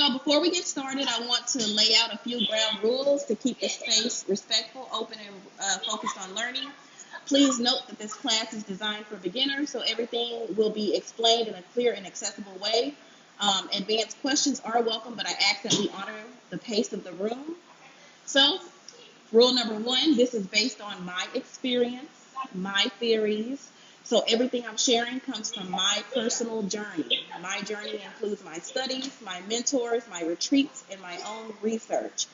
So before we get started, I want to lay out a few ground rules to keep the space respectful, open, and focused on learning. Please note that this class is designed for beginners, so everything will be explained in a clear and accessible way. Advanced questions are welcome, but I ask that we honor the pace of the room. So, rule number one, this is based on my experience, my theories. So everything I'm sharing comes from my personal journey. My journey includes my studies, my mentors, my retreats, and my own research.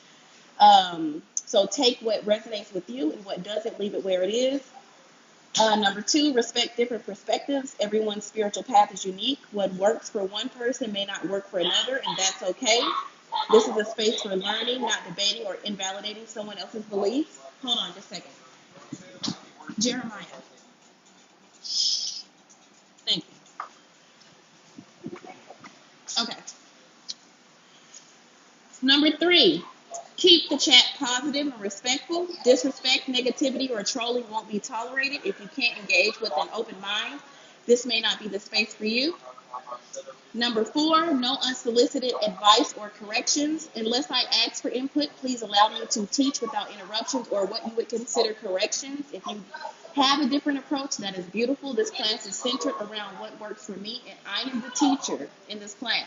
So take what resonates with you and what doesn't, leave it where it is. Number two, respect different perspectives. Everyone's spiritual path is unique. What works for one person may not work for another, and that's okay. This is a space for learning, not debating or invalidating someone else's beliefs. Hold on just a second. Jeremiah. Thank you. Okay. Number three, keep the chat positive and respectful. Disrespect, negativity, or trolling won't be tolerated. If you can't engage with an open mind, this may not be the space for you. Number four, no unsolicited advice or corrections. Unless I ask for input, please allow me to teach without interruptions or what you would consider corrections. If you have a different approach, that is beautiful. This class is centered around what works for me, and I am the teacher in this class.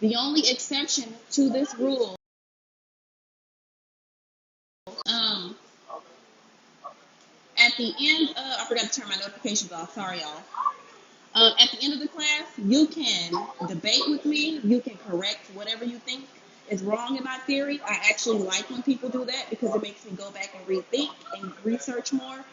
The only exception to this rule, at the end, I forgot to turn my notifications off. Sorry, y'all. At the end of the class, you can debate with me. You can correct whatever you think is wrong in my theory. I actually like when people do that because it makes me go back and rethink and research more.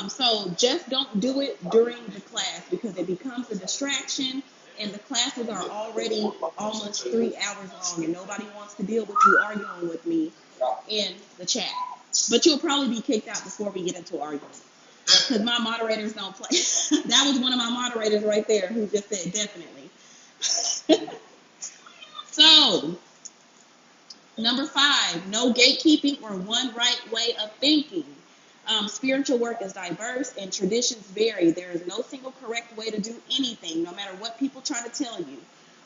So just don't do it during the class because it becomes a distraction, and the classes are already almost 3 hours long, and nobody wants to deal with you arguing with me in the chat. But you'll probably be kicked out before we get into arguing. Because my moderators don't play. That was one of my moderators right there who just said definitely. So, number five, no gatekeeping or one right way of thinking. Spiritual work is diverse and traditions vary. There is no single correct way to do anything, no matter what people try to tell you.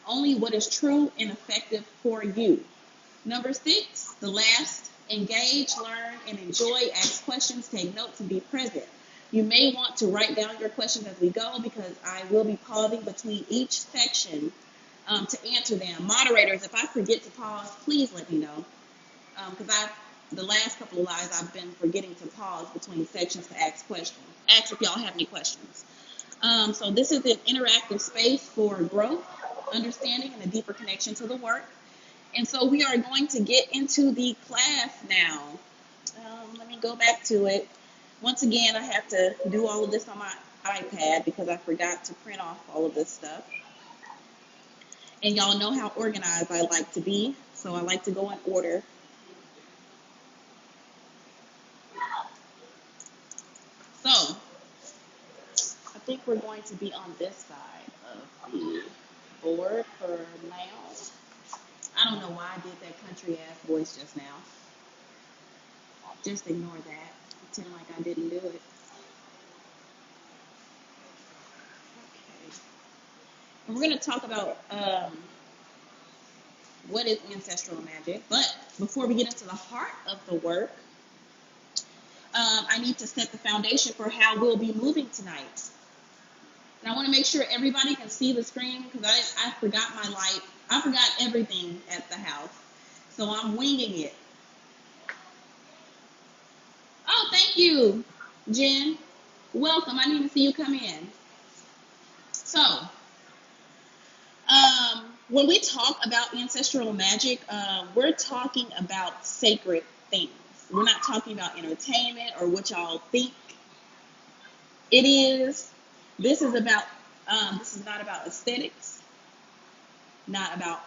Only what is true and effective for you. Number six, the last, engage, learn, and enjoy. Ask questions, take notes, and be present. You may want to write down your questions as we go because I will be pausing between each section to answer them. Moderators, if I forget to pause, please let me know. Because the last couple of lives I've been forgetting to pause between sections to ask questions. Ask if y'all have any questions. So this is an interactive space for growth, understanding, and a deeper connection to the work. And so we are going to get into the class now. Let me go back to it. Once again, I have to do all of this on my iPad because I forgot to print off all of this stuff. And y'all know how organized I like to be, so I like to go in order. So, I think we're going to be on this side of the board for now. I don't know why I did that country ass voice just now. Just ignore that. Pretend like I didn't do it. Okay. And we're going to talk about what is ancestral magic. But before we get into the heart of the work, I need to set the foundation for how we'll be moving tonight. And I want to make sure everybody can see the screen because I forgot my light. I forgot everything at the house. So I'm winging it. Oh, thank you, Jen. Welcome. I need to see you come in. So, when we talk about ancestral magic, we're talking about sacred things. We're not talking about entertainment or what y'all think it is. This is about. This is not about aesthetics. Not about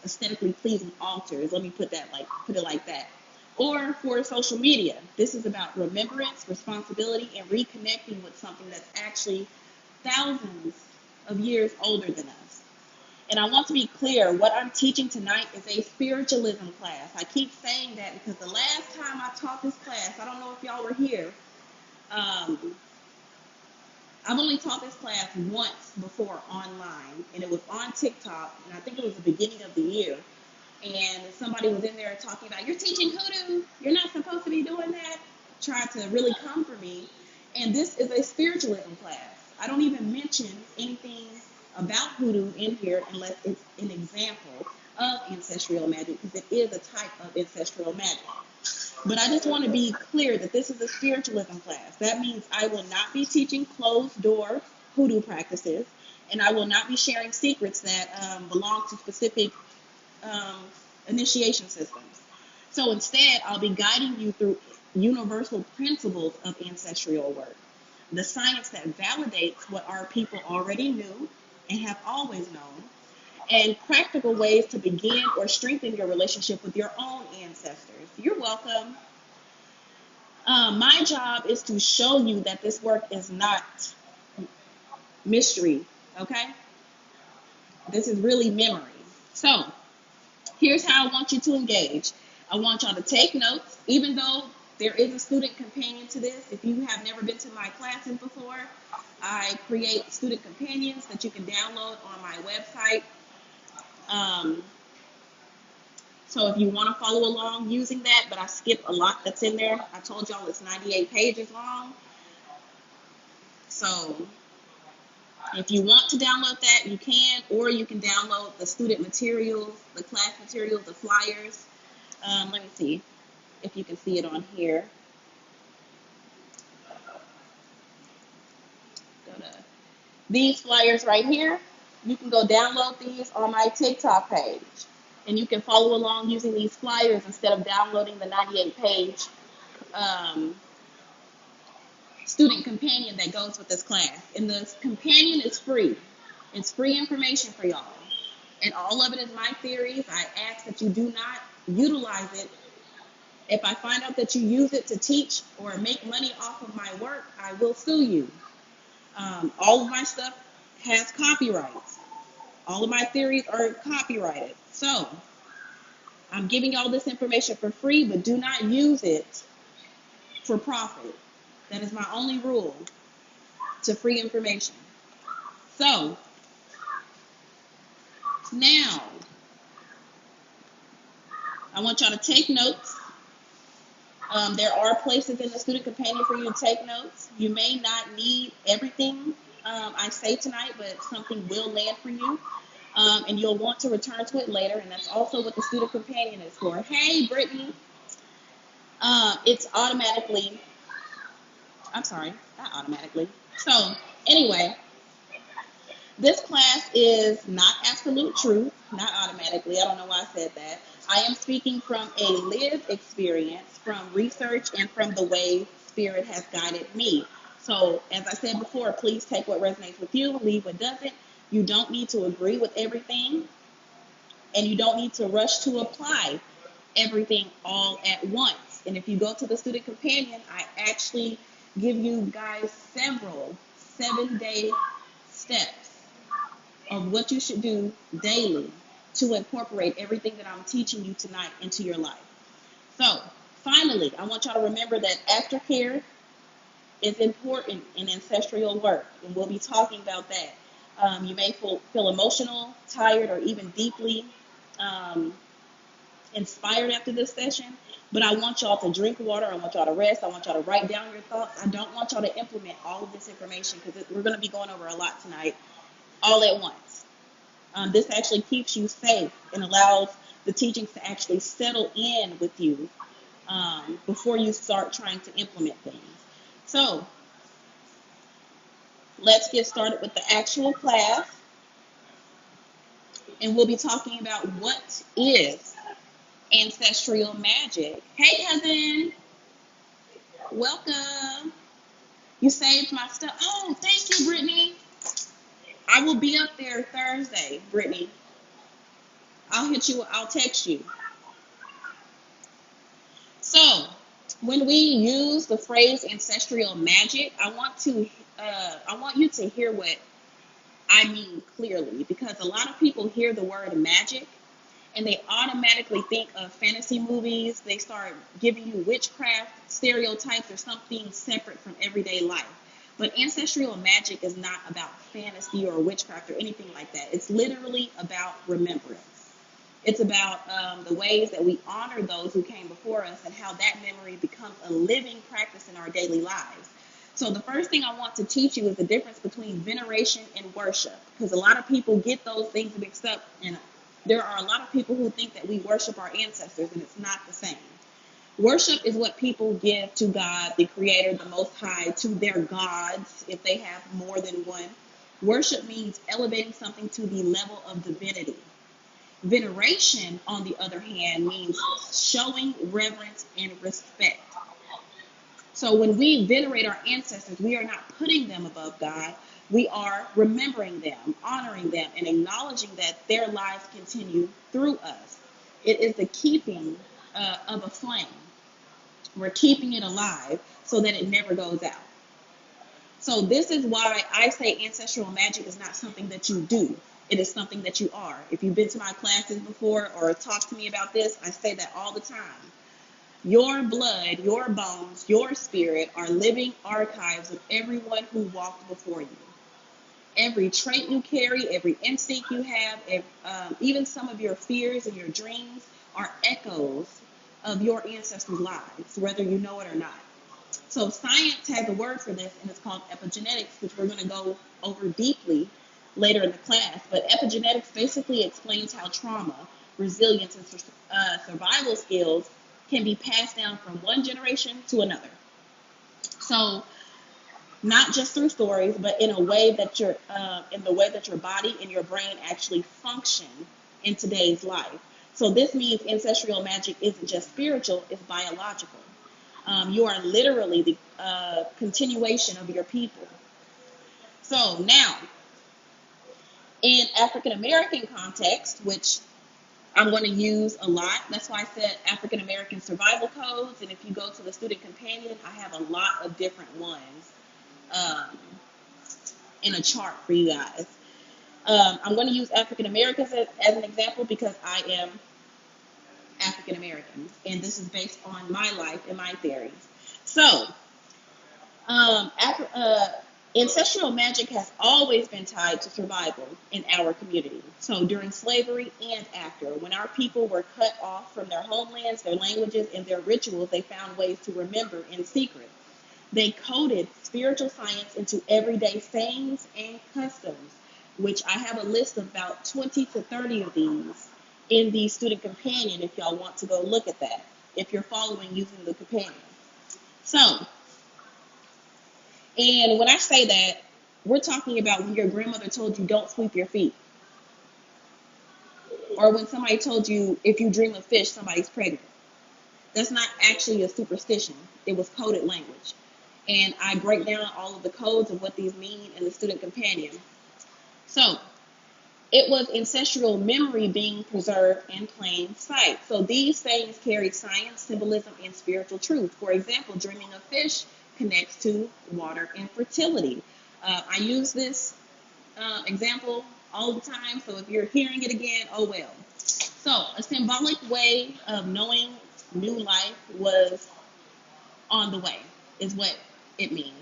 aesthetically pleasing altars. Let me put it like that. Or for social media. This is about remembrance, responsibility, and reconnecting with something that's actually thousands of years older than us. And I want to be clear, what I'm teaching tonight is a spiritualism class. I keep saying that because the last time I taught this class, I don't know if y'all were here, I've only taught this class once before online, and it was on TikTok, and I think it was the beginning of the year. And somebody was in there talking about, you're teaching hoodoo, you're not supposed to be doing that, tried to really come for me. And this is a spiritualism class. I don't even mention anything about hoodoo in here unless it's an example of ancestral magic, because it is a type of ancestral magic. But I just want to be clear that this is a spiritualism class. That means I will not be teaching closed door hoodoo practices, and I will not be sharing secrets that belong to specific um, initiation systems. So instead, I'll be guiding you through universal principles of ancestral work, the science that validates what our people already knew and have always known, and practical ways to begin or strengthen your relationship with your own ancestors. You're welcome. My job is to show you that this work is not mystery, okay? This is really memory. So, here's how I want you to engage. I want y'all to take notes, even though there is a student companion to this. If you have never been to my classes before, I create student companions that you can download on my website. So if you want to follow along using that, but I skip a lot that's in there. I told y'all it's 98 pages long. So if you want to download that, you can, or you can download the student materials, the class materials, the flyers. Let me see if you can see it on here. Go to these flyers right here. You can go download these on my TikTok page. And you can follow along using these flyers instead of downloading the 98-page student companion that goes with this class. And the companion is free. It's free information for y'all. And all of it is my theories. I ask that you do not utilize it. If I find out that you use it to teach or make money off of my work, I will sue you. All of my stuff has copyrights. All of my theories are copyrighted. So, I'm giving y'all this information for free, but do not use it for profit. That is my only rule to free information. So, now, I want y'all to take notes. There are places in the student companion for you to take notes. You may not need everything I say tonight, but something will land for you. And you'll want to return to it later, and that's also what the student companion is for. Hey, Brittany. It's automatically, I'm sorry, not automatically. So, anyway, this class is not absolute truth, not automatically. I don't know why I said that. I am speaking from a lived experience, from research, and from the way Spirit has guided me. So, as I said before, please take what resonates with you, leave what doesn't. You don't need to agree with everything, and you don't need to rush to apply everything all at once. And if you go to the student companion, I actually give you guys several 7-day steps of what you should do daily to incorporate everything that I'm teaching you tonight into your life. So, finally, I want y'all to remember that aftercare is important in ancestral work, and we'll be talking about that. You may feel emotional, tired, or even deeply inspired after this session, but I want y'all to drink water. I want y'all to rest. I want y'all to write down your thoughts. I don't want y'all to implement all of this information because we're going to be going over a lot tonight all at once. This actually keeps you safe and allows the teachings to actually settle in with you before you start trying to implement things. So let's get started with the actual class, and we'll be talking about what is ancestral magic. Hey, cousin. Welcome. You saved my stuff. Oh, thank you, Brittany. I will be up there Thursday, Brittany. I'll hit you. I'll text you. So, when we use the phrase ancestral magic, I want you to hear what I mean clearly, because a lot of people hear the word magic and they automatically think of fantasy movies. They start giving you witchcraft stereotypes or something separate from everyday life. But ancestral magic is not about fantasy or witchcraft or anything like that. It's literally about remembrance. It's about the ways that we honor those who came before us and how that memory becomes a living practice in our daily lives. So the first thing I want to teach you is the difference between veneration and worship, because a lot of people get those things mixed up, and there are a lot of people who think that we worship our ancestors, and it's not the same. Worship is what people give to God, the Creator, the Most High, to their gods, if they have more than one. Worship means elevating something to the level of divinity. Veneration, on the other hand, means showing reverence and respect. So when we venerate our ancestors, we are not putting them above God. We are remembering them, honoring them, and acknowledging that their lives continue through us. It is the keeping of a flame. We're keeping it alive so that it never goes out. So this is why I say ancestral magic is not something that you do. It is something that you are. If you've been to my classes before or talked to me about this, I say that all the time. Your blood, your bones, your spirit are living archives of everyone who walked before you. Every trait you carry, every instinct you have, even some of your fears and your dreams are echoes of your ancestors' lives, whether you know it or not. So science has a word for this, and it's called epigenetics, which we're going to go over deeply later in the class. But epigenetics basically explains how trauma, resilience, and survival skills can be passed down from one generation to another. So not just through stories, but in a way that your body and your brain actually function in today's life. So this means ancestral magic isn't just spiritual; it's biological. You are literally the continuation of your people. So now, in African American context, which I'm going to use a lot. That's why I said African American survival codes. And if you go to the student companion, I have a lot of different ones in a chart for you guys. I'm going to use African Americans as an example because I am African American, and this is based on my life and my theories. So, ancestral magic has always been tied to survival in our community. So during slavery and after, when our people were cut off from their homelands, their languages, and their rituals, they found ways to remember in secret. They coded spiritual science into everyday sayings and customs, which I have a list of about 20 to 30 of these in the student companion if y'all want to go look at that, if you're following using the companion. So, and when I say that, we're talking about when your grandmother told you don't sweep your feet. Or when somebody told you if you dream of fish, somebody's pregnant. That's not actually a superstition. It was coded language. And I break down all of the codes of what these mean in the student companion. So, it was ancestral memory being preserved in plain sight. So these sayings carry science, symbolism, and spiritual truth. For example, dreaming of fish connects to water and fertility. I use this example all the time, so if you're hearing it again, oh well. So a symbolic way of knowing new life was on the way, is what it means.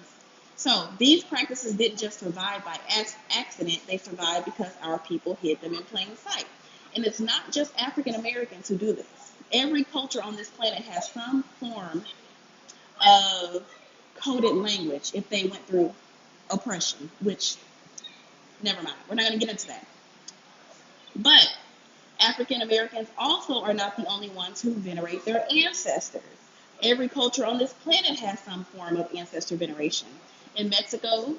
So these practices didn't just survive by accident, they survived because our people hid them in plain sight. And it's not just African Americans who do this. Every culture on this planet has some form of coded language if they went through oppression, which, never mind, we're not going to get into that. But African Americans also are not the only ones who venerate their ancestors. Every culture on this planet has some form of ancestor veneration. In Mexico,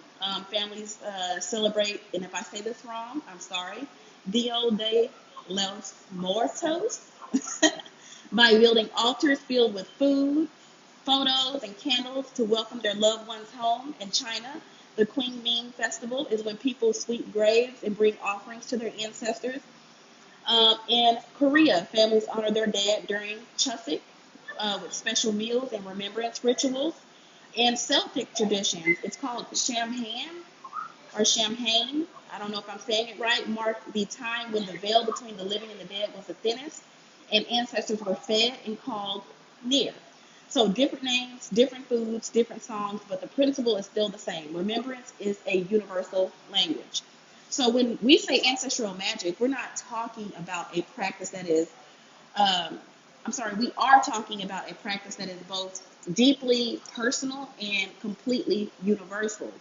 families celebrate, and if I say this wrong, I'm sorry, Dia de los Muertos, by building altars filled with food, photos, and candles to welcome their loved ones home. In China, the Qing Ming Festival is when people sweep graves and bring offerings to their ancestors. In Korea, families honor their dead during Chuseok with special meals and remembrance rituals. In Celtic traditions, it's called Samhain or Samhain. I don't know if I'm saying it right. Marked the time when the veil between the living and the dead was the thinnest, and ancestors were fed and called near. So different names, different foods, different songs, but the principle is still the same. Remembrance is a universal language. So when we say ancestral magic, we're not talking about a practice that is, we are talking about a practice that is both deeply personal and completely universal.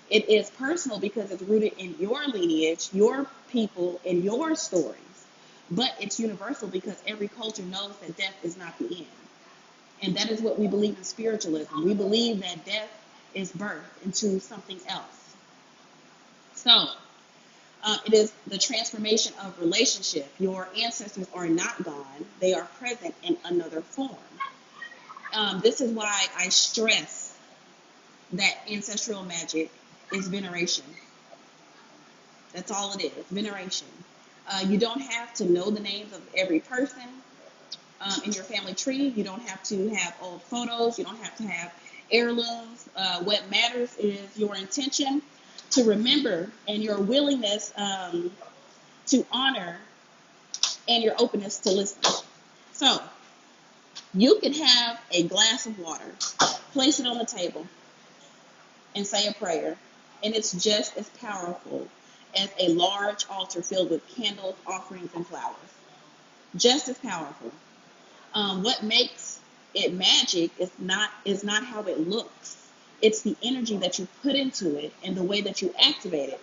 It is personal because it's rooted in your lineage, your people, and your stories. But it's universal because every culture knows that death is not the end. And that is what we believe in spiritualism. We believe that death is birth into something else. So, it is the transformation of relationship. Your ancestors are not gone, they are present in another form. This is why I stress that ancestral magic is veneration. That's all it is, veneration. You don't have to know the names of every person in your family tree. You don't have to have old photos. You don't have to have heirlooms. What matters is your intention to remember and your willingness to honor and your openness to listen. So you can have a glass of water, place it on the table, and say a prayer, and it's just as powerful as a large altar filled with candles, offerings, and flowers. Just as powerful. What makes it magic is not how it looks. It's the energy that you put into it and the way that you activate it.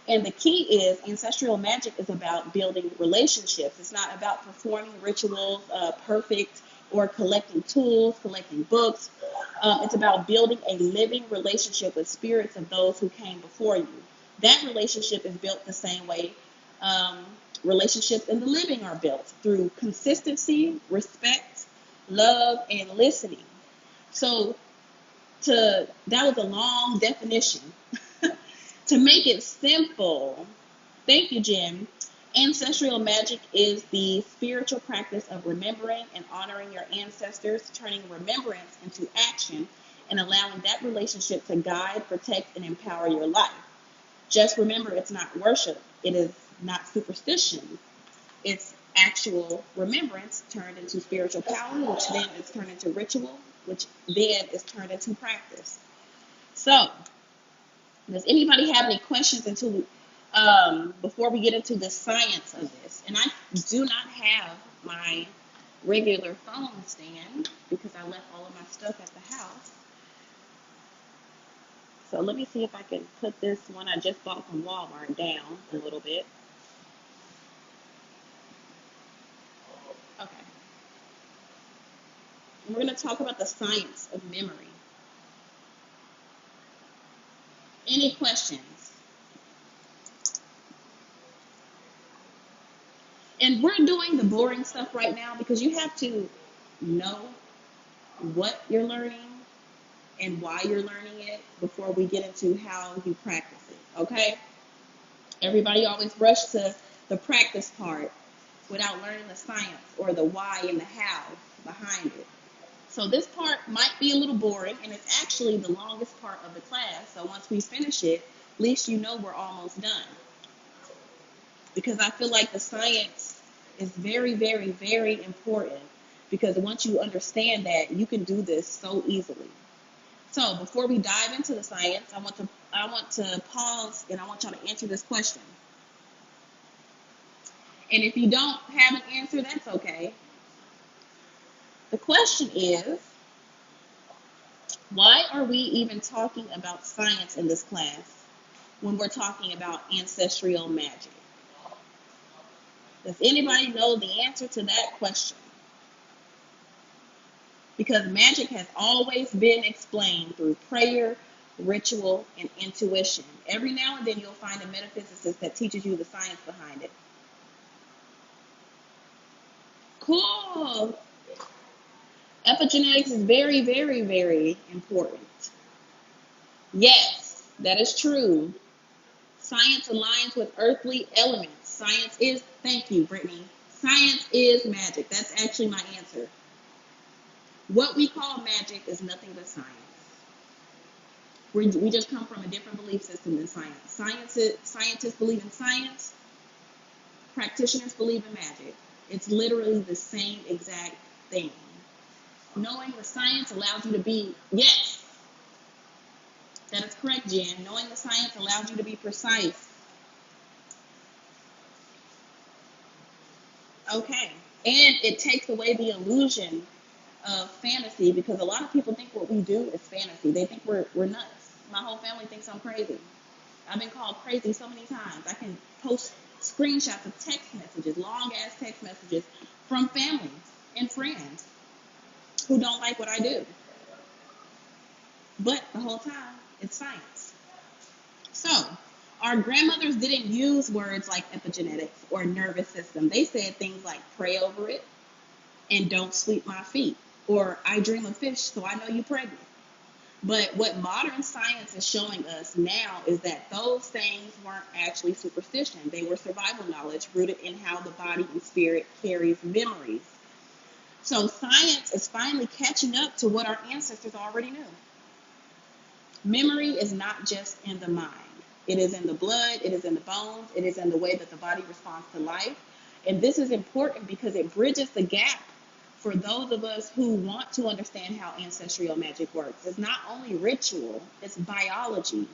And the key is ancestral magic is about building relationships. It's not about performing rituals, perfect, or collecting tools, collecting books. It's about building a living relationship with spirits of those who came before you. That relationship is built the same way relationships in the living are built, through consistency, respect, love, and listening. So that was a long definition. To make it simple, thank you, Jim. Ancestral magic is the spiritual practice of remembering and honoring your ancestors, turning remembrance into action, and allowing that relationship to guide, protect, and empower your life. Just remember, it's not worship. It is not superstition. It's actual remembrance turned into spiritual power, which then is turned into ritual, which then is turned into practice. So, does anybody have any questions before we get into the science of this? And I do not have my regular phone stand because I left all of my stuff at the house. So let me see if I can put this one I just bought from Walmart down a little bit. Okay. And we're going to talk about the science of memory. Any questions? And we're doing the boring stuff right now because you have to know what you're learning and why you're learning it before we get into how you practice it, okay? Everybody always rush to the practice part without learning the science or the why and the how behind it. So this part might be a little boring, and it's actually the longest part of the class. So once we finish it, at least you know we're almost done. Because I feel like the science is very, very, very important, because once you understand that, you can do this so easily. So before we dive into the science, I want to pause and I want y'all to answer this question. And if you don't have an answer, that's okay. The question is, why are we even talking about science in this class when we're talking about ancestral magic? Does anybody know the answer to that question? Because magic has always been explained through prayer, ritual, and intuition. Every now and then you'll find a metaphysicist that teaches you the science behind it. Cool. Epigenetics is very, very, very important. Yes, that is true. Science aligns with earthly elements. Thank you, Brittany. Science is magic. That's actually my answer. What we call magic is nothing but science. We just come from a different belief system than science. Scientists believe in science. Practitioners believe in magic. It's literally the same exact thing. Knowing the science allows you to be, yes, that is correct, Jen. Knowing the science allows you to be precise. Okay. And it takes away the illusion of fantasy, because a lot of people think what we do is fantasy. They think we're nuts. My whole family thinks I'm crazy. I've been called crazy so many times. I can post screenshots of text messages, long ass text messages from families and friends who don't like what I do. But the whole time, it's science. So, our grandmothers didn't use words like epigenetics or nervous system. They said things like pray over it and don't sweep my feet, or I dream of fish, so I know you're pregnant. But what modern science is showing us now is that those things weren't actually superstition. They were survival knowledge rooted in how the body and spirit carries memories. So science is finally catching up to what our ancestors already knew. Memory is not just in the mind. It is in the blood, it is in the bones, it is in the way that the body responds to life. And this is important because it bridges the gap for those of us who want to understand how ancestral magic works. It's not only ritual, it's biology.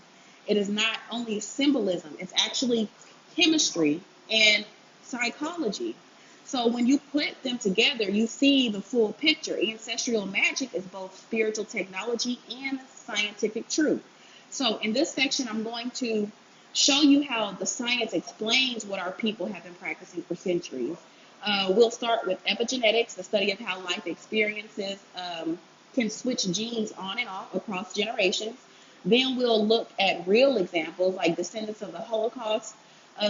It is not only symbolism, it's actually chemistry and psychology. So when you put them together, you see the full picture. Ancestral magic is both spiritual technology and scientific truth. So in this section, I'm going to show you how the science explains what our people have been practicing for centuries. We'll start with epigenetics, the study of how life experiences can switch genes on and off across generations. Then we'll look at real examples like descendants of the Holocaust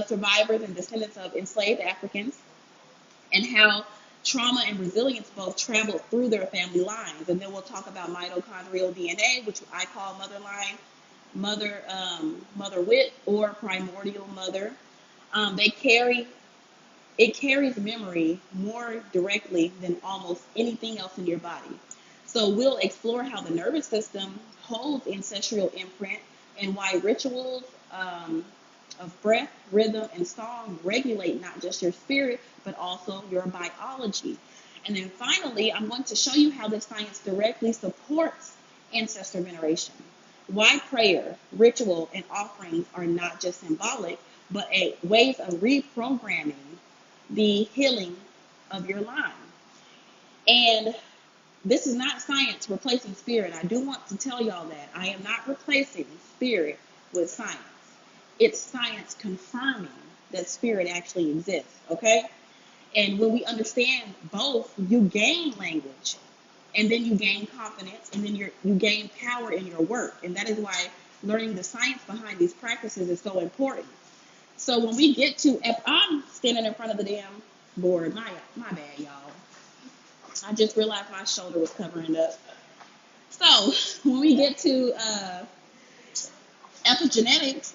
survivors and descendants of enslaved Africans, and how trauma and resilience both traveled through their family lines. And then we'll talk about mitochondrial DNA, which I call mother line, mother wit, or primordial mother. It carries memory more directly than almost anything else in your body. So we'll explore how the nervous system holds ancestral imprint, and why rituals of breath, rhythm, and song regulate not just your spirit, but also your biology. And then finally, I'm going to show you how this science directly supports ancestor veneration. Why prayer, ritual, and offerings are not just symbolic, but ways of reprogramming the healing of your line. And this is not science replacing spirit. I do want to tell y'all that. I am not replacing spirit with science. It's science confirming that spirit actually exists, okay? And when we understand both, you gain language, and then you gain confidence, and then you gain power in your work. And that is why learning the science behind these practices is so important. So when we get to, if I'm standing in front of the damn board, my bad, y'all. I just realized my shoulder was covering up. So when we get to epigenetics,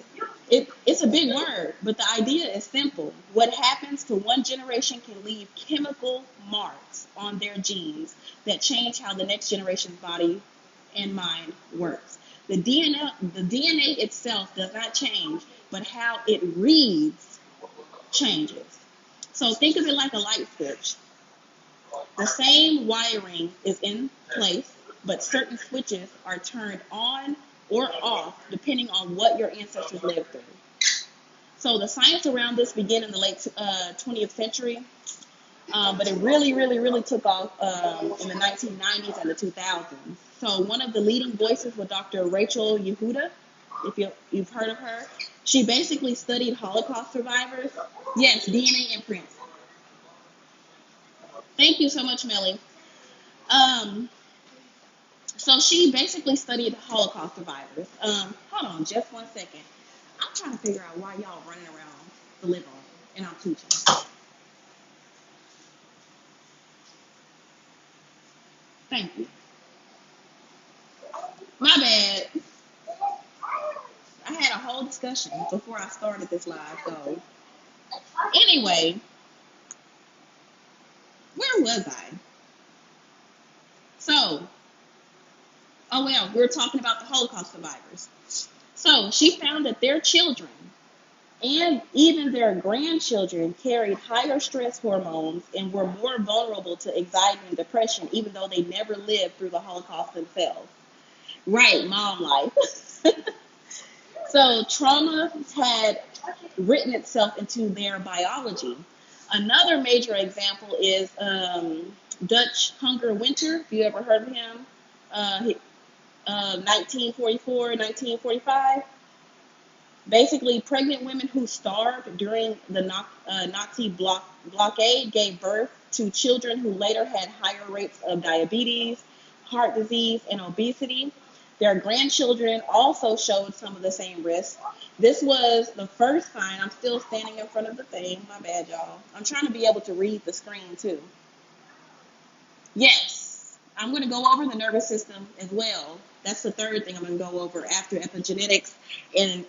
it's a big word, but the idea is simple. What happens to one generation can leave chemical marks on their genes that change how the next generation's body and mind works. The DNA itself does not change, but how it reads changes. So think of it like a light switch. The same wiring is in place, but certain switches are turned on or off depending on what your ancestors lived through. So the science around this began in the late 20th century, but it really took off in the 1990s and the 2000s. So one of the leading voices was Dr. Rachel Yehuda, if you've heard of her. She basically studied Holocaust survivors. Yes, DNA imprints. Thank you so much, Melly. So she basically studied Holocaust survivors. Hold on just one second. I'm trying to figure out why y'all running around the living room and I'm teaching. Thank you. My bad. I had a whole discussion before I started this live. So anyway, where was I? So, oh well, we're talking about the Holocaust survivors. So she found that their children and even their grandchildren carried higher stress hormones and were more vulnerable to anxiety and depression, even though they never lived through the Holocaust themselves. Right, mom life. So trauma had written itself into their biology. Another major example is Dutch Hunger Winter. If you ever heard of him, 1944, 1945. Basically, pregnant women who starved during the Nazi blockade gave birth to children who later had higher rates of diabetes, heart disease, and obesity. Their grandchildren also showed some of the same risks. This was the first sign. I'm still standing in front of the thing. My bad, y'all. I'm trying to be able to read the screen, too. Yes, I'm going to go over the nervous system as well. That's the third thing I'm going to go over after epigenetics and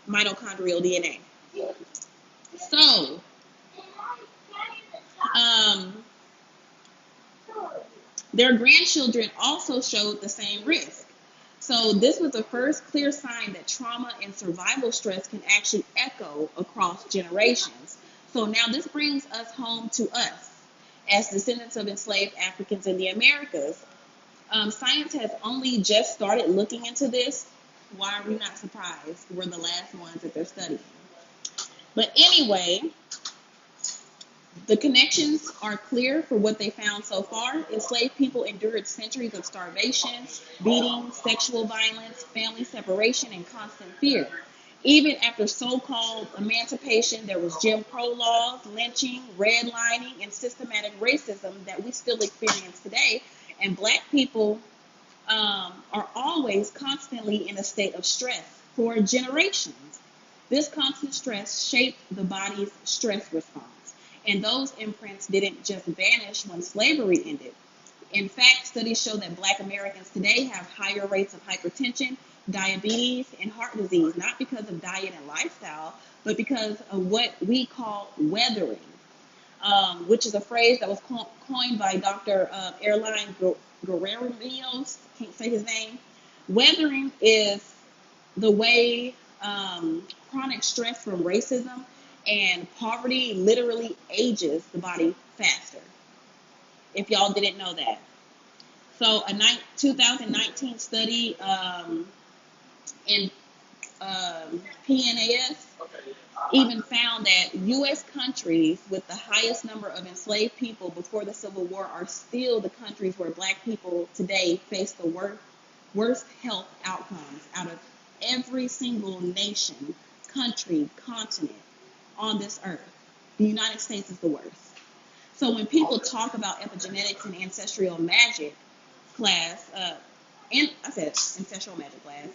mitochondrial DNA. So, their grandchildren also showed the same risk. So this was the first clear sign that trauma and survival stress can actually echo across generations. So now this brings us home to us as descendants of enslaved Africans in the Americas. Science has only just started looking into this. Why are we not surprised? We're the last ones that they're studying. But anyway, the connections are clear for what they found so far. Enslaved people endured centuries of starvation, beating, sexual violence, family separation, and constant fear. Even after so-called emancipation, there was Jim Crow laws, lynching, redlining, and systematic racism that we still experience today. And Black people are always constantly in a state of stress for generations. This constant stress shaped the body's stress response. And those imprints didn't just vanish when slavery ended. In fact, studies show that Black Americans today have higher rates of hypertension, diabetes, and heart disease, not because of diet and lifestyle, but because of what we call weathering, which is a phrase that was coined by Dr. Airline Guerrero, can't say his name. Weathering is the way chronic stress from racism and poverty literally ages the body faster, if y'all didn't know that. So a 2019 study in PNAS even found that U.S. countries with the highest number of enslaved people before the Civil War are still the countries where Black people today face the worst health outcomes out of every single nation, country, continent on this earth. The United States is the worst. So when people talk about epigenetics and ancestral magic class, ancestral magic class,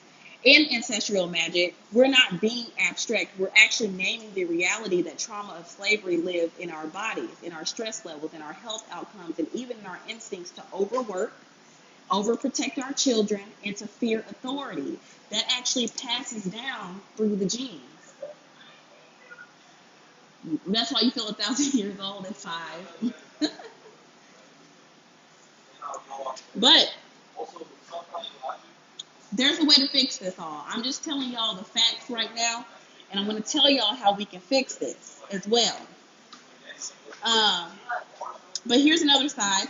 in ancestral magic, we're not being abstract. We're actually naming the reality that trauma of slavery lived in our bodies, in our stress levels, in our health outcomes, and even in our instincts to overwork, overprotect our children, and to fear authority. That actually passes down through the genes. That's why you feel 1,000 years old at 5. But there's a way to fix this all. I'm just telling y'all the facts right now, and I'm going to tell y'all how we can fix this as well. But here's another side.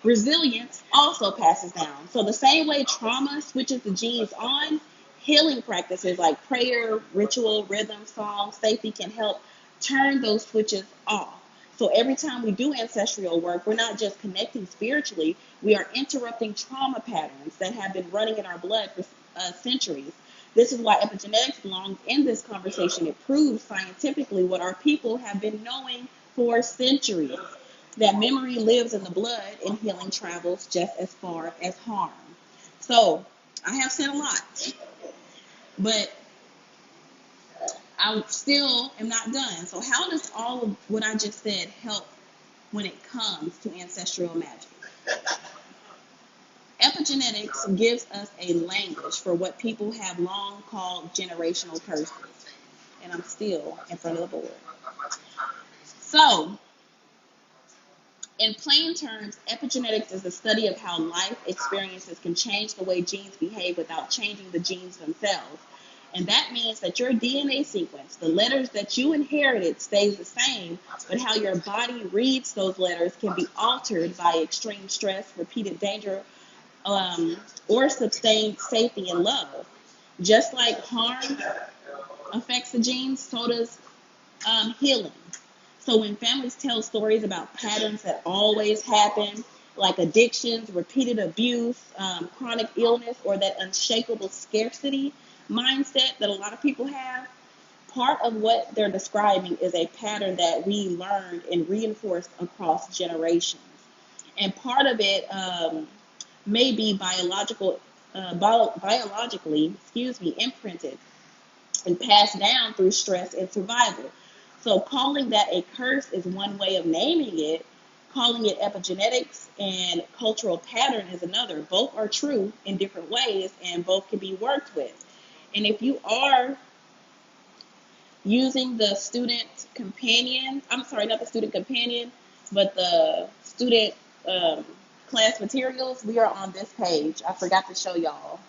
Resilience also passes down. So the same way trauma switches the genes on, healing practices like prayer, ritual, rhythm, song, safety can help turn those switches off. So every time we do ancestral work, we're not just connecting spiritually, we are interrupting trauma patterns that have been running in our blood for centuries. This is why epigenetics belongs in this conversation. It proves scientifically what our people have been knowing for centuries, that memory lives in the blood and healing travels just as far as harm. So I have said a lot, but I still am not done. So how does all of what I just said help when it comes to ancestral magic? Epigenetics gives us a language for what people have long called generational curses. And I'm still in front of the board. So, in plain terms, epigenetics is the study of how life experiences can change the way genes behave without changing the genes themselves. And that means that your DNA sequence, the letters that you inherited, stays the same, but how your body reads those letters can be altered by extreme stress, repeated danger, or sustained safety and love. Just like harm affects the genes, so does healing. So when families tell stories about patterns that always happen, like addictions, repeated abuse, chronic illness, or that unshakable scarcity mindset that a lot of people have, part of what they're describing is a pattern that we learned and reinforced across generations. And part of it may be biologically, imprinted and passed down through stress and survival. So calling that a curse is one way of naming it. Calling it epigenetics and cultural pattern is another. Both are true in different ways, and both can be worked with. And if you are using the student companion, I'm sorry, not the student companion, but the student class materials, we are on this page. I forgot to show y'all.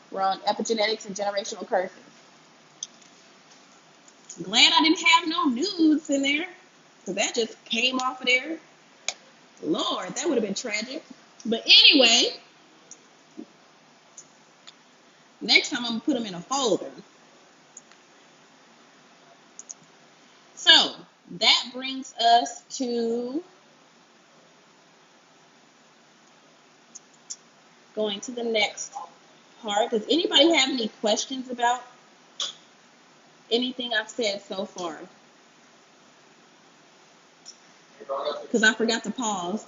We're on epigenetics and generational curses. Glad I didn't have no nudes in there, because that just came off of there. Lord, that would have been tragic. But anyway, next time I'm going to put them in a folder. So that brings us to going to the next part. Does anybody have any questions about anything I've said so far? Because I forgot to pause.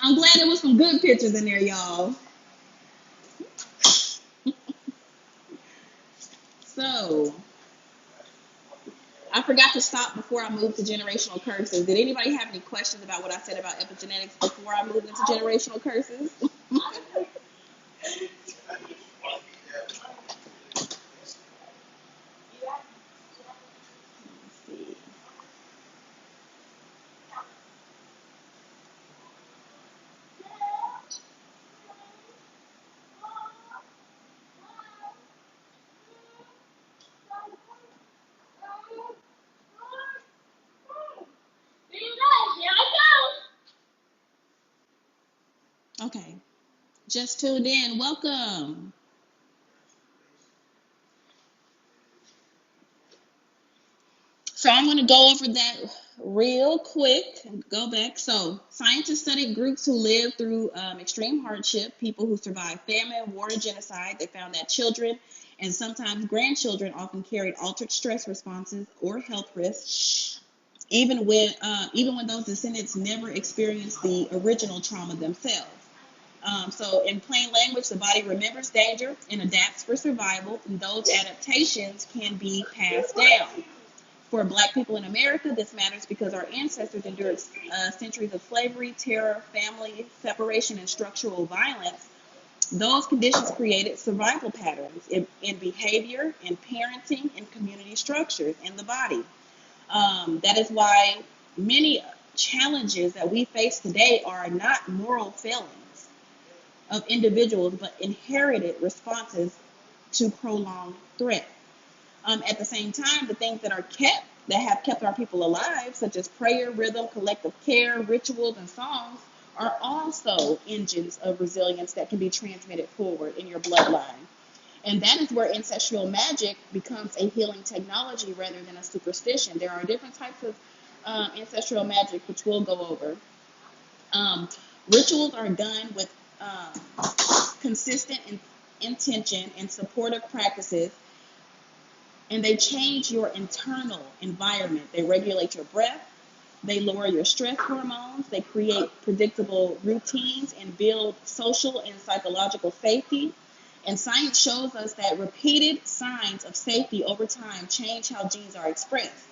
I'm glad there was some good pictures in there, y'all. So I forgot to stop before I moved to generational curses. Did anybody have any questions about what I said about epigenetics before I moved into generational curses? Okay. Just tuned in. Welcome. So I'm going to go over that real quick and go back. So scientists studied groups who lived through extreme hardship, people who survived famine, war, and genocide. They found that children and sometimes grandchildren often carried altered stress responses or health risks, even when those descendants never experienced the original trauma themselves. So in plain language, the body remembers danger and adapts for survival, and those adaptations can be passed down. For Black people in America, this matters because our ancestors endured centuries of slavery, terror, family separation, and structural violence. Those conditions created survival patterns in behavior, in parenting, in community structures, in the body. That is why many challenges that we face today are not moral failings of individuals, but inherited responses to prolonged threat. At the same time, the things that have kept our people alive, such as prayer, rhythm, collective care, rituals, and songs, are also engines of resilience that can be transmitted forward in your bloodline. And that is where ancestral magic becomes a healing technology rather than a superstition. There are different types of ancestral magic, which we'll go over. Rituals are done with consistent intention and supportive practices, and they change your internal environment. They regulate your breath, they lower your stress hormones, they create predictable routines and build social and psychological safety. And science shows us that repeated signs of safety over time change how genes are expressed.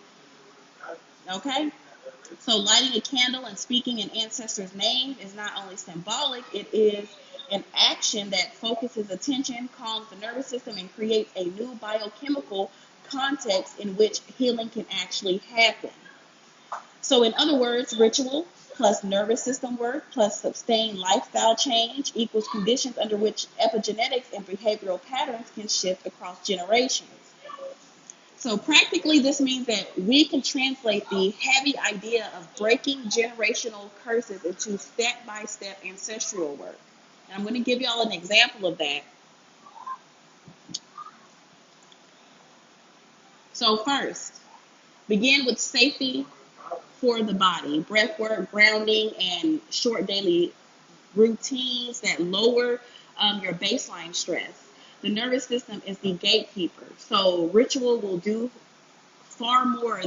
Okay? So lighting a candle and speaking an ancestor's name is not only symbolic, it is an action that focuses attention, calms the nervous system, and creates a new biochemical context in which healing can actually happen. So in other words, ritual plus nervous system work plus sustained lifestyle change equals conditions under which epigenetics and behavioral patterns can shift across generations. So practically, this means that we can translate the heavy idea of breaking generational curses into step-by-step ancestral work. And I'm going to give y'all an example of that. So first, begin with safety for the body, breath work, grounding, and short daily routines that lower your baseline stress. The nervous system is the gatekeeper. So ritual will do far more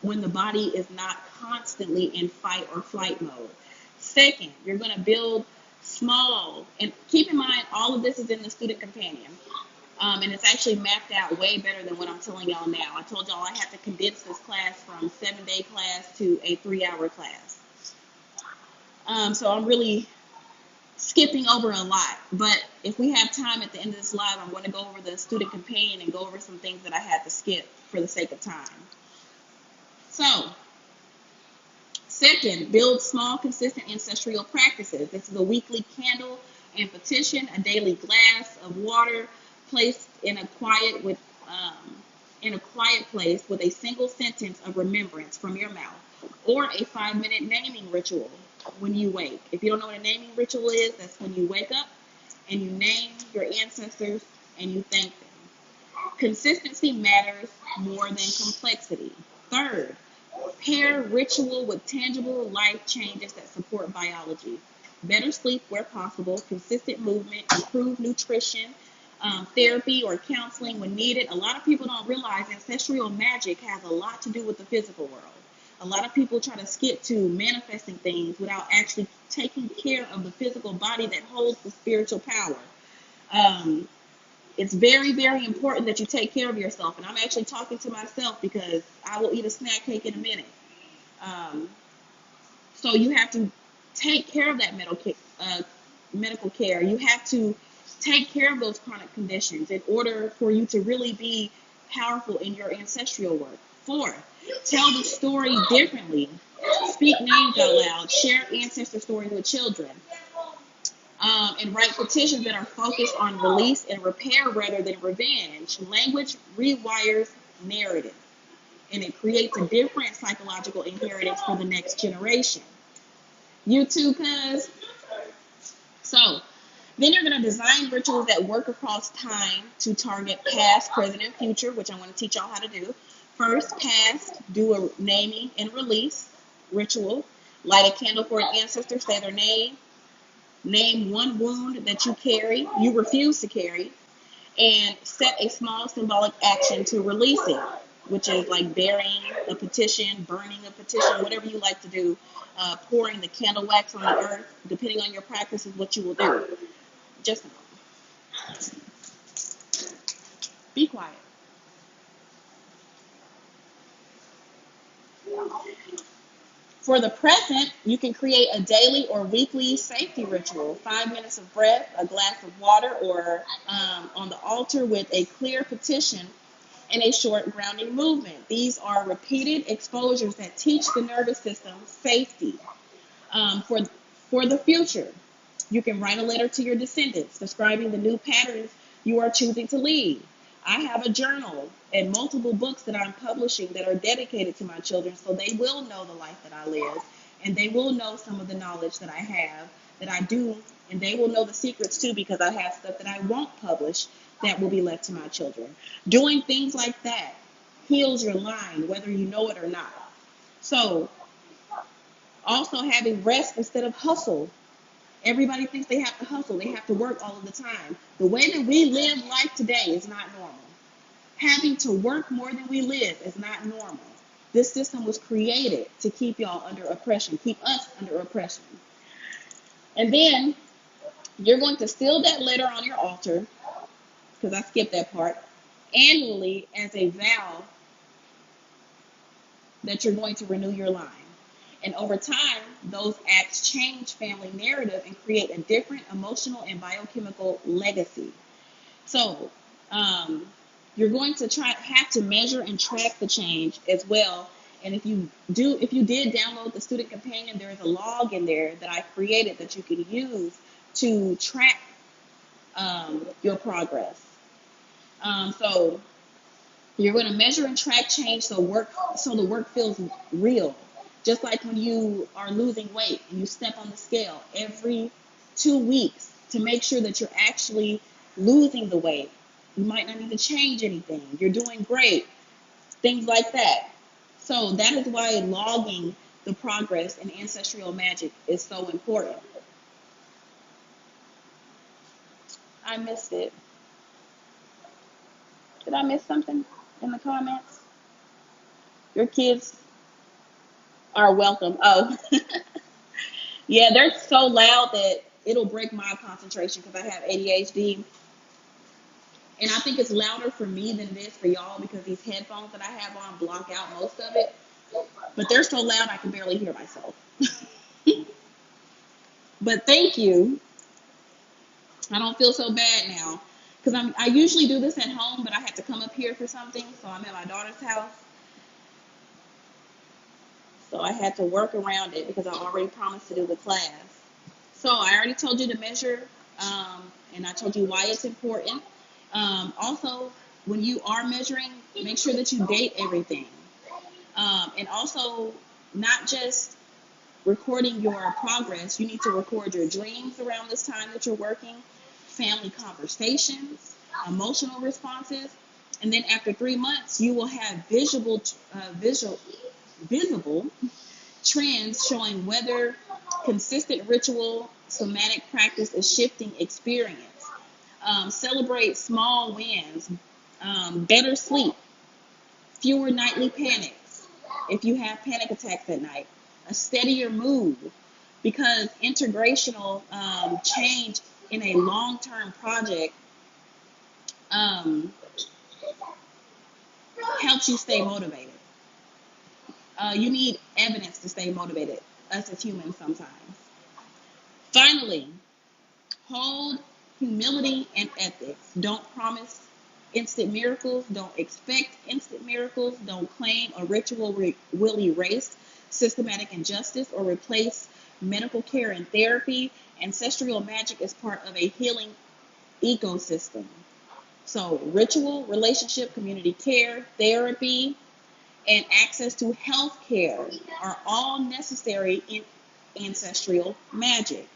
when the body is not constantly in fight or flight mode. Second, you're going to build small, and keep in mind all of this is in the student companion. And it's actually mapped out way better than what I'm telling y'all now. I told y'all I had to condense this class from 7-day class to a 3-hour class. So I'm really skipping over a lot. But if we have time at the end of this live, I'm going to go over the student companion and go over some things that I had to skip for the sake of time. So, second, build small, consistent ancestral practices. This is a weekly candle and petition, a daily glass of water placed in a quiet place with a single sentence of remembrance from your mouth, or a 5-minute naming ritual when you wake. If you don't know what a naming ritual is, that's when you wake up and you name your ancestors and you thank them. Consistency matters more than complexity. Third, pair ritual with tangible life changes that support biology. Better sleep where possible, consistent movement, improved nutrition, therapy or counseling when needed. A lot of people don't realize ancestral magic has a lot to do with the physical world. A lot of people try to skip to manifesting things without actually taking care of the physical body that holds the spiritual power. It's very, very important that you take care of yourself. And I'm actually talking to myself because I will eat a snack cake in a minute. So you have to take care of that medical care. You have to take care of those chronic conditions in order for you to really be powerful in your ancestral work. Fourth, tell the story differently. Speak names out loud. Share ancestor stories with children. And write petitions that are focused on release and repair rather than revenge. Language rewires narrative, and it creates a different psychological inheritance for the next generation. You too, cuz. So, then you're going to design rituals that work across time to target past, present, and future, which I'm going to teach y'all how to do. First, past, do a naming and release ritual. Light a candle for an ancestor, say their name. Name one wound that you refuse to carry, and set a small symbolic action to release it, which is like burying a petition, burning a petition, whatever you like to do. Pouring the candle wax on the earth, depending on your practice, is what you will do. Just a moment. Be quiet. For the present, you can create a daily or weekly safety ritual. 5 minutes of breath, a glass of water, or on the altar with a clear petition and a short grounding movement. These are repeated exposures that teach the nervous system safety. For the future, you can write a letter to your descendants describing the new patterns you are choosing to lead. I have a journal and multiple books that I'm publishing that are dedicated to my children, so they will know the life that I live, and they will know some of the knowledge that I have, that I do, and they will know the secrets too, because I have stuff that I won't publish that will be left to my children. Doing things like that heals your line, whether you know it or not. So, also having rest instead of hustle. Everybody thinks they have to hustle. They have to work all of the time. The way that we live life today is not normal. Having to work more than we live is not normal. This system was created to keep y'all under oppression, keep us under oppression. And then you're going to seal that letter on your altar, because I skipped that part, annually as a vow that you're going to renew your line. And over time, those acts change family narrative and create a different emotional and biochemical legacy. So you're going to have to measure and track the change as well And if you did download the Student Companion, there is a log in there that I created that you can use to track your progress. So you're going to measure and track change so the work feels real. Just like when you are losing weight and you step on the scale every 2 weeks to make sure that you're actually losing the weight. You might not need to change anything. You're doing great. Things like that. So that is why logging the progress in Ancestral Magick is so important. I missed it. Did I miss something in the comments? Your kids are welcome. Oh, yeah, they're so loud that it'll break my concentration because I have ADHD. And I think it's louder for me than it is for y'all because these headphones that I have on block out most of it. But they're so loud I can barely hear myself. But thank you. I don't feel so bad now because I usually do this at home, but I had to come up here for something. So I'm at my daughter's house. So I had to work around it because I already promised to do the class. So I already told you to measure, and I told you why it's important. Also, when you are measuring, make sure that you date everything. And also, not just recording your progress, you need to record your dreams around this time that you're working, family conversations, emotional responses, and then after 3 months, you will have visible trends showing whether consistent ritual, somatic practice is shifting experience. Celebrate small wins, better sleep, fewer nightly panics if you have panic attacks at night, a steadier mood, because integrational change in a long-term project helps you stay motivated. You need evidence to stay motivated, us as humans sometimes. Finally, hold humility and ethics. Don't promise instant miracles. Don't expect instant miracles. Don't claim a ritual will erase systematic injustice or replace medical care and therapy. Ancestral magic is part of a healing ecosystem. So, ritual, relationship, community care, therapy, and access to health care are all necessary in ancestral magic.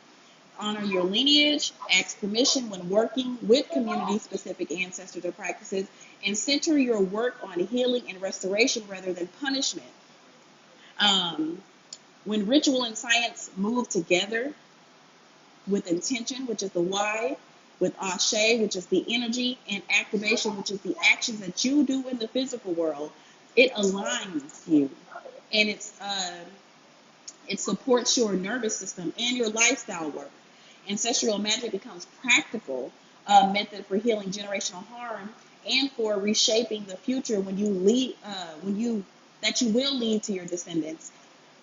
Honor your lineage, ask permission when working with community-specific ancestors or practices, and center your work on healing and restoration rather than punishment. When ritual and science move together with intention, which is the why, with ashe, which is the energy, and activation, which is the actions that you do in the physical world, it aligns you, and it supports your nervous system and your lifestyle work. Ancestral magic becomes practical method for healing generational harm and for reshaping the future when you will lead to your descendants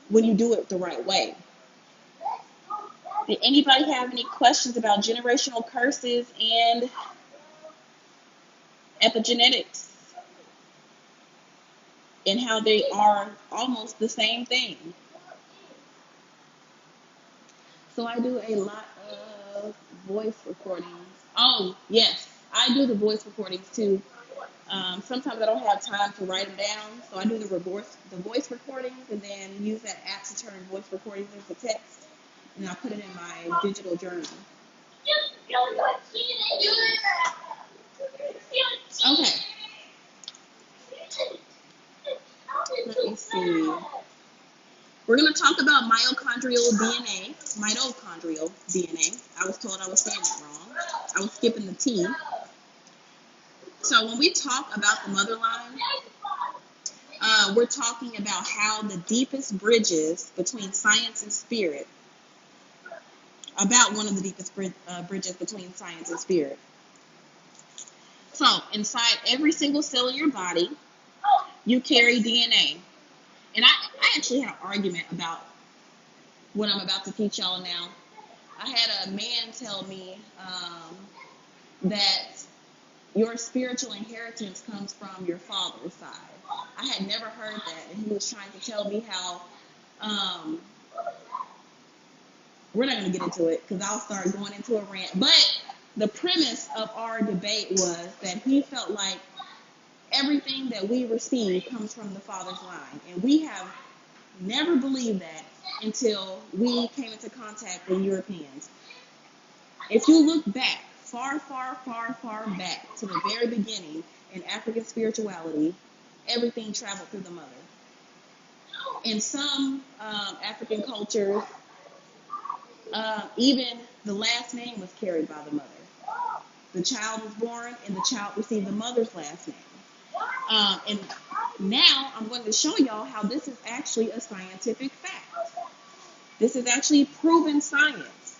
when you do it the right way. Did anybody have any questions about generational curses and epigenetics and how they are almost the same thing? So I do a lot of voice recordings. Oh, yes, I do the voice recordings too. Sometimes I don't have time to write them down, so I do the voice recordings and then use that app to turn voice recordings into text, and I put it in my digital journal. Okay. Let me see. We're going to talk about mitochondrial DNA. Mitochondrial DNA. I was told I was saying it wrong. I was skipping the T. So when we talk about the mother line, we're talking about how the deepest bridges between science and spirit, about one of the deepest bridges between science and spirit. So inside every single cell in your body, you carry DNA. And I actually had an argument about what I'm about to teach y'all now. I had a man tell me that your spiritual inheritance comes from your father's side. I had never heard that, and he was trying to tell me how. We're not going to get into it because I'll start going into a rant. But the premise of our debate was that he felt like everything that we receive comes from the Father's line, and we have never believed that until we came into contact with Europeans. If you look back, far, far, far, far back to the very beginning in African spirituality, everything traveled through the mother. In some African cultures, even the last name was carried by the mother. The child was born, and the child received the mother's last name. And now I'm going to show y'all how this is actually a scientific fact. This is actually proven science.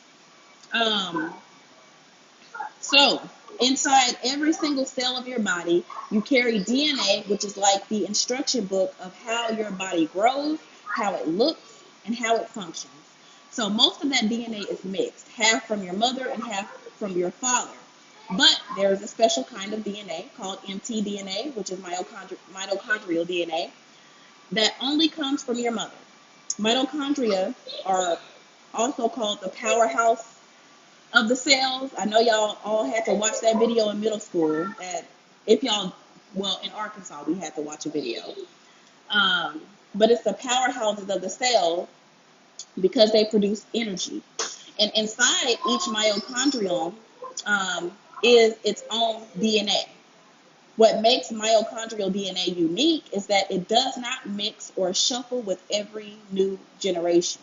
So, inside every single cell of your body, you carry DNA, which is like the instruction book of how your body grows, how it looks, and how it functions. So most of that DNA is mixed, half from your mother and half from your father. But there's a special kind of DNA called mtDNA, which is mitochondrial DNA, that only comes from your mother. Mitochondria are also called the powerhouse of the cells. I know y'all all had to watch that video in middle school. That if y'all, well, in Arkansas, we had to watch a video. But it's the powerhouses of the cell because they produce energy. And inside each mitochondrion is its own DNA. What makes mitochondrial DNA unique is that it does not mix or shuffle with every new generation.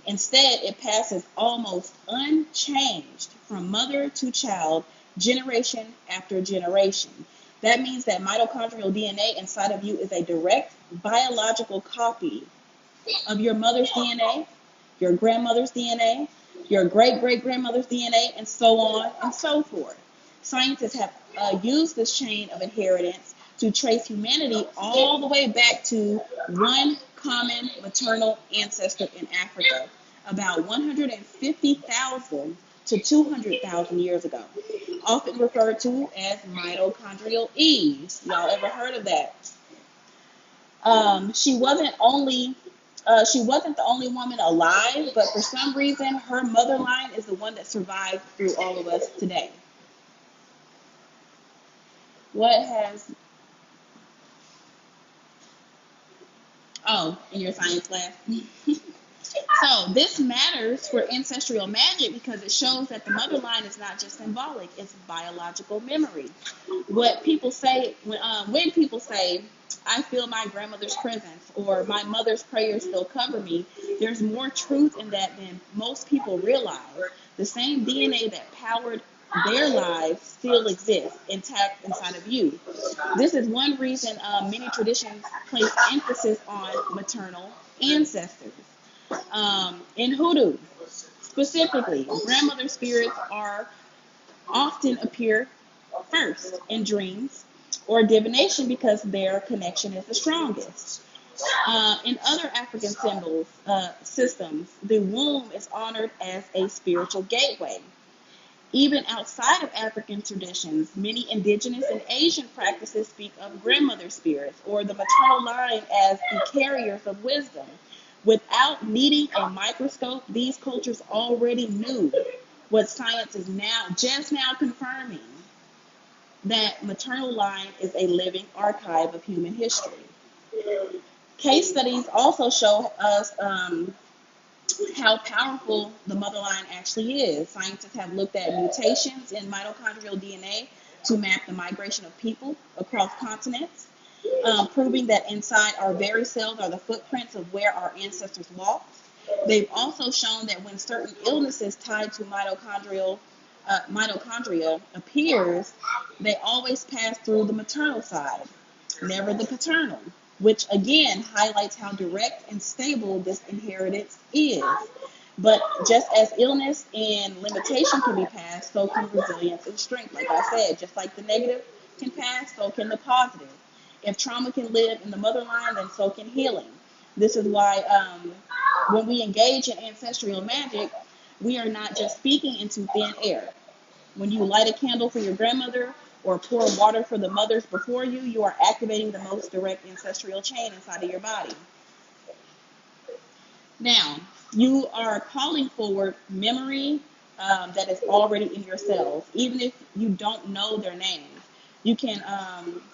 Instead, it passes almost unchanged from mother to child, generation after generation. That means that mitochondrial DNA inside of you is a direct biological copy of your mother's DNA, your grandmother's DNA, your great-great-grandmother's DNA, and so on and so forth. Scientists have used this chain of inheritance to trace humanity all the way back to one common maternal ancestor in Africa, about 150,000 to 200,000 years ago, often referred to as mitochondrial Eve. Y'all ever heard of that? She wasn't the only woman alive, but for some reason, her mother line is the one that survived through all of us today. In your science class. So this matters for ancestral magic because it shows that the mother line is not just symbolic, it's biological memory. What people say, when people say, I feel my grandmother's presence or my mother's prayers still cover me, there's more truth in that than most people realize. The same DNA that powered their lives still exists intact inside of you. This is one reason many traditions place emphasis on maternal ancestors. In Hoodoo, specifically, grandmother spirits often appear first in dreams or divination because their connection is the strongest. In other African systems, the womb is honored as a spiritual gateway. Even outside of African traditions, many indigenous and Asian practices speak of grandmother spirits or the maternal line as the carriers of wisdom. Without needing a microscope, these cultures already knew what science is just now confirming, that maternal line is a living archive of human history. Case studies also show us how powerful the mother line actually is. Scientists have looked at mutations in mitochondrial DNA to map the migration of people across continents, proving that inside our very cells are the footprints of where our ancestors walked. They've also shown that when certain illnesses tied to mitochondria appears, they always pass through the maternal side, never the paternal, which again highlights how direct and stable this inheritance is. But just as illness and limitation can be passed, so can resilience and strength. Like I said, just like the negative can pass, so can the positive. If trauma can live in the mother line, then so can healing. This is why when we engage in ancestral magic, we are not just speaking into thin air. When you light a candle for your grandmother or pour water for the mothers before you, you are activating the most direct ancestral chain inside of your body. Now, you are calling forward memory that is already in your cells. Even if you don't know their names, you can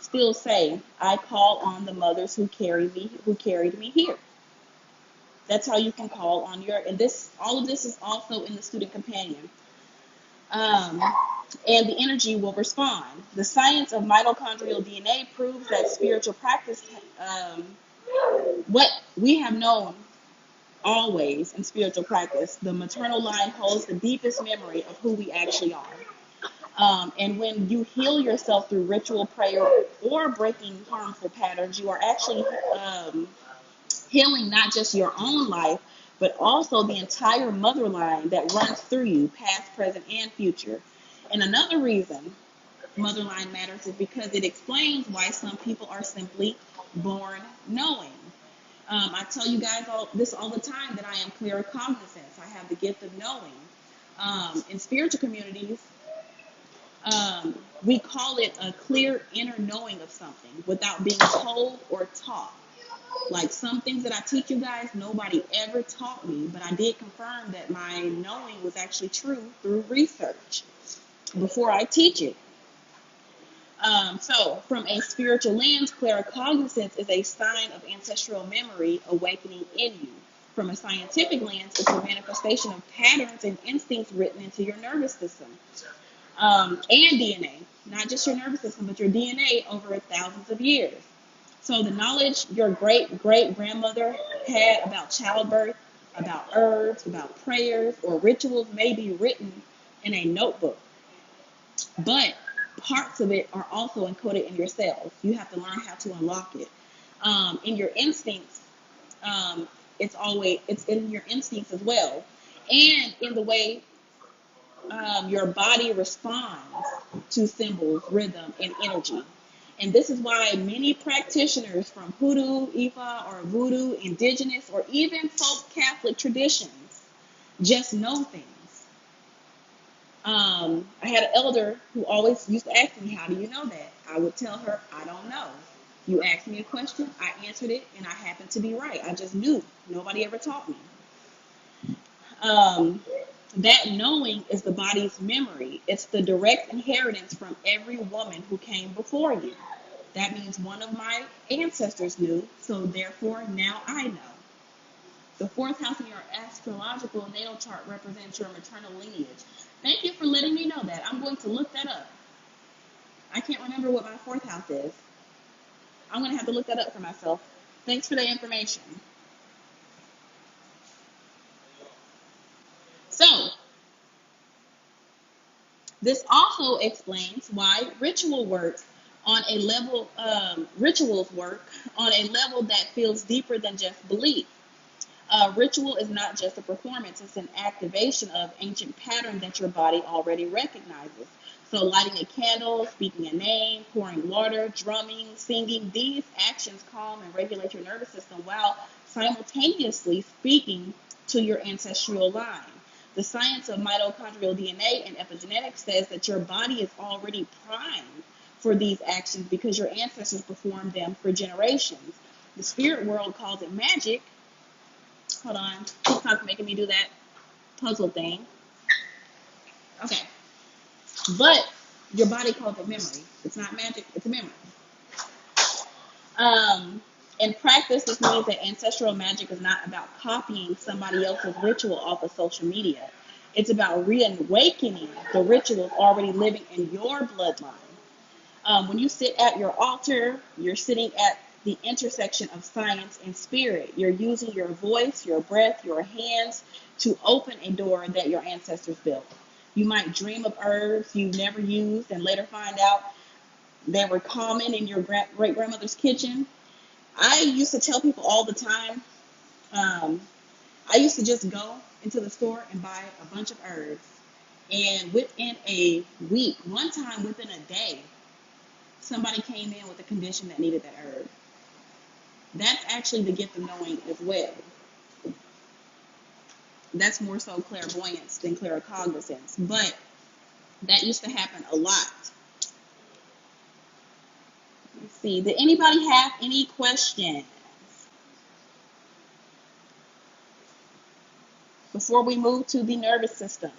still say, I call on the mothers who carried me here. That's how you can call on your, and this, all of this is also in the student companion. And the energy will respond. The science of mitochondrial DNA proves that spiritual practice, what we have known always in spiritual practice, the maternal line holds the deepest memory of who we actually are. And when you heal yourself through ritual prayer or breaking harmful patterns, you are actually healing not just your own life, but also the entire mother line that runs through you, past, present, and future. And another reason mother line matters is because it explains why some people are simply born knowing. I tell you guys this all the time, that I am claircognizance. I have the gift of knowing. In spiritual communities, we call it a clear inner knowing of something without being told or taught. Like some things that I teach you guys, nobody ever taught me, but I did confirm that my knowing was actually true through research before I teach it. So, from a spiritual lens, claircognizance is a sign of ancestral memory awakening in you. From a scientific lens, it's a manifestation of patterns and instincts written into your nervous system and DNA. Not just your nervous system, but your DNA over thousands of years. So, the knowledge your great-great-grandmother had about childbirth, about herbs, about prayers, or rituals may be written in a notebook. But parts of it are also encoded in your cells. You have to learn how to unlock it. In your instincts, it's in your instincts as well, and in the way your body responds to symbols, rhythm, and energy. And this is why many practitioners from Hoodoo, Ifa, or Voodoo, indigenous, or even folk Catholic traditions just know things. I had an elder who always used to ask me, how do you know that? I would tell her, I don't know. You asked me a question, I answered it, and I happened to be right. I just knew. Nobody ever taught me. That knowing is the body's memory. It's the direct inheritance from every woman who came before you. That means one of my ancestors knew, so therefore now I know. The fourth house in your astrological natal chart represents your maternal lineage. Thank you for letting me know that. I'm going to look that up. I can't remember what my fourth house is. I'm going to have to look that up for myself. Thanks for the information. So, this also explains why rituals work on a level that feels deeper than just belief. Ritual is not just a performance, it's an activation of ancient pattern that your body already recognizes. So lighting a candle, speaking a name, pouring water, drumming, singing, these actions calm and regulate your nervous system while simultaneously speaking to your ancestral line. The science of mitochondrial DNA and epigenetics says that your body is already primed for these actions because your ancestors performed them for generations. The spirit world calls it magic. Hold on. TikTok's making me do that puzzle thing. Okay. But your body calls it memory. It's not magic, it's a memory. In practice, this means that ancestral magic is not about copying somebody else's ritual off of social media. It's about reawakening the rituals already living in your bloodline. When you sit at your altar, you're sitting at the intersection of science and spirit. You're using your voice, your breath, your hands to open a door that your ancestors built. You might dream of herbs you've never used and later find out they were common in your great-grandmother's kitchen. I used to tell people all the time, I used to just go into the store and buy a bunch of herbs. And within a week, one time within a day, somebody came in with a condition that needed that herb. That's actually the gift of knowing as well. That's more so clairvoyance than claircognizance. But that used to happen a lot. see. Did anybody have any questions before we move to the nervous system?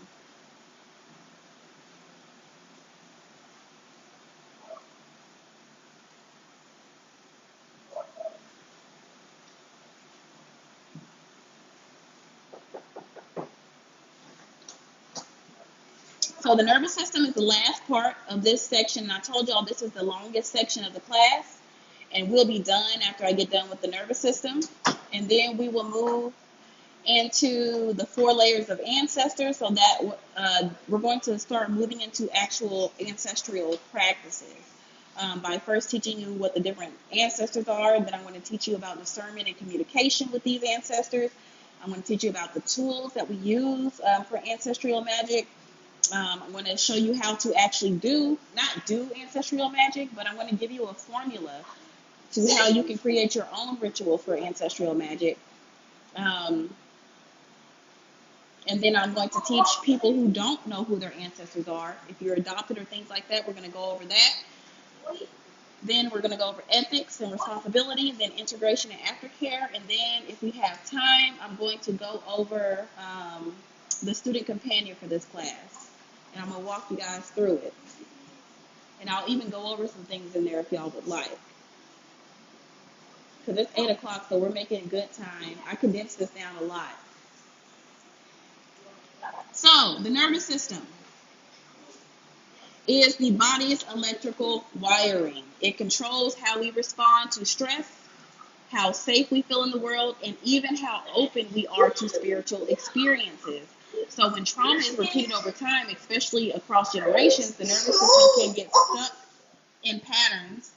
So the nervous system is the last part of this section. And I told y'all this is the longest section of the class. And we'll be done after I get done with the nervous system. And then we will move into the 4 layers of ancestors, so that we're going to start moving into actual ancestral practices by first teaching you what the different ancestors are. Then I'm going to teach you about discernment and communication with these ancestors. I'm going to teach you about the tools that we use for ancestral magic. I'm going to show you how to actually not do ancestral magic, but I'm going to give you a formula to how you can create your own ritual for ancestral magic. And then I'm going to teach people who don't know who their ancestors are. If you're adopted or things like that, we're going to go over that. Then we're going to go over ethics and responsibility, then integration and aftercare. And then if we have time, I'm going to go over the student companion for this class. And I'm going to walk you guys through it. And I'll even go over some things in there if y'all would like. Because it's 8 o'clock, so we're making good time. I condensed this down a lot. So, the nervous system is the body's electrical wiring. It controls how we respond to stress, how safe we feel in the world, and even how open we are to spiritual experiences. So when trauma is repeated over time, especially across generations, the nervous system can get stuck in patterns.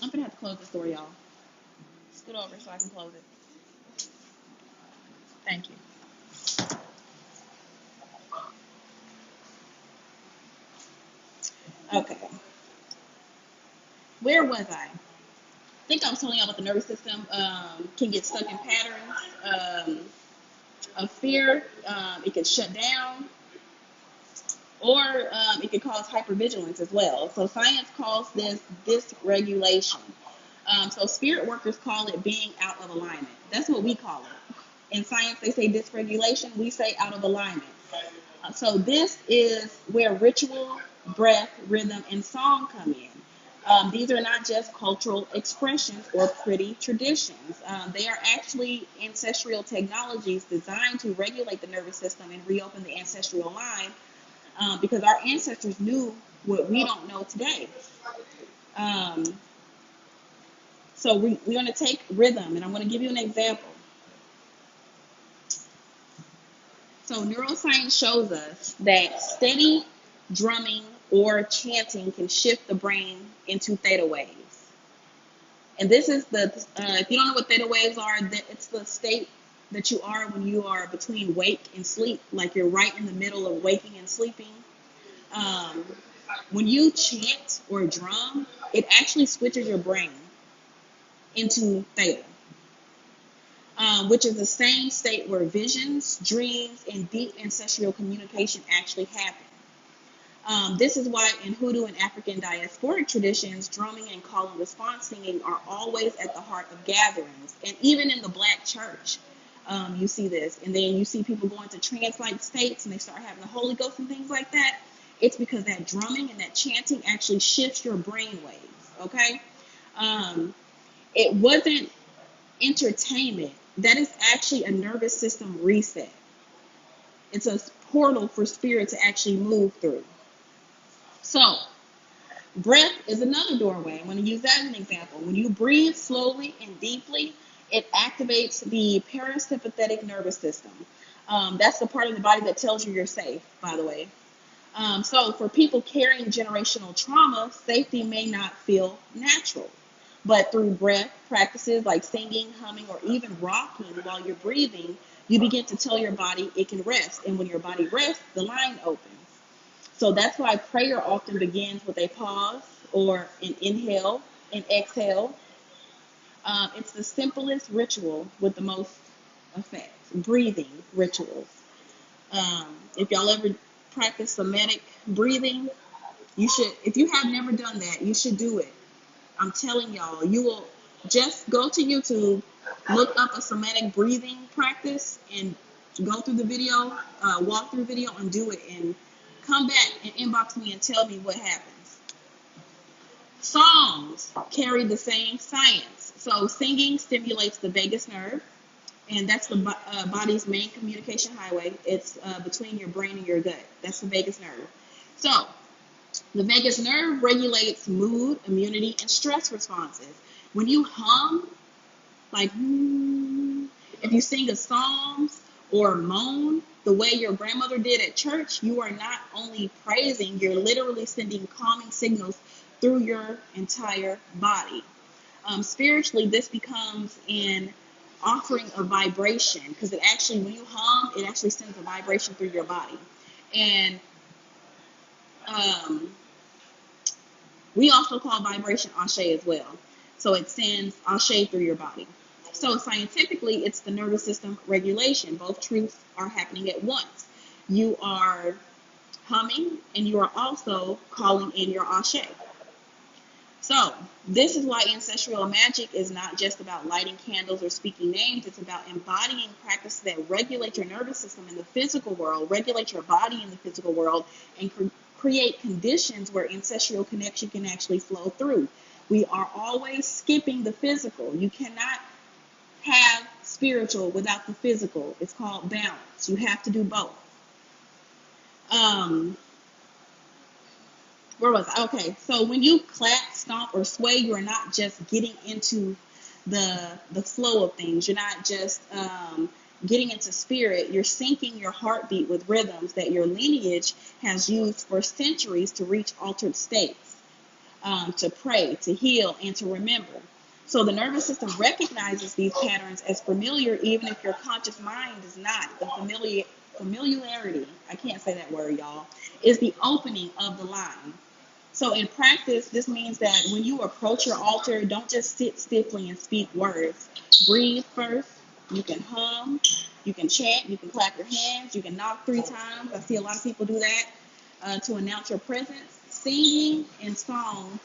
I'm going to have to close this door, y'all. Scoot over so I can close it. Thank you. Okay. Where was I? I think I was telling you about the nervous system can get stuck in patterns of fear. It can shut down, or it can cause hypervigilance as well. So science calls this dysregulation. So spirit workers call it being out of alignment. That's what we call it. In science, they say dysregulation. We say out of alignment. So this is where ritual, breath, rhythm, and song come in. These are not just cultural expressions or pretty traditions. They are actually ancestral technologies designed to regulate the nervous system and reopen the ancestral line, because our ancestors knew what we don't know today. So we're going to take rhythm, and I'm going to give you an example. So neuroscience shows us that steady drumming or chanting can shift the brain into theta waves. And this is if you don't know what theta waves are, it's the state that you are when you are between wake and sleep, like you're right in the middle of waking and sleeping. When you chant or drum, it actually switches your brain into theta, which is the same state where visions, dreams, and deep ancestral communication actually happen. This is why in Hoodoo and African diasporic traditions, drumming and call and response singing are always at the heart of gatherings. And even in the Black church, you see this. And then you see people going to trance-like states and they start having the Holy Ghost and things like that. It's because that drumming and that chanting actually shifts your brain waves, okay? It wasn't entertainment. That is actually a nervous system reset. It's a portal for spirit to actually move through. So, breath is another doorway. I'm going to use that as an example. When you breathe slowly and deeply, it activates the parasympathetic nervous system. That's the part of the body that tells you you're safe, by the way. So for people carrying generational trauma, safety may not feel natural. But through breath practices like singing, humming, or even rocking while you're breathing, you begin to tell your body it can rest. And when your body rests, the line opens. So that's why prayer often begins with a pause or an inhale and exhale. It's the simplest ritual with the most effect. Breathing rituals. If y'all ever practice somatic breathing, You should, if you have never done that, you should do it. I'm telling y'all, you will just go to YouTube, look up a somatic breathing practice, and go through the video, walk through video, and do it, and come back and inbox me and tell me what happens. Songs carry the same science. So singing stimulates the vagus nerve, and that's the body's main communication highway. It's between your brain and your gut. That's the vagus nerve. So the vagus nerve regulates mood, immunity, and stress responses. When you hum, like, if you sing a psalms or moan the way your grandmother did at church, you are not only praising, you're literally sending calming signals through your entire body. Spiritually, this becomes an offering of vibration, because it actually, when you hum, it actually sends a vibration through your body. And we also call vibration ashe as well. So it sends ashe through your body. So scientifically, it's the nervous system regulation. Both truths are happening at once. You are humming, and you are also calling in your ashe. So this is why ancestral magic is not just about lighting candles or speaking names. It's about embodying practices that regulate your nervous system in the physical world, regulate your body in the physical world, and create conditions where ancestral connection can actually flow through. We are always skipping the physical. You cannot have spiritual without the physical. It's called balance. You have to do both. Where was I? Okay, so when you clap, stomp, or sway, you're not just getting into the flow of things. You're not just getting into spirit. You're syncing your heartbeat with rhythms that your lineage has used for centuries to reach altered states, to pray, to heal, and to remember. So the nervous system recognizes these patterns as familiar, even if your conscious mind does not. The familiarity, I can't say that word, y'all, is the opening of the line. So in practice, this means that when you approach your altar, don't just sit stiffly and speak words. Breathe first. You can hum, you can chant, you can clap your hands, you can knock 3 times. I see a lot of people do that to announce your presence. Singing and song,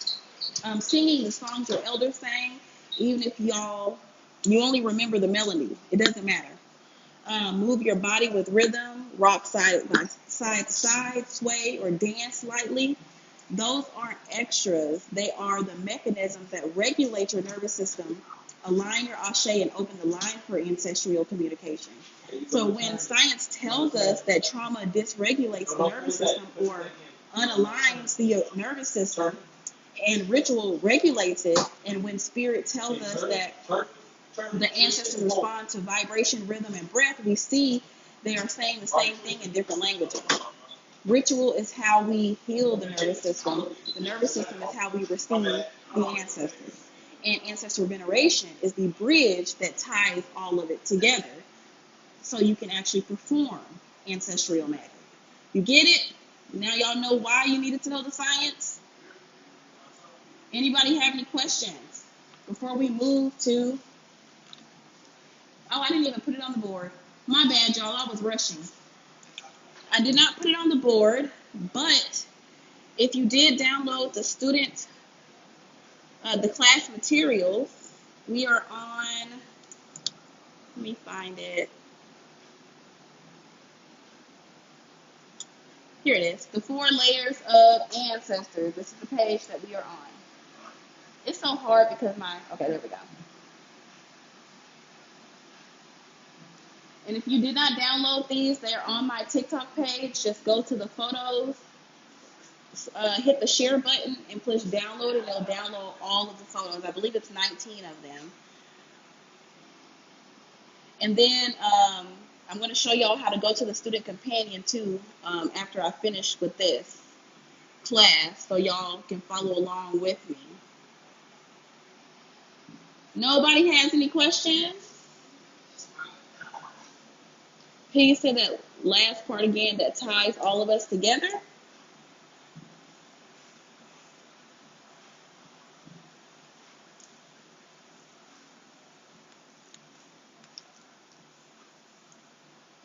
singing the songs your elders sang, even if you only remember the melody, it doesn't matter. Move your body with rhythm, rock side to side, sway or dance lightly. Those aren't extras. They are the mechanisms that regulate your nervous system, align your ashe, and open the line for ancestral communication. So when science tells us that trauma dysregulates the nervous system or unaligns the nervous system, and ritual regulates it, and when spirit tells us that the ancestors respond to vibration, rhythm, and breath, we see they are saying the same thing in different languages. Ritual is how we heal the nervous system. The nervous system is how we receive the ancestors. And ancestor veneration is the bridge that ties all of it together so you can actually perform ancestral magic. You get it? Now y'all know why you needed to know the science? Anybody have any questions before we move to... Oh, I didn't even put it on the board. My bad, y'all. I was rushing. I did not put it on the board, but if you did download the student, the class materials, we are on, let me find it. Here it is, the 4 layers of ancestors. This is the page that we are on. It's so hard because okay, there we go. And if you did not download these, they're on my TikTok page. Just go to the photos, hit the share button, and push download, and it'll download all of the photos. I believe it's 19 of them. And then I'm going to show y'all how to go to the student companion too after I finish with this class, so y'all can follow along with me. Nobody has any questions? Can you say that last part again that ties all of us together?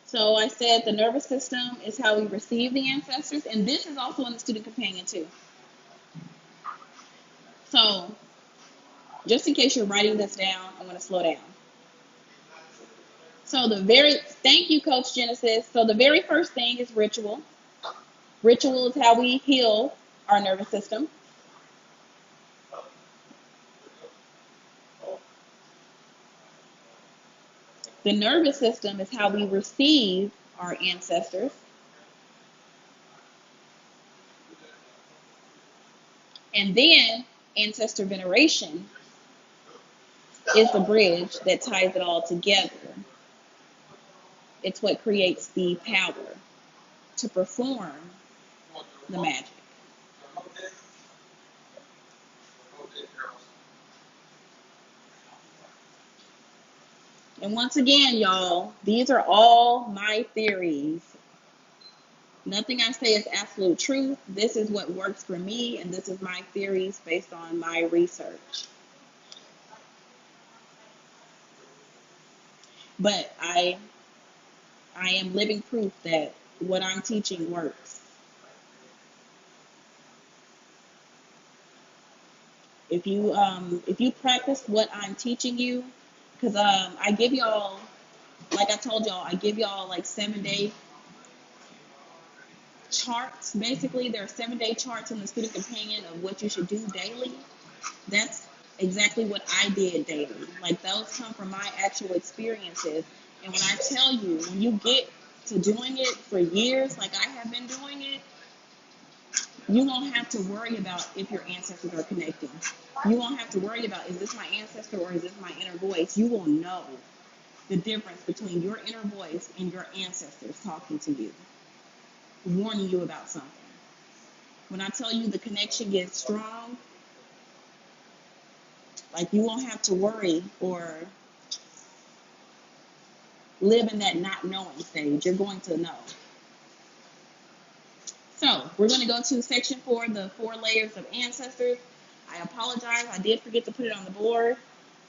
So I said the nervous system is how we receive the ancestors, and this is also in the student companion too. Just in case you're writing this down, I'm going to slow down. So thank you, Coach Genesis. So the very first thing is ritual. Ritual is how we heal our nervous system. The nervous system is how we receive our ancestors. And then ancestor veneration is the bridge that ties it all together. It's what creates the power to perform the magic. And once again, y'all, these are all my theories. Nothing I say is absolute truth. This is what works for me, and this is my theories based on my research. But I am living proof that what I'm teaching works. If you practice what I'm teaching you, because I give y'all, like I told y'all, I give y'all like 7-day charts. Basically, there are 7-day charts in the Student Companion of what you should do daily. That's exactly what I did daily. Like, those come from my actual experiences. And when I tell you, when you get to doing it for years, like I have been doing it, you won't have to worry about if your ancestors are connecting. You won't have to worry about, is this my ancestor or is this my inner voice? You will know the difference between your inner voice and your ancestors talking to you, warning you about something. When I tell you the connection gets strong, like, you won't have to worry or live in that not knowing stage. You're going to know. So we're going to go to section 4, the 4 layers of ancestors. I apologize. I did forget to put it on the board.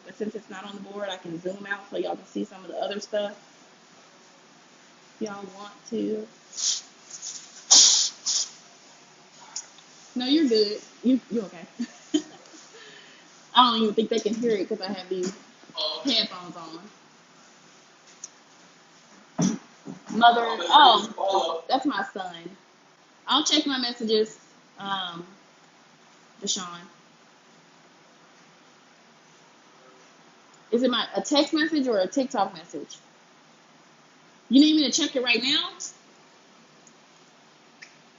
But since it's not on the board, I can zoom out so y'all can see some of the other stuff. If y'all want to. No, you're good. You're okay. I don't even think they can hear it because I have these headphones on. Mother, oh, that's my son. I'll check my messages, Deshaun. Is it a text message or a TikTok message? You need me to check it right now,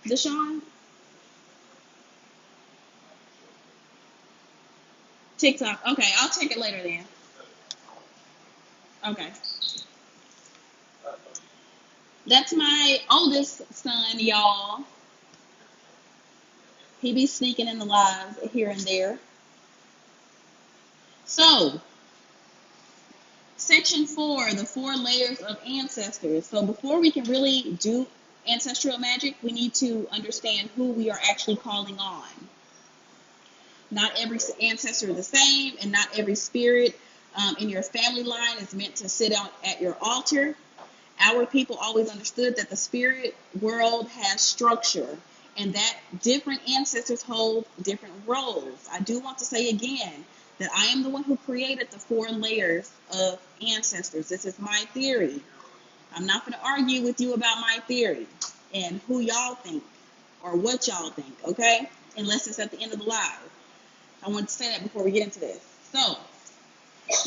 Deshaun? TikTok. Okay, I'll check it later then. Okay. That's my oldest son, y'all. He be sneaking in the lives here and there. So, section 4, the 4 layers of ancestors. So before we can really do ancestral magic, we need to understand who we are actually calling on. Not every ancestor is the same, and not every spirit in your family line is meant to sit out at your altar. Our people always understood that the spirit world has structure, and that different ancestors hold different roles. I do want to say again that I am the one who created the 4 layers of ancestors. This is my theory. I'm not going to argue with you about my theory and who y'all think or what y'all think, okay? Unless it's at the end of the live. I want to say that before we get into this. So,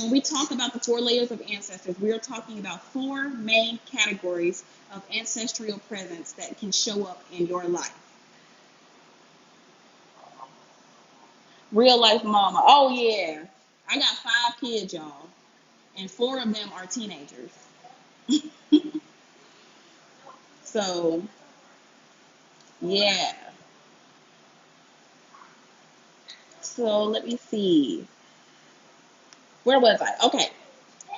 when we talk about the 4 layers of ancestors, we are talking about 4 main categories of ancestral presence that can show up in your life. Real life mama. Oh, yeah. I got 5 kids, y'all. And 4 of them are teenagers. So, yeah. So, let me see. Where was I? Okay.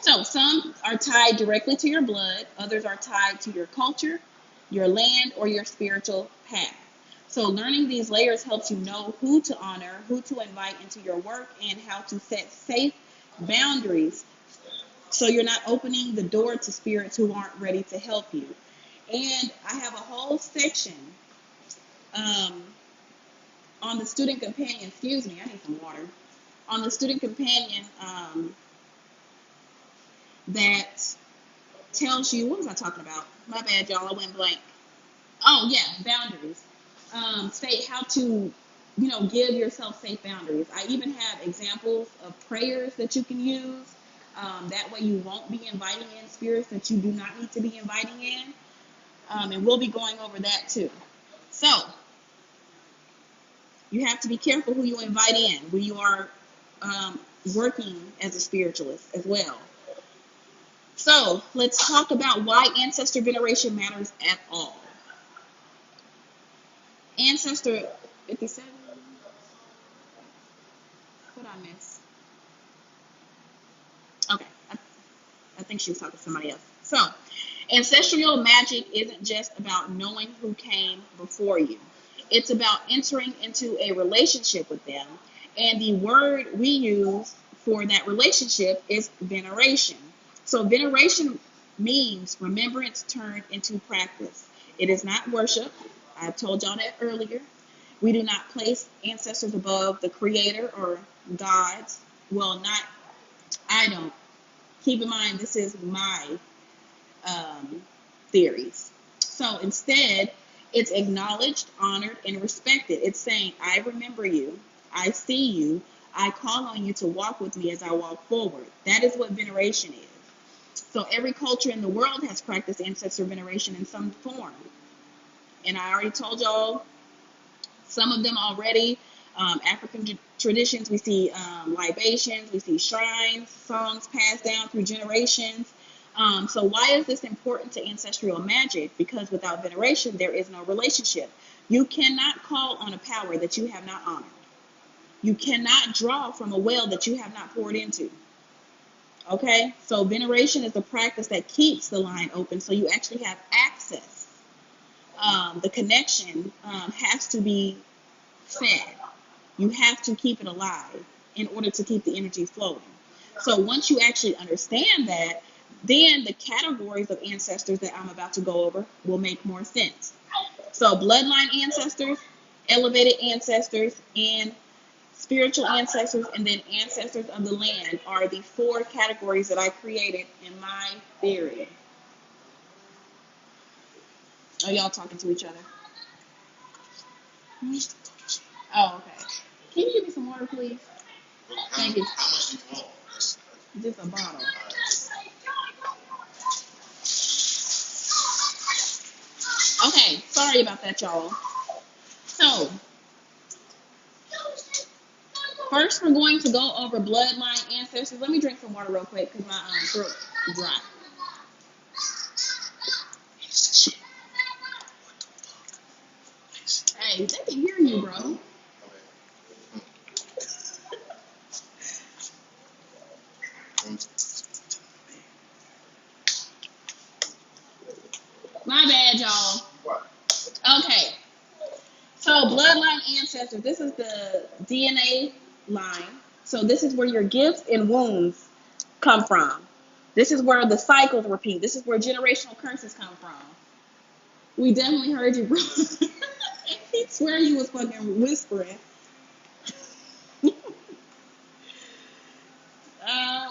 So, some are tied directly to your blood. Others are tied to your culture, your land, or your spiritual path. So learning these layers helps you know who to honor, who to invite into your work, and how to set safe boundaries so you're not opening the door to spirits who aren't ready to help you. And I have a whole section on the Student Companion. Excuse me, I need some water. on the student companion that tells you, what was I talking about? My bad, y'all, I went blank. Oh, yeah, boundaries. State how to, give yourself safe boundaries. I even have examples of prayers that you can use. That way you won't be inviting in spirits that you do not need to be inviting in. And we'll be going over that too. So, you have to be careful who you invite in when you are working as a spiritualist as well. So, let's talk about why ancestor veneration matters at all. Ancestor 57. What I miss? Okay, I think she was talking to somebody else. So, ancestral magic isn't just about knowing who came before you. It's about entering into a relationship with them. And the word we use for that relationship is veneration. So, veneration means remembrance turned into practice. It is not worship. I told y'all that earlier. We do not place ancestors above the creator or gods. Well, I don't. Keep in mind, this is my theories. So instead, it's acknowledged, honored, and respected. It's saying, I remember you, I see you, I call on you to walk with me as I walk forward. That is what veneration is. So every culture in the world has practiced ancestor veneration in some form. And I already told y'all some of them already. African traditions, we see libations, we see shrines, songs passed down through generations. So why is this important to ancestral magic? Because without veneration, there is no relationship. You cannot call on a power that you have not honored. You cannot draw from a well that you have not poured into. Okay? So veneration is the practice that keeps the line open so you actually have access. The connection has to be fed. You have to keep it alive in order to keep the energy flowing. So once you actually understand that, then the categories of ancestors that I'm about to go over will make more sense. So bloodline ancestors, elevated ancestors, and spiritual ancestors, and then ancestors of the land are the 4 categories that I created in my theory. Are y'all talking to each other? Oh, okay. Can you give me some water, please? Thank you. How much do you want? Just a bottle. Okay, sorry about that, y'all. So, first we're going to go over bloodline ancestors. Let me drink some water real quick because my throat is dry. Hey, they can hear you, bro. My bad, y'all. Okay. So bloodline ancestors, this is the DNA line. So this is where your gifts and wounds come from. This is where the cycles repeat. This is where generational curses come from. We definitely heard you, bro. He swear you was fucking whispering.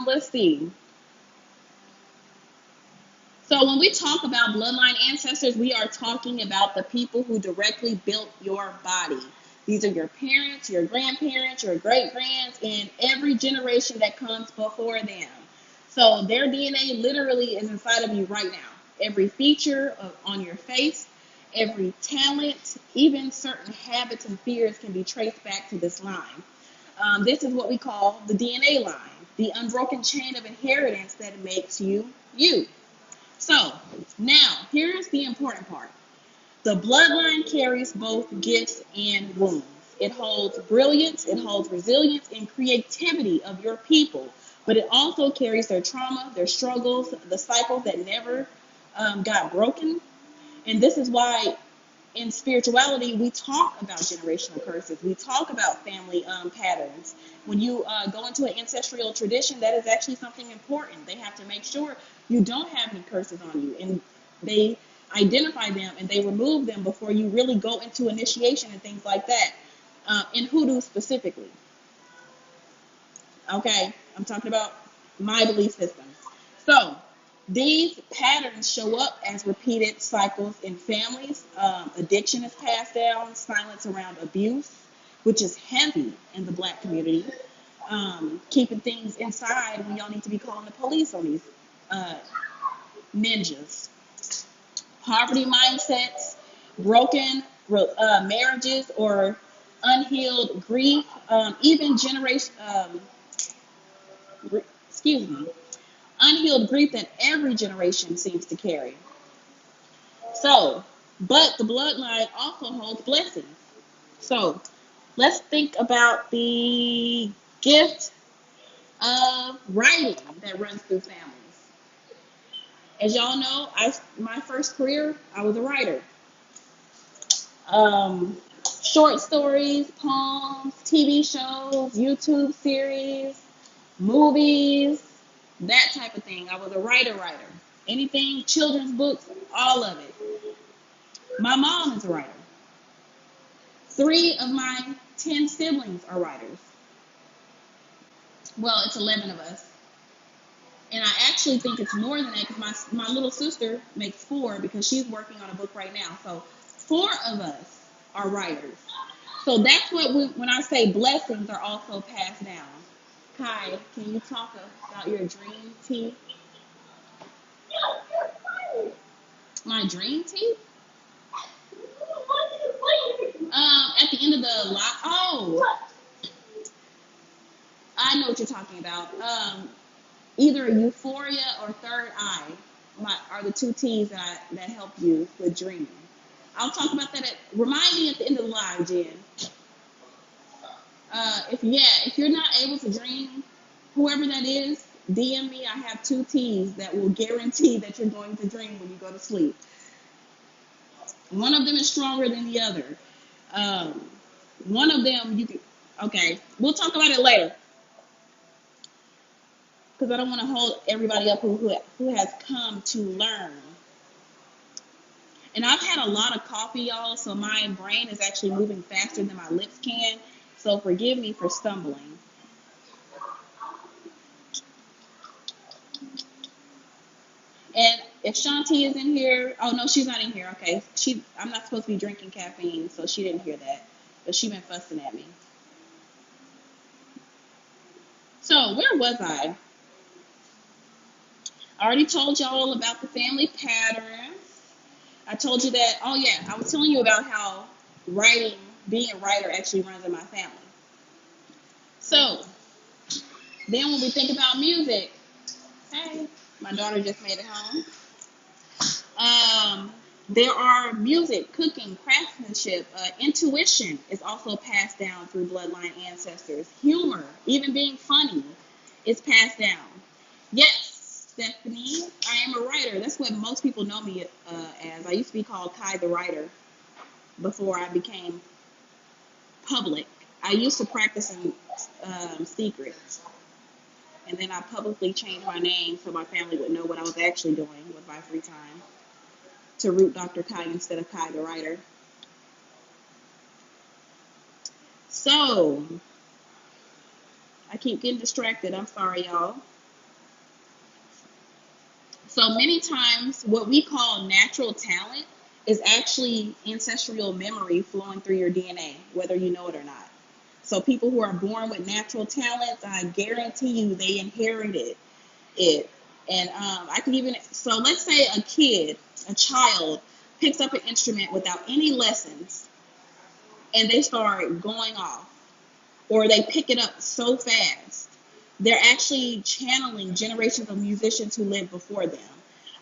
Let's see. So when we talk about bloodline ancestors, we are talking about the people who directly built your body. These are your parents, your grandparents, your great-grands, and every generation that comes before them. So their DNA literally is inside of you right now. Every feature on your face, every talent, even certain habits and fears can be traced back to this line. This is what we call the DNA line, the unbroken chain of inheritance that makes you you. So, now, here's the important part. The bloodline carries both gifts and wounds. It holds brilliance, it holds resilience and creativity of your people, but it also carries their trauma, their struggles, the cycles that never got broken. And this is why in spirituality, we talk about generational curses. We talk about family patterns. When you go into an ancestral tradition, that is actually something important. They have to make sure you don't have any curses on you. And they identify them and they remove them before you really go into initiation and things like that, in Hoodoo specifically. Okay, I'm talking about my belief system. So these patterns show up as repeated cycles in families. Addiction is passed down, silence around abuse, which is heavy in the Black community. Keeping things inside when y'all need to be calling the police on these uh, ninjas. Poverty mindsets, broken marriages, or unhealed grief, even generation. Excuse me, unhealed grief that every generation seems to carry. So, but the bloodline also holds blessings. So, let's think about the gift of writing that runs through families. As y'all know, my first career, I was a writer. Um, Short stories, poems, TV shows, YouTube series, movies, that type of thing. I was a writer. Anything, children's books, all of it. My mom is a writer. 3 of my 10 siblings are writers. Well, it's 11 of us. And I actually think it's more than that because my little sister makes 4 because she's working on a book right now. So 4 of us are writers. So that's what when I say blessings are also passed down. Kai, can you talk about your dream tea? My dream tea? At the end of the lot. Oh, I know what you're talking about. Either euphoria or third eye are the 2 teas that help you with dreaming. I'll talk about that. Remind me at the end of the live, Jen. If you're not able to dream, whoever that is, DM me. I have 2 teas that will guarantee that you're going to dream when you go to sleep. One of them is stronger than the other. One of them you can. Okay, we'll talk about it later because I don't want to hold everybody up who has come to learn. And I've had a lot of coffee, y'all, so my brain is actually moving faster than my lips can. So forgive me for stumbling. And if Shanti is in here, oh no, she's not in here. Okay, I'm not supposed to be drinking caffeine, so she didn't hear that. But she been fussing at me. So where was I? I already told y'all about the family patterns. I told you that. Oh yeah, I was telling you about how being a writer, actually runs in my family. So then when we think about music, hey, my daughter just made it home. There are music, cooking, craftsmanship, intuition is also passed down through bloodline ancestors. Humor, even being funny, is passed down. Yes, Stephanie, I am a writer. That's what most people know me as. I used to be called Kai the Writer before I became public. I used to practice in secret. And then I publicly changed my name so my family would know what I was actually doing with my free time, to root Dr. Kai instead of Kai the Writer. So, I keep getting distracted. I'm sorry, y'all. So many times, what we call natural talent is actually ancestral memory flowing through your DNA, whether you know it or not. So people who are born with natural talents, I guarantee you they inherited it. And I can even, so let's say a child picks up an instrument without any lessons and they start going off, or they pick it up so fast, they're actually channeling generations of musicians who lived before them.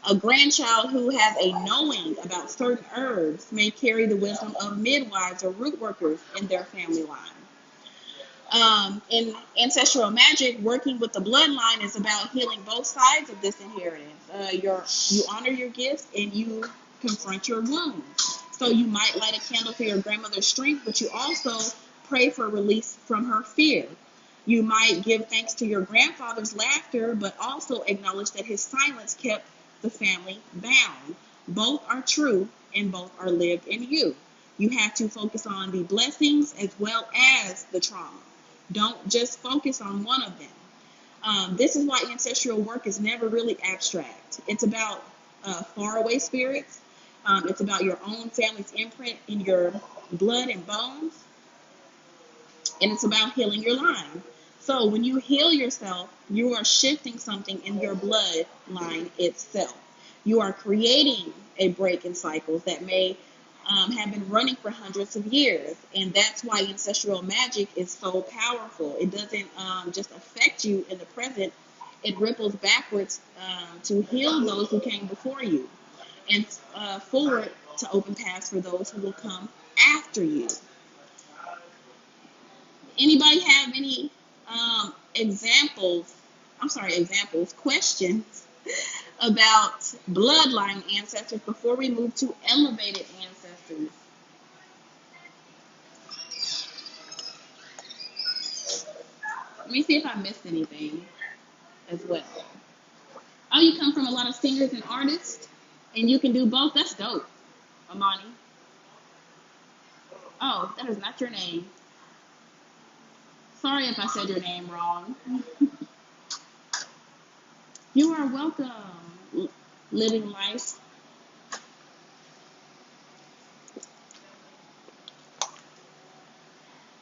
A grandchild who has a knowing about certain herbs may carry the wisdom of midwives or root workers in their family line. In Ancestral Magick, working with the bloodline is about healing both sides of this inheritance. You honor your gifts and you confront your wounds. So you might light a candle for your grandmother's strength, but you also pray for release from her fear. You might give thanks to your grandfather's laughter, but also acknowledge that his silence kept the family bound. Both are true and both are lived in you. You have to focus on the blessings as well as the trauma. Don't just focus on one of them. This is why ancestral work is never really abstract. It's about faraway spirits. It's about your own family's imprint in your blood and bones, and it's about healing your line. So when you heal yourself, you are shifting something in your bloodline itself. You are creating a break in cycles that may have been running for hundreds of years, and that's why ancestral magic is so powerful. It doesn't just affect you in the present; it ripples backwards to heal those who came before you, and forward to open paths for those who will come after you. Anybody have any examples? I'm sorry, examples, questions about bloodline ancestors before we move to elevated ancestors? Let me see if I missed anything as well. Oh, you come from a lot of singers and artists, and you can do both. That's dope, Amani. Oh, that is not your name. Sorry if I said your name wrong. You are welcome. Living life.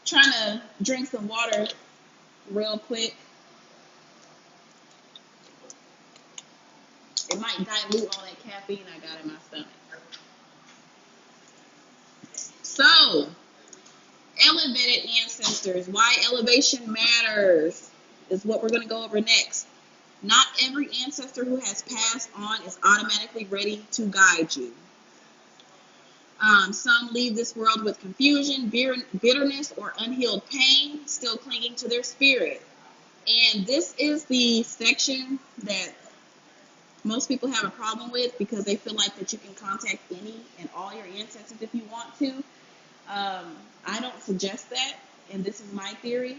Trying to drink some water real quick. It might dilute all that caffeine I got in my stomach. So, elevated ancestors. Why elevation matters is what we're going to go over next. Not every ancestor who has passed on is automatically ready to guide you. Some leave this world with confusion, bitterness, or unhealed pain, still clinging to their spirit. And this is the section that most people have a problem with because they feel like that you can contact any and all your ancestors if you want to. I don't suggest that, and this is my theory.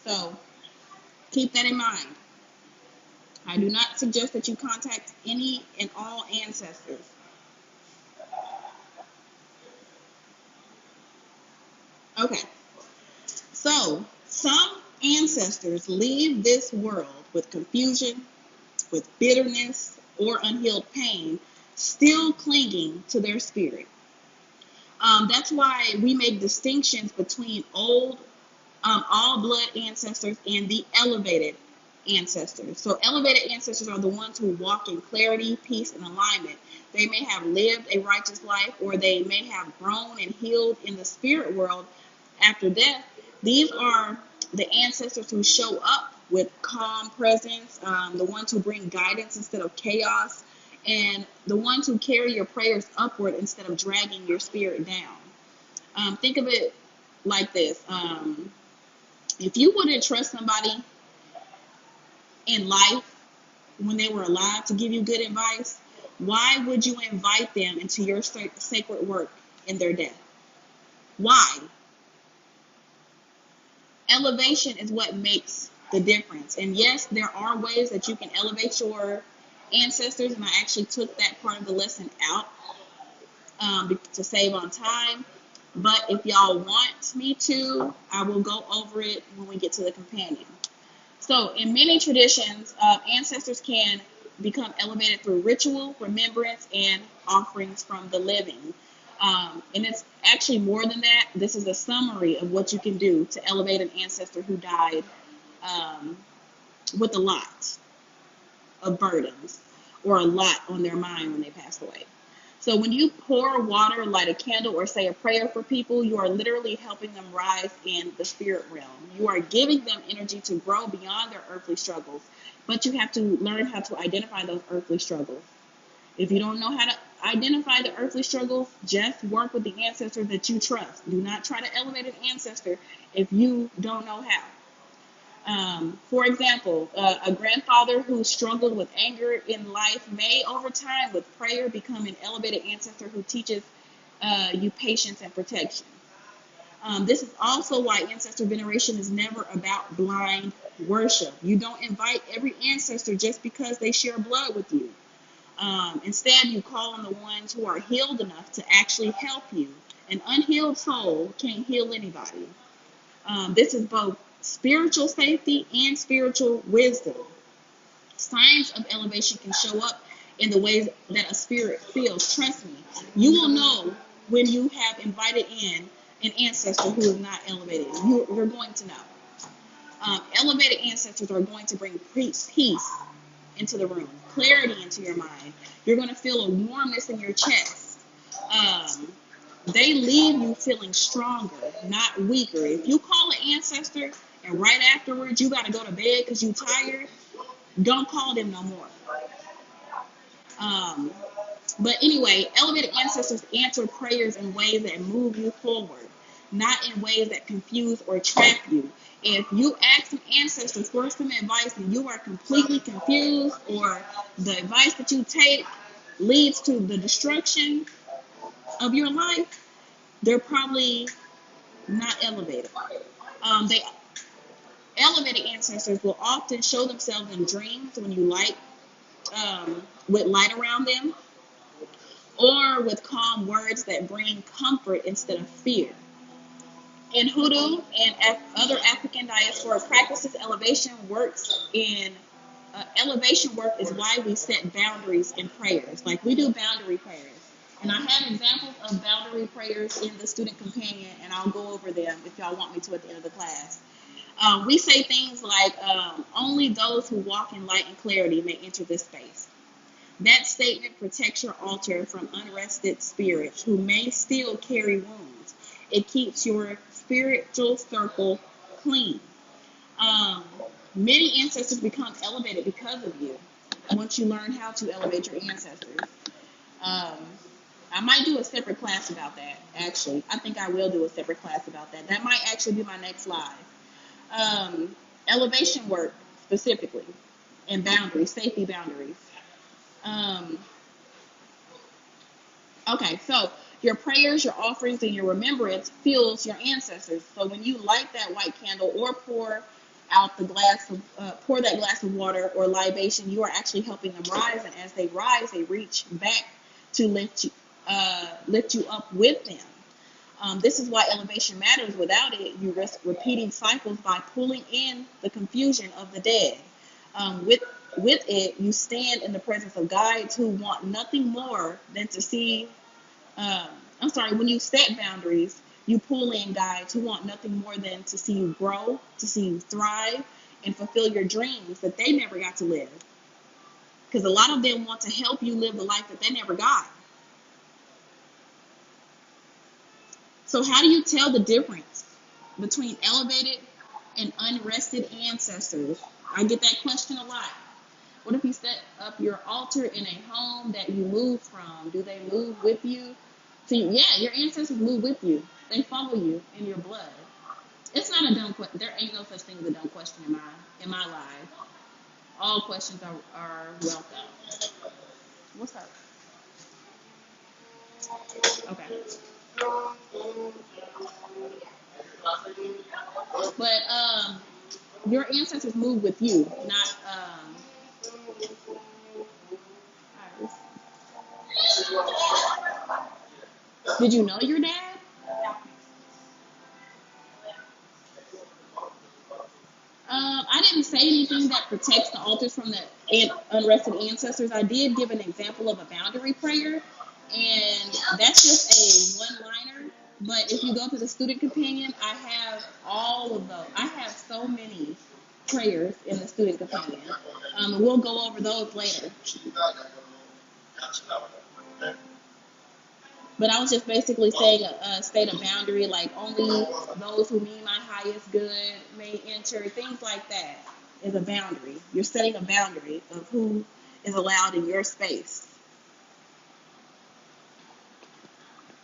So keep that in mind. I do not suggest that you contact any and all ancestors. Okay. So some ancestors leave this world with confusion, with bitterness, or unhealed pain, still clinging to their spirit. That's why we make distinctions between all blood ancestors and the elevated ancestors. So elevated ancestors are the ones who walk in clarity, peace, and alignment. They may have lived a righteous life, or they may have grown and healed in the spirit world after death. These are the ancestors who show up with calm presence, the ones who bring guidance instead of chaos, and the ones who carry your prayers upward instead of dragging your spirit down. Think of it like this. If you wouldn't trust somebody in life when they were alive to give you good advice, why would you invite them into your sacred work in their death? Why? Elevation is what makes the difference. And yes, there are ways that you can elevate your ancestors, and I actually took that part of the lesson out to save on time. But if y'all want me to, I will go over it when we get to the companion. So in many traditions, ancestors can become elevated through ritual, remembrance, and offerings from the living. And it's actually more than that. This is a summary of what you can do to elevate an ancestor who died with a lot of burdens or a lot on their mind when they passed away. So when you pour water, light a candle, or say a prayer for people, you are literally helping them rise in the spirit realm. You are giving them energy to grow beyond their earthly struggles. But you have to learn how to identify those earthly struggles. If you don't know how to identify the earthly struggles, just work with the ancestors that you trust. Do not try to elevate an ancestor if you don't know how. For example, a grandfather who struggled with anger in life may, over time, with prayer, become an elevated ancestor who teaches you patience and protection. This is also why ancestor veneration is never about blind worship. You don't invite every ancestor just because they share blood with you. Instead, you call on the ones who are healed enough to actually help you. An unhealed soul can't heal anybody. This is both spiritual safety, and spiritual wisdom. Signs of elevation can show up in the ways that a spirit feels. Trust me, you will know when you have invited in an ancestor who is not elevated. You're going to know. Elevated ancestors are going to bring peace into the room, clarity into your mind. You're going to feel a warmness in your chest. They leave you feeling stronger, not weaker. If you call an ancestor and right afterwards you got to go to bed because you're tired, don't call them no more. But anyway, elevated ancestors answer prayers in ways that move you forward, not in ways that confuse or trap you. If you ask an ancestor for some advice and you are completely confused, or the advice that you take leads to the destruction of your life, they're probably not elevated. They elevated ancestors will often show themselves in dreams when you with light around them, or with calm words that bring comfort instead of fear. In Hoodoo and other African diaspora practices, elevation work is why we set boundaries in prayers. Like, we do boundary prayers. And I have examples of boundary prayers in the student companion, and I'll go over them if y'all want me to at the end of the class. We say things like, only those who walk in light and clarity may enter this space. That statement protects your altar from unrested spirits who may still carry wounds. It keeps your spiritual circle clean. Many ancestors become elevated because of you once you learn how to elevate your ancestors. I might do a separate class about that, actually. I think I will do a separate class about that. That might actually be my next live. Elevation work, specifically, and boundaries, safety boundaries. Okay, so your prayers, your offerings, and your remembrance fuels your ancestors. So when you light that white candle or pour that glass of water or libation, you are actually helping them rise. And as they rise, they reach back to lift you up with them. This is why elevation matters. Without it, you risk repeating cycles by pulling in the confusion of the dead. With it, you stand in the presence of guides who want nothing more than to see. When you set boundaries, you pull in guides who want nothing more than to see you grow, to see you thrive, and fulfill your dreams that they never got to live. Because a lot of them want to help you live the life that they never got. So how do you tell the difference between elevated and unrested ancestors? I get that question a lot. What if you set up your altar in a home that you moved from? Do they move with you? So yeah, your ancestors move with you. They follow you in your blood. It's not a dumb question. There ain't no such thing as a dumb question in my life. All questions are welcome. What's up? Okay. But your ancestors move with you, not Did you know your dad? I didn't say anything that protects the altars from the unrested ancestors. I did give an example of a boundary prayer, and that's just a one-liner. But if you go to the student companion, I have all of those. I have so many prayers in the student companion. And we'll go over those later. But I was just basically saying state a boundary, like only those who mean my highest good may enter. Things like that is a boundary. You're setting a boundary of who is allowed in your space.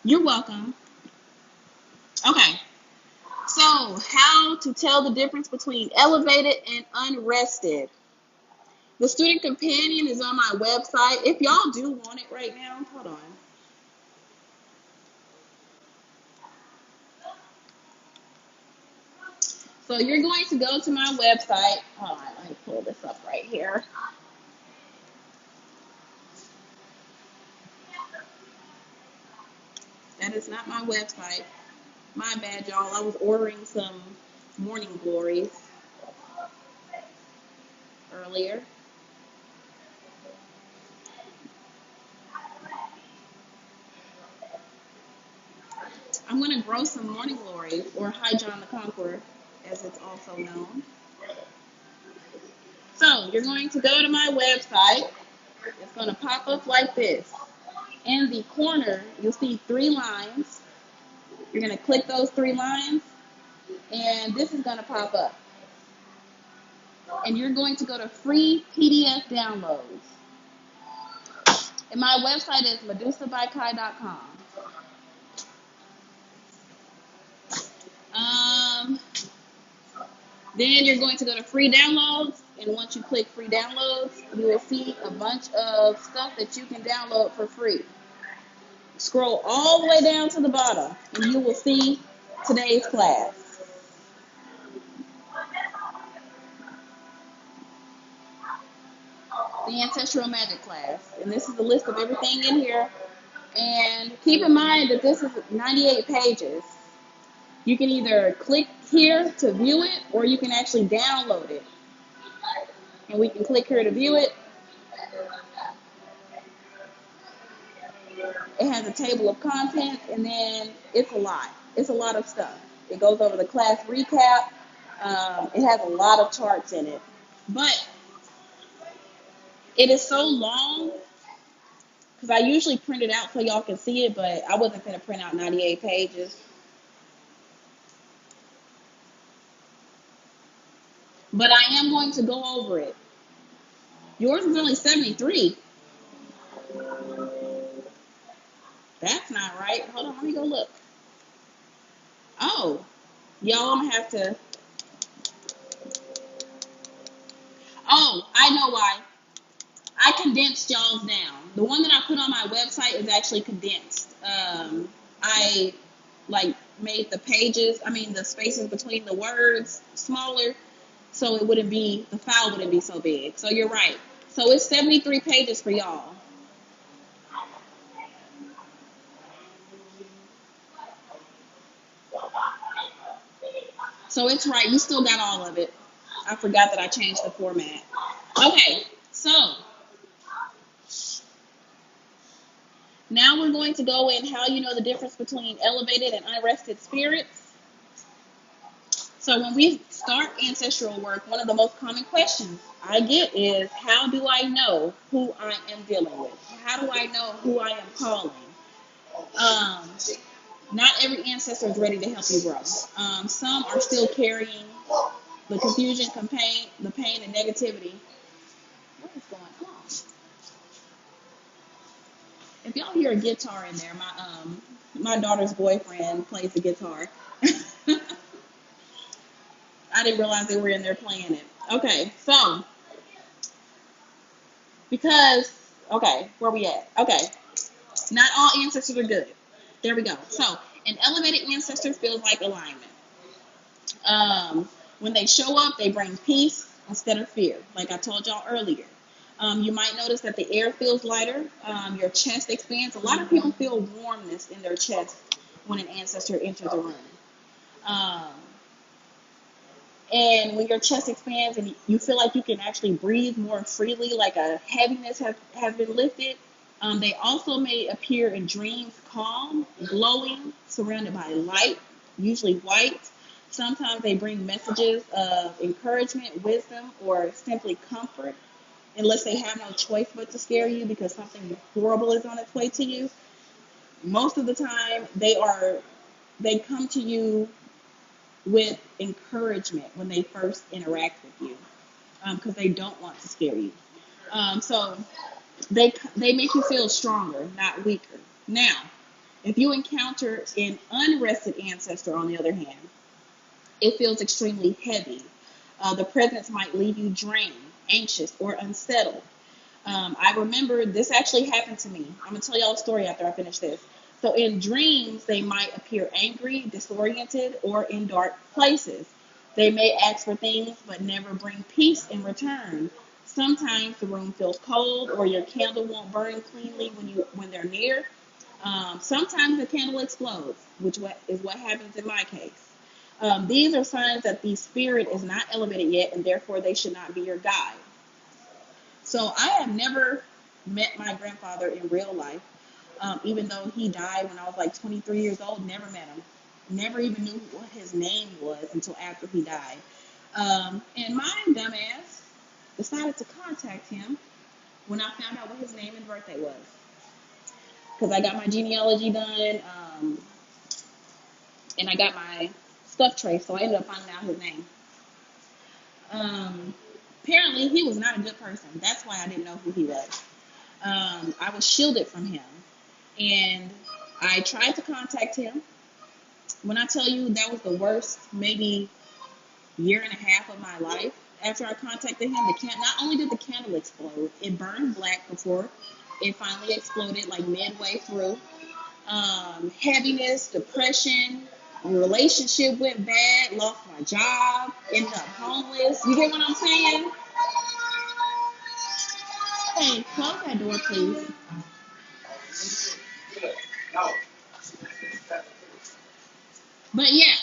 You're welcome. Okay. So, how to tell the difference between elevated and unrested. The student companion is on my website. If y'all do want it right now, hold on. So you're going to go to my website. Hold on, let me pull this up right here. That is not my website. My bad, y'all. I was ordering some morning glories earlier. I'm going to grow some morning glories, or High John the Conqueror, as it's also known. So you're going to go to my website. It's going to pop up like this. In the corner, you'll see 3 lines. You're going to click those 3 lines, and this is going to pop up. And you're going to go to free PDF downloads. And my website is medusabykai.com. Then you're going to go to free downloads, and once you click free downloads, you will see a bunch of stuff that you can download for free. Scroll all the way down to the bottom, and you will see today's class. The Ancestral Magick class. And this is the list of everything in here. And keep in mind that this is 98 pages. You can either click here to view it, or you can actually download it. And we can click here to view it. It has a table of contents, and then it's a lot. It's a lot of stuff. It goes over the class recap. It has a lot of charts in it. But it is so long, because I usually print it out so y'all can see it, but I wasn't going to print out 98 pages. But I am going to go over it. Yours is only 73. That's not right. Hold on, let me go look. Oh, y'all, I'm going to have to. Oh, I know why. I condensed y'all's down. The one that I put on my website is actually condensed. I made the pages, the spaces between the words smaller, so it wouldn't be, the file wouldn't be so big. So you're right. So it's 73 pages for y'all. So it's right. You still got all of it. I forgot that I changed the format. Okay, so now we're going to go in how you know the difference between elevated and unrested spirits. So when we start ancestral work, one of the most common questions I get is, how do I know who I am dealing with? How do I know who I am calling? Not every ancestor is ready to help you grow. Some are still carrying the confusion, the pain, and negativity. What is going on? If y'all hear a guitar in there, my daughter's boyfriend plays the guitar. I didn't realize they were in there playing it. Okay, so where we at? Okay, not all ancestors are good. There we go. So an elevated ancestor feels like alignment. When they show up, they bring peace instead of fear, like I told y'all earlier. You might notice that the air feels lighter. Your chest expands. A lot of people feel warmness in their chest when an ancestor enters the room. And when your chest expands and you feel like you can actually breathe more freely, like a heaviness has been lifted. They also may appear in dreams calm, glowing, surrounded by light, usually white. Sometimes they bring messages of encouragement, wisdom, or simply comfort, unless they have no choice but to scare you because something horrible is on its way to you. Most of the time, they come to you with encouragement when they first interact with you, because they don't want to scare you. So they make you feel stronger, not weaker. Now, if you encounter an unrested ancestor, on the other hand, it feels extremely heavy. The presence might leave you drained, anxious, or unsettled. I remember this actually happened to me. I'm going to tell y'all a story after I finish this. So in dreams, they might appear angry, disoriented, or in dark places. They may ask for things but never bring peace in return. Sometimes the room feels cold, or your candle won't burn cleanly when they're near. Sometimes the candle explodes, which is what happens in my case. These are signs that the spirit is not elevated yet, and therefore they should not be your guide. So I have never met my grandfather in real life, even though he died when I was like 23 years old. Never met him. Never even knew what his name was until after he died. And my dumbass decided to contact him when I found out what his name and birthday was. Because I got my genealogy done, and I got my stuff traced, so I ended up finding out his name. Apparently, he was not a good person. That's why I didn't know who he was. I was shielded from him, and I tried to contact him. When I tell you that was the worst, maybe year and a half of my life. After I contacted him, not only did the candle explode, it burned black before it finally exploded, like midway through. Heaviness, depression, relationship went bad, lost my job, ended up homeless. You get what I'm saying? Hey, close that door, please. But yeah,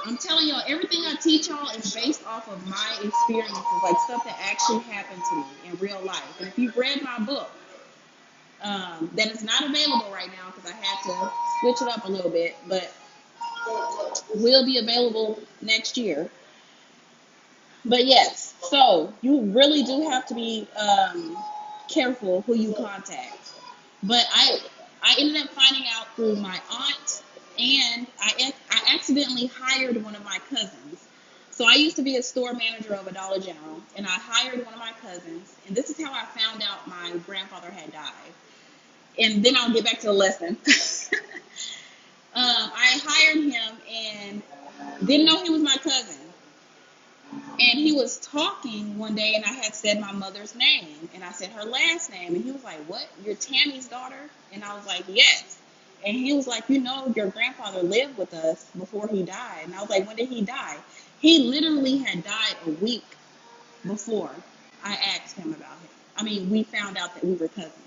I'm telling y'all, everything I teach y'all is based off of my experiences, like stuff that actually happened to me in real life. And if you've read my book, that is not available right now because I had to switch it up a little bit, but will be available next year. But yes, so you really do have to be careful who you contact. But I ended up finding out through my aunt, and I accidentally hired one of my cousins. So I used to be a store manager of a Dollar General, and I hired one of my cousins, and this is how I found out my grandfather had died. And then I'll get back to the lesson. I hired him and didn't know he was my cousin. And he was talking one day, and I had said my mother's name, and I said her last name, and he was like, "What? You're Tammy's daughter?" And I was like, "Yes." And he was like, "You know, your grandfather lived with us before he died." And I was like, "When did he die?" He literally had died a week before I asked him about him. I mean, we found out that we were cousins.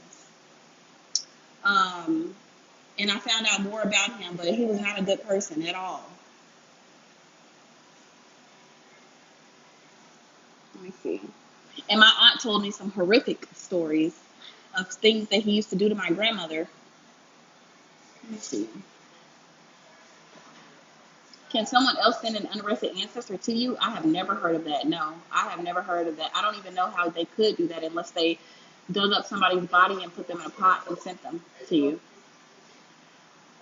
And I found out more about him, but he was not a good person at all. Let me see. And my aunt told me some horrific stories of things that he used to do to my grandmother. Let me see. Can someone else send an unarrested ancestor to you? I have never heard of that. No, I have never heard of that. I don't even know how they could do that unless they dug up somebody's body and put them in a pot and sent them to you.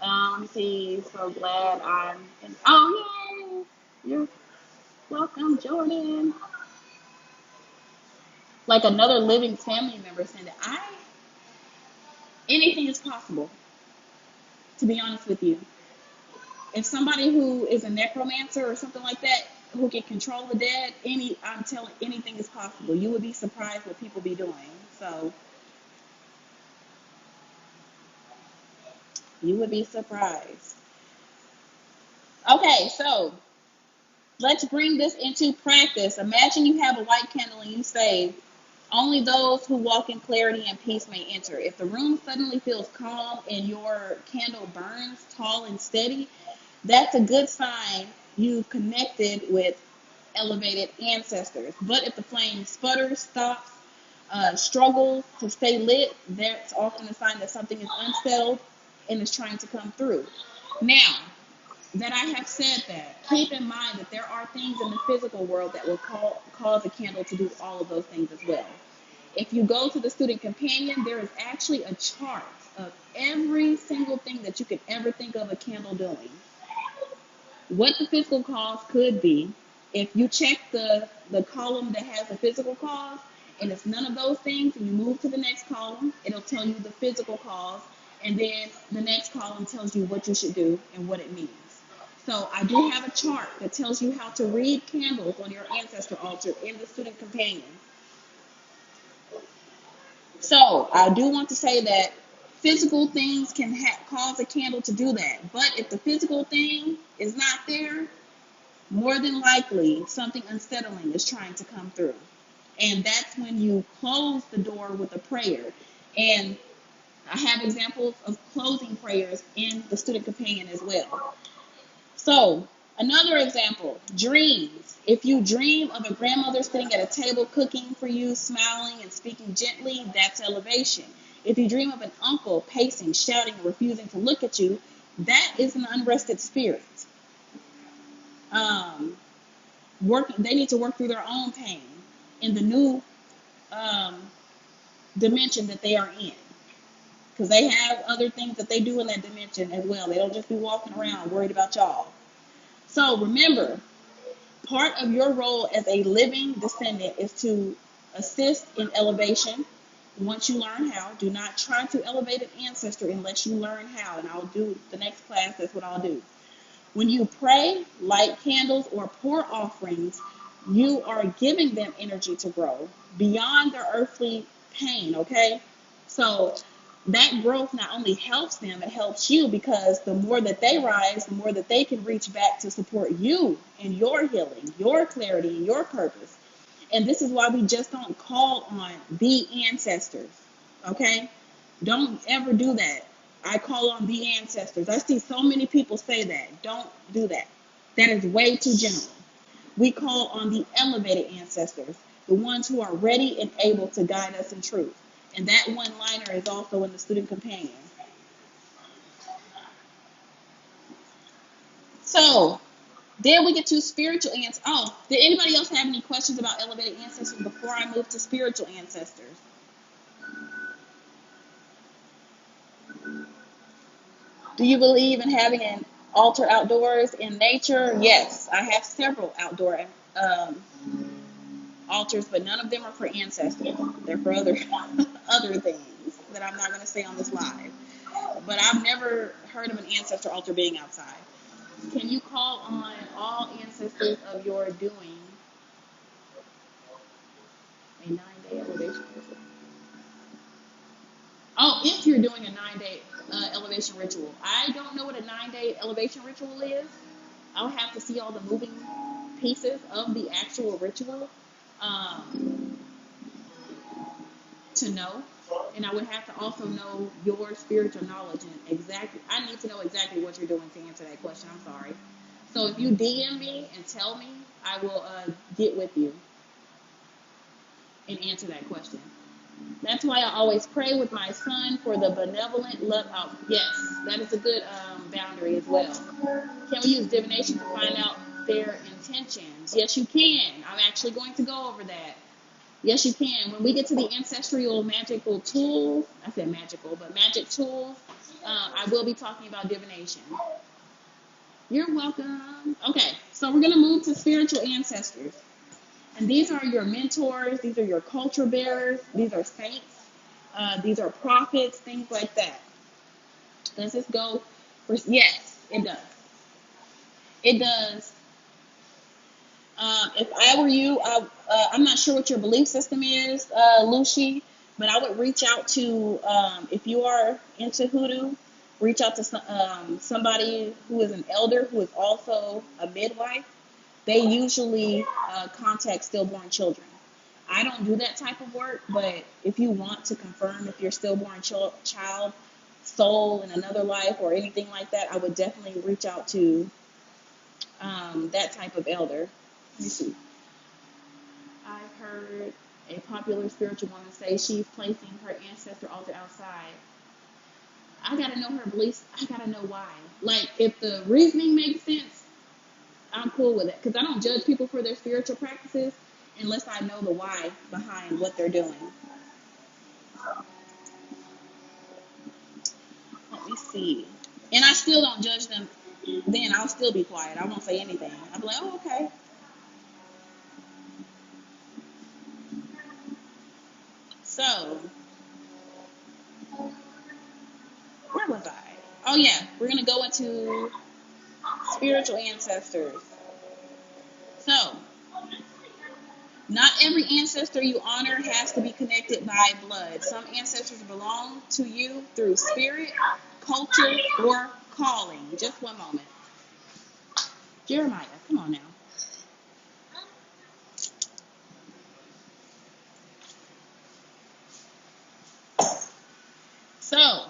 Let me see. So glad I'm. Oh, yay! You're welcome, Jordan. Like another living family member said that anything is possible, to be honest with you. If somebody who is a necromancer or something like that who can control the dead, I'm telling anything is possible. You would be surprised what people be doing. So you would be surprised. Okay, so let's bring this into practice. Imagine you have a white candle and you say, "Only those who walk in clarity and peace may enter." If the room suddenly feels calm and your candle burns tall and steady, that's a good sign you've connected with elevated ancestors. But if the flame sputters, stops, struggles to stay lit, that's often a sign that something is unsettled and is trying to come through. Now, that I have said that, keep in mind that there are things in the physical world that will cause a candle to do all of those things as well. If you go to the student companion, there is actually a chart of every single thing that you could ever think of a candle doing. What the physical cause could be. If you check the column that has the physical cause, and it's none of those things, and you move to the next column, it'll tell you the physical cause, and then the next column tells you what you should do and what it means. So I do have a chart that tells you how to read candles on your ancestor altar in the student companion. So I do want to say that physical things can cause a candle to do that. But if the physical thing is not there, more than likely something unsettling is trying to come through. And that's when you close the door with a prayer. And I have examples of closing prayers in the student companion as well. So, another example, dreams. If you dream of a grandmother sitting at a table cooking for you, smiling and speaking gently, that's elevation. If you dream of an uncle pacing, shouting, and refusing to look at you, that is an unrested spirit. Um, they need to work through their own pain in the new um, dimension that they are in. Because they have other things that they do in that dimension as well. They don't just be walking around worried about y'all. So remember, part of your role as a living descendant is to assist in elevation. Once you learn how, do not try to elevate an ancestor unless you learn how. And I'll do the next class, that's what I'll do. When you pray, light candles, or pour offerings, you are giving them energy to grow beyond their earthly pain, okay? So that growth not only helps them, it helps you, because the more that they rise, the more that they can reach back to support you in your healing, your clarity, and your purpose. And this is why we just don't call on the ancestors, okay? Don't ever do that. I call on the ancestors. I see so many people say that. Don't do that. That is way too general. We call on the elevated ancestors, the ones who are ready and able to guide us in truth. And that one-liner is also in the student companion. So, then we get to spiritual ancestors. Oh, did anybody else have any questions about elevated ancestors before I move to spiritual ancestors? Do you believe in having an altar outdoors in nature? Yes, I have several outdoor altars, but none of them are for ancestors. They're for other other things that I'm not going to say on this live. But I've never heard of an ancestor altar being outside. Can you call on all ancestors of your doing a 9-day elevation ritual? Oh, if you're doing a 9-day elevation ritual. I don't know what a 9-day elevation ritual is. I'll have to see all the moving pieces of the actual ritual to know. And I would have to also know your spiritual knowledge and exactly. I need to know exactly what you're doing to answer that question. I'm sorry. So if you DM me and tell me, I will get with you and answer that question. That's why I always pray with my son for the benevolent love out. Yes, that is a good boundary as well. Can we use divination to find out their intentions? Yes, you can. I'm actually going to go over that. Yes, you can. When we get to the ancestral magical tools, I said magical, but magic tools, I will be talking about divination. You're welcome. Okay, so we're going to move to spiritual ancestors. And these are your mentors. These are your culture bearers. These are saints. These are prophets, things like that. Does this go for? Yes, it does. It does. If I were you, I'm not sure what your belief system is, Lucy, but I would reach out to, if you are into Hoodoo, reach out to somebody who is an elder who is also a midwife. They usually contact stillborn children. I don't do that type of work, but if you want to confirm if your stillborn child soul in another life or anything like that, I would definitely reach out to that type of elder. Let me see. I've heard a popular spiritual woman say she's placing her ancestor altar outside. I gotta know her beliefs. I gotta know why. Like, if the reasoning makes sense, I'm cool with it. Because I don't judge people for their spiritual practices unless I know the why behind what they're doing. Let me see. And I still don't judge them. Then I'll still be quiet. I won't say anything. I'll be like, oh, okay. So, where was I? Oh, yeah. We're going to go into spiritual ancestors. So, not every ancestor you honor has to be connected by blood. Some ancestors belong to you through spirit, culture, or calling. Just one moment. Jeremiah, come on now. So,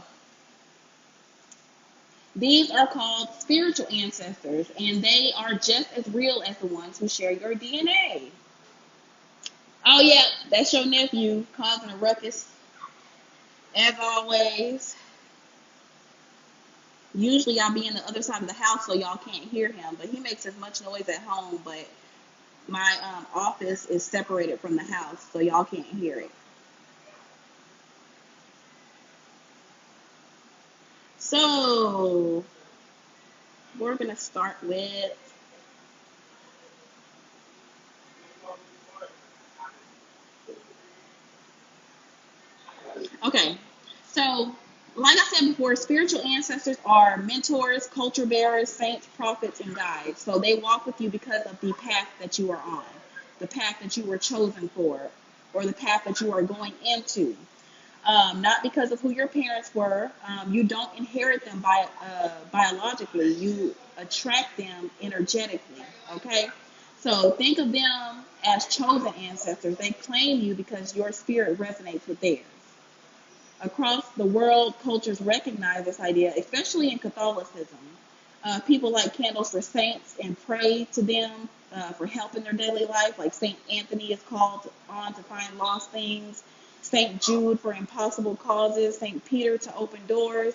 These are called spiritual ancestors, and they are just as real as the ones who share your DNA. Oh, yeah, that's your nephew causing a ruckus, as always. Usually I'll be in the other side of the house so y'all can't hear him, but he makes as much noise at home, but my office is separated from the house so y'all can't hear it. So we're going to start with, okay, so like I said before, spiritual ancestors are mentors, culture bearers, saints, prophets, and guides. So they walk with you because of the path that you are on, the path that you were chosen for, or the path that you are going into. Not because of who your parents were. You don't inherit them biologically. You attract them energetically. Okay? So think of them as chosen ancestors. They claim you because your spirit resonates with theirs. Across the world, cultures recognize this idea, especially in Catholicism. People light candles for saints and pray to them for help in their daily life. Like Saint Anthony is called on to find lost things, Saint Jude for impossible causes, Saint Peter to open doors.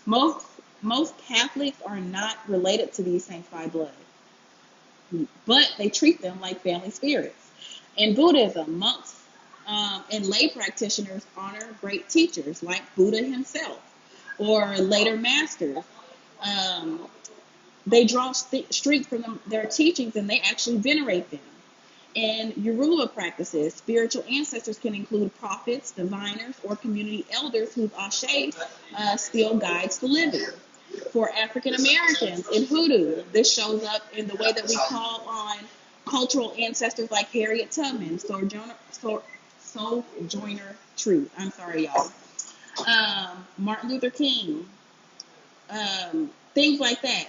Most most Catholics are not related to these saints by blood, but they treat them like family spirits. In Buddhism, monks and lay practitioners honor great teachers like Buddha himself or later masters. Um, they draw strength from their teachings and they actually venerate them. In Yoruba practices, spiritual ancestors can include prophets, diviners, or community elders whose ashe still guides the living. For African Americans in Hoodoo, this shows up in the way that we call on cultural ancestors like Harriet Tubman, Sojourner Truth. I'm sorry, y'all. Martin Luther King, things like that.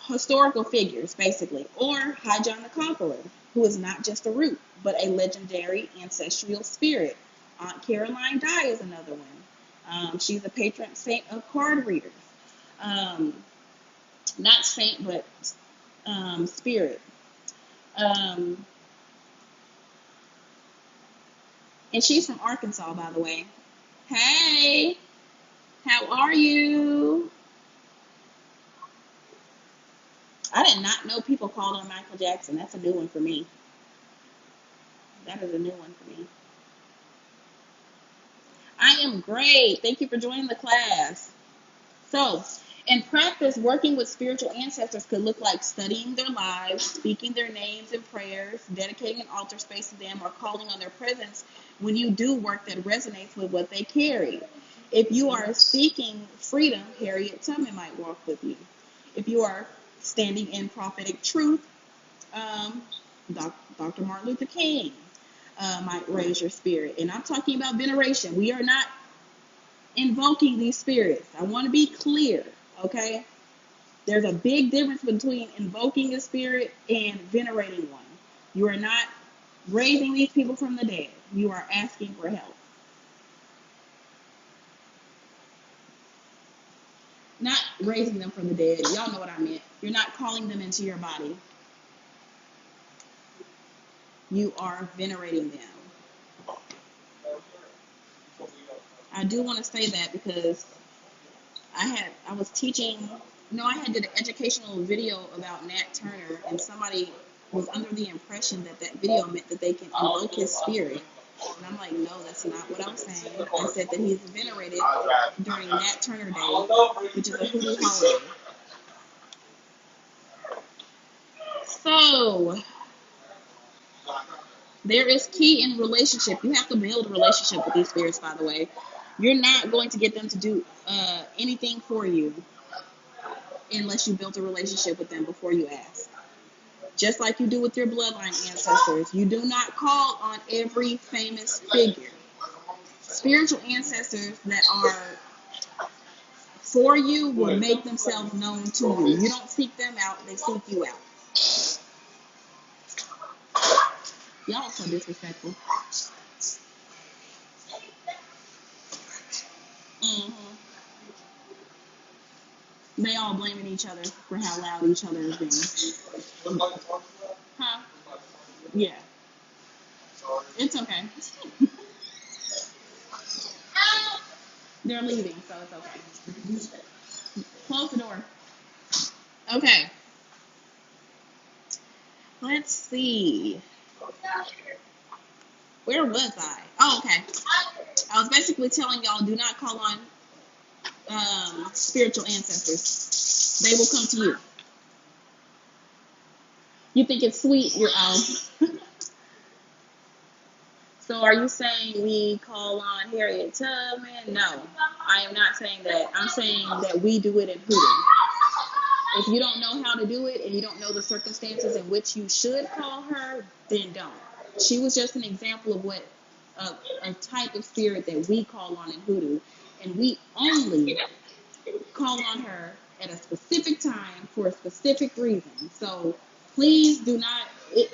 Historical figures, basically, or High John the Conqueror, who is not just a root, but a legendary ancestral spirit. Aunt Caroline Dye is another one. She's a patron saint of card readers. Not saint, but spirit. And she's from Arkansas, by the way. Hey, how are you? I did not know people called on Michael Jackson. That's a new one for me. That is a new one for me. I am great. Thank you for joining the class. So, in practice, working with spiritual ancestors could look like studying their lives, speaking their names in prayers, dedicating an altar space to them, or calling on their presence when you do work that resonates with what they carry. If you are seeking freedom, Harriet Tubman might walk with you. If you are standing in prophetic truth, Dr. Martin Luther King might raise your spirit. And I'm talking about veneration. We are not invoking these spirits. I want to be clear, okay? There's a big difference between invoking a spirit and venerating one. You are not raising these people from the dead. You are asking for help. Not raising them from the dead. Y'all know what I meant. You're not calling them into your body. You are venerating them. I do want to say that because I was teaching, I had did an educational video about Nat Turner, and somebody was under the impression that that video meant that they can invoke his spirit. And I'm like, no, that's not what I'm saying. I said that he's venerated during Nat Turner Day, which is a Hoodoo holiday. So, there is key in relationship. You have to build a relationship with these spirits, by the way. You're not going to get them to do anything for you unless you built a relationship with them before you ask. Just like you do with your bloodline ancestors, you do not call on every famous figure. Spiritual ancestors that are for you will make themselves known to you. You don't seek them out, they seek you out. Y'all are so disrespectful. Mm-hmm. They all blaming each other for how loud each other is being. Huh? Yeah. It's okay. They're leaving, so it's okay. Close the door. Okay. Let's see. Where was I? Oh, okay. I was basically telling y'all, do not call on spiritual ancestors. They will come to you. You think it's sweet, you're out. So are you saying we call on Harriet Tubman? No, I am not saying that. I'm saying that we do it in Hoodoo. If you don't know how to do it and you don't know the circumstances in which you should call her, then don't. She was just an example of what a type of spirit that we call on in Hoodoo, and we only call on her at a specific time for a specific reason. So please do not.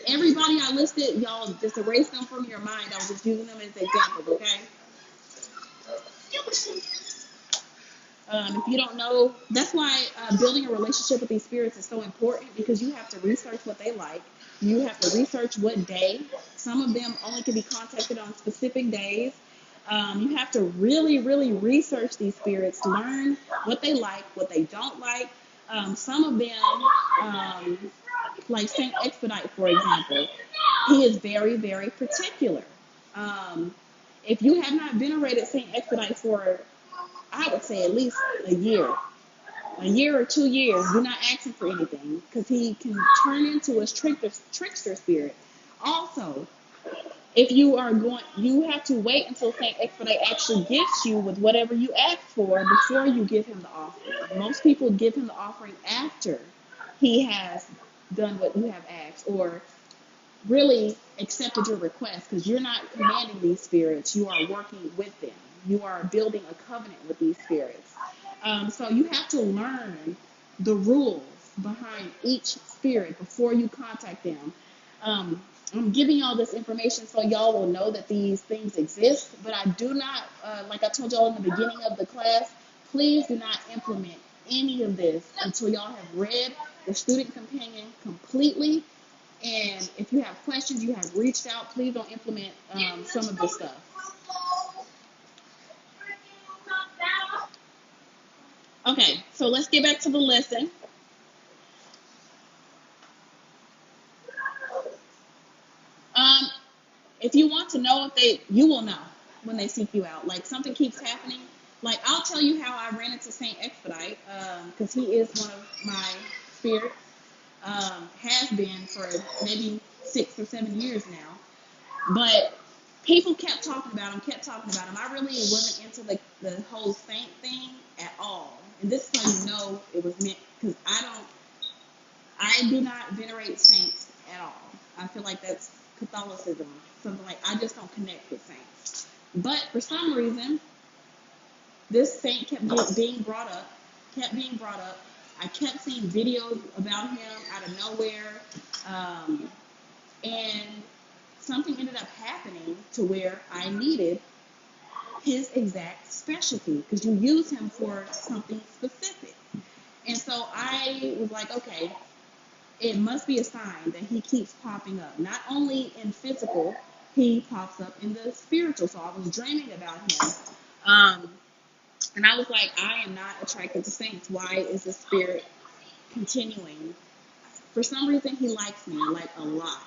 Everybody I listed, y'all just erase them from your mind. I was just using them as examples, okay? If you don't know, that's why building a relationship with these spirits is so important, because you have to research what they like. You have to research what day. Some of them only can be contacted on specific days. You have to really, really research these spirits, learn what they like, what they don't like. Some of them, like Saint Expedite, for example, he is very, very particular. If you have not venerated Saint Expedite for, I would say, at least a year or 2 years, do not ask him for anything, because he can turn into a trickster spirit. Also, if you are going, you have to wait until Saint Expedite actually gifts you with whatever you ask for before you give him the offering. Most people give him the offering after he has done what you have asked, or really accepted your request, because you're not commanding these spirits, you are working with them. You are building a covenant with these spirits. So you have to learn the rules behind each spirit before you contact them. I'm giving y'all this information so y'all will know that these things exist, but I do not, like I told y'all in the beginning of the class, please do not implement any of this until y'all have read the Student Companion completely. And if you have questions, you have reached out, please don't implement some of this stuff. Okay, so let's get back to the lesson. If you want to know you will know when they seek you out. Like something keeps happening. Like I'll tell you how I ran into Saint Expedite, because he is one of my spirits. Has been for maybe 6 or 7 years now. But people kept talking about him. I really wasn't into the whole saint thing at all. And this is how you know it was meant, because I do not venerate saints at all. I feel like that's Catholicism, something like, I just don't connect with saints. But for some reason, this saint kept being brought up. I kept seeing videos about him out of nowhere, and something ended up happening to where I needed his exact specialty, because you use him for something specific. And so I was like, okay, it must be a sign that he keeps popping up. Not only in physical, he pops up in the spiritual. So I was dreaming about him. And I was like, I am not attracted to saints. Why is the spirit continuing? For some reason, he likes me, like, a lot.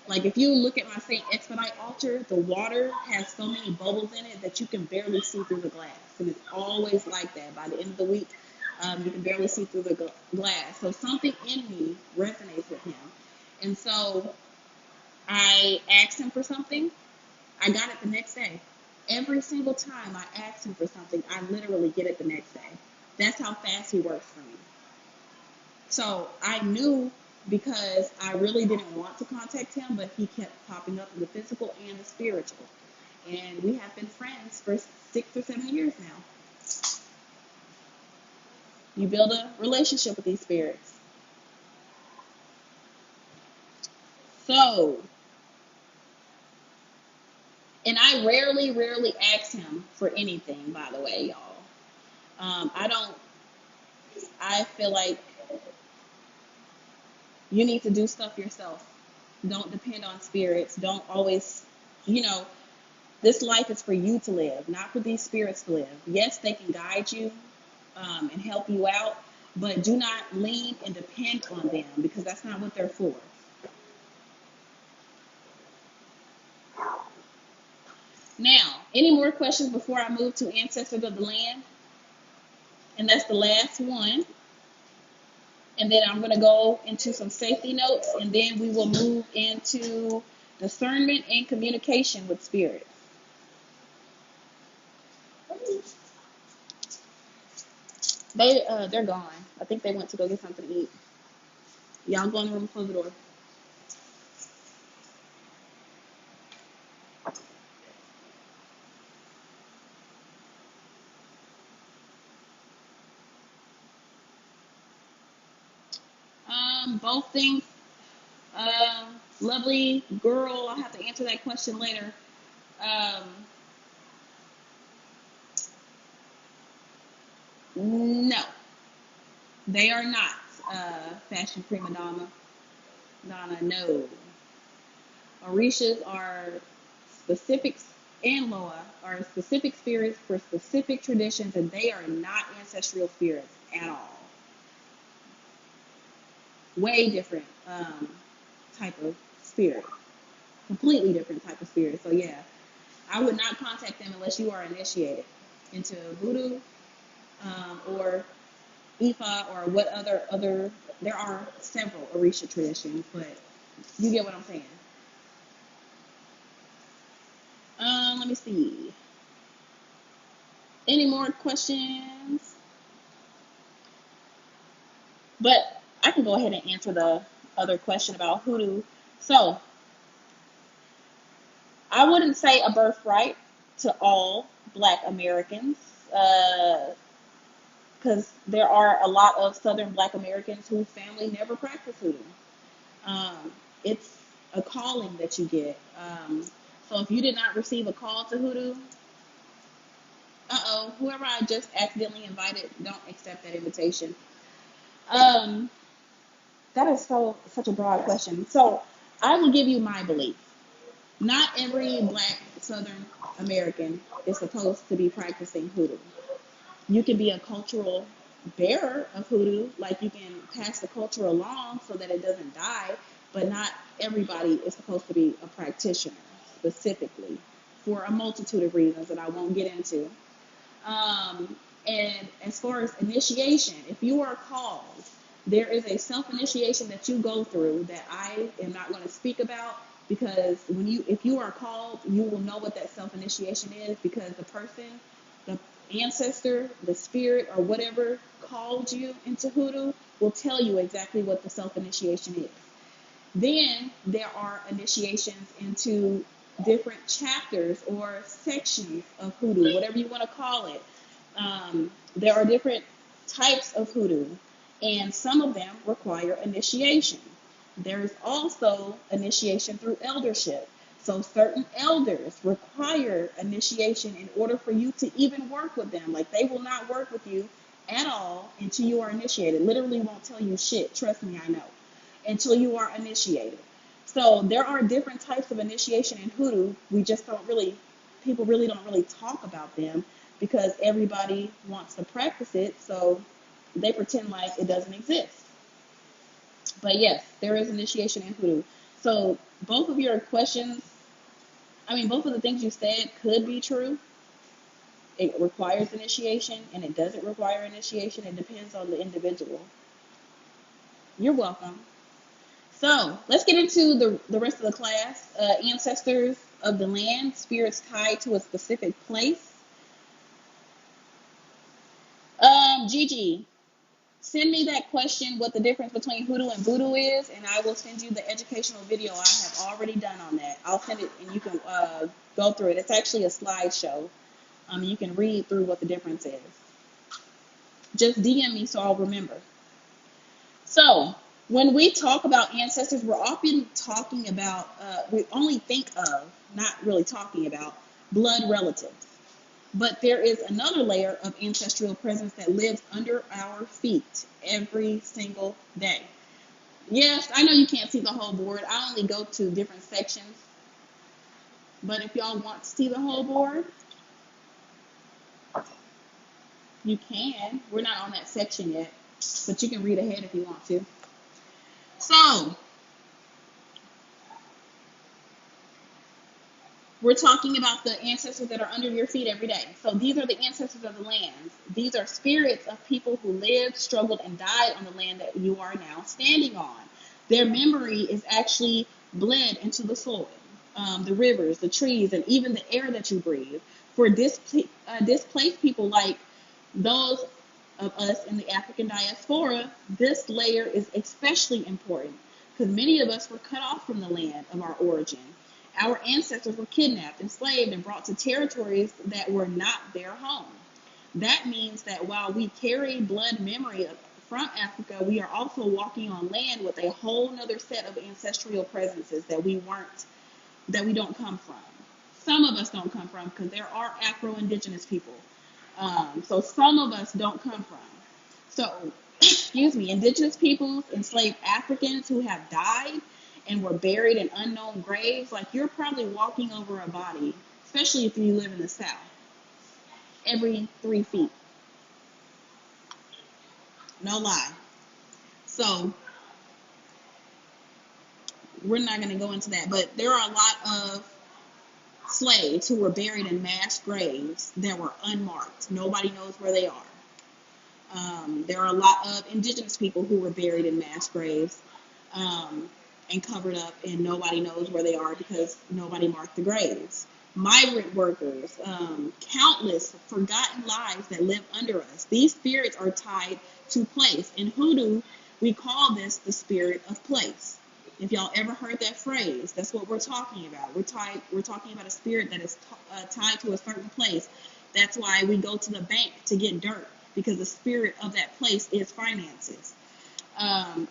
Like, if you look at my Saint Expedite altar, the water has so many bubbles in it that you can barely see through the glass. And it's always like that. By the end of the week, you can barely see through the glass. So something in me resonates with him. And so I asked him for something. I got it the next day. Every single time I ask him for something, I literally get it the next day. That's how fast he works for me. So I knew, because I really didn't want to contact him, but he kept popping up in the physical and the spiritual. And we have been friends for 6 or 7 years now. You build a relationship with these spirits. So, and I rarely ask him for anything, by the way, y'all. I don't I feel like you need to do stuff yourself. Don't depend on spirits. Don't always, you know, this life is for you to live, not for these spirits to live. Yes, they can guide you and help you out, but do not lean and depend on them because that's not what they're for. Now, any more questions before I move to Ancestors of the Land? And that's the last one. And then I'm going to go into some safety notes, and then we will move into discernment and communication with spirit. They're gone. I think they went to go get something to eat. Y'all go in the room and close the door. Both things. Lovely girl. I'll have to answer that question later. No, they are not fashion prima donna. No. Orishas are specific, and Loa are specific spirits for specific traditions, and they are not ancestral spirits at all. Way different type of spirit. Completely different type of spirit. So yeah, I would not contact them unless you are initiated into Hoodoo or Ifa or what other. There are several Orisha traditions, but you get what I'm saying. Let me see. Any more questions? But I can go ahead and answer the other question about Hoodoo. So I wouldn't say a birthright to all Black Americans, because there are a lot of Southern Black Americans whose family never practice Hoodoo. It's a calling that you get. So if you did not receive a call to Hoodoo, whoever I just accidentally invited, don't accept that invitation. That is such a broad question. So I will give you my belief. Not every Black Southern American is supposed to be practicing Hoodoo. You can be a cultural bearer of Hoodoo, like you can pass the culture along so that it doesn't die, but not everybody is supposed to be a practitioner specifically for a multitude of reasons that I won't get into. And as far as initiation, if you are called, there is a self-initiation that you go through that I am not going to speak about, because if you are called, you will know what that self-initiation is, because the person, the ancestor, the spirit, or whatever called you into Hoodoo will tell you exactly what the self-initiation is. Then there are initiations into different chapters or sections of Hoodoo, whatever you want to call it. There are different types of Hoodoo, and some of them require initiation. There's also initiation through eldership. So certain elders require initiation in order for you to even work with them. Like, they will not work with you at all until you are initiated. Literally won't tell you shit. Trust me, I know. Until you are initiated. So there are different types of initiation in Hoodoo. People really don't really talk about them because everybody wants to practice it. So they pretend like it doesn't exist. But yes, there is initiation in Hoodoo. So both of your questions, both of the things you said could be true. It requires initiation and it doesn't require initiation. It depends on the individual. You're welcome. So let's get into the rest of the class. Ancestors of the land, spirits tied to a specific place. Gigi, send me that question, what the difference between Hoodoo and Voodoo is, and I will send you the educational video I have already done on that. I'll send it, and you can go through it. It's actually a slideshow. You can read through what the difference is. Just DM me so I'll remember. So when we talk about ancestors, we're often talking about, we only think of, not really talking about, blood relatives. But there is another layer of ancestral presence that lives under our feet every single day. Yes, I know you can't see the whole board. I only go to different sections. But if y'all want to see the whole board, you can. We're not on that section yet, but you can read ahead if you want to. So, we're talking about the ancestors that are under your feet every day. So these are the ancestors of the lands. These are spirits of people who lived, struggled, and died on the land that you are now standing on. Their memory is actually bled into the soil, the rivers, the trees, and even the air that you breathe. For displaced people like those of us in the African diaspora, this layer is especially important because many of us were cut off from the land of our origin. Our ancestors were kidnapped, enslaved, and brought to territories that were not their home. That means that while we carry blood memory from Africa, we are also walking on land with a whole nother set of ancestral presences that we don't come from. Some of us don't come from because there are Afro-Indigenous people. So some of us don't come from. So, excuse me, indigenous peoples, enslaved Africans who have died and were buried in unknown graves, like you're probably walking over a body, especially if you live in the South, every 3 feet. No lie. So, we're not going to go into that, but there are a lot of slaves who were buried in mass graves that were unmarked. Nobody knows where they are. There are a lot of indigenous people who were buried in mass graves and covered up, and nobody knows where they are because nobody marked the graves. Migrant workers, countless forgotten lives that live under us. These spirits are tied to place. In Hoodoo, we call this the spirit of place. If y'all ever heard that phrase, that's what we're talking about. We're talking about a spirit that is tied to a certain place. That's why we go to the bank to get dirt, because the spirit of that place is finances,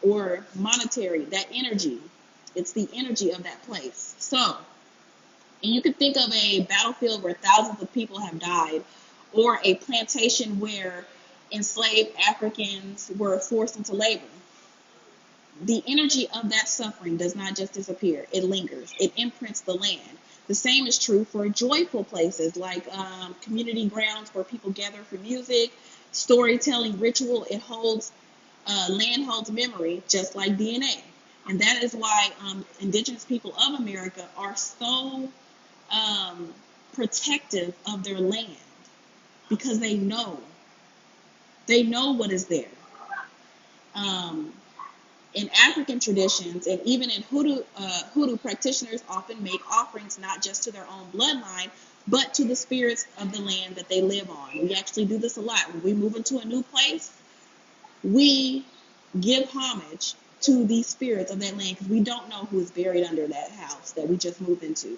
or monetary, that energy. It's the energy of that place. So, and you could think of a battlefield where thousands of people have died, or a plantation where enslaved Africans were forced into labor. The energy of that suffering does not just disappear. It lingers. It imprints the land. The same is true for joyful places like community grounds where people gather for music, storytelling, ritual. Land holds memory just like DNA. And that is why indigenous people of America are so protective of their land, because they know what is there. In African traditions, and even in Hoodoo practitioners often make offerings not just to their own bloodline, but to the spirits of the land that they live on. We actually do this a lot. When we move into a new place, we give homage to these spirits of that land because we don't know who is buried under that house that we just moved into.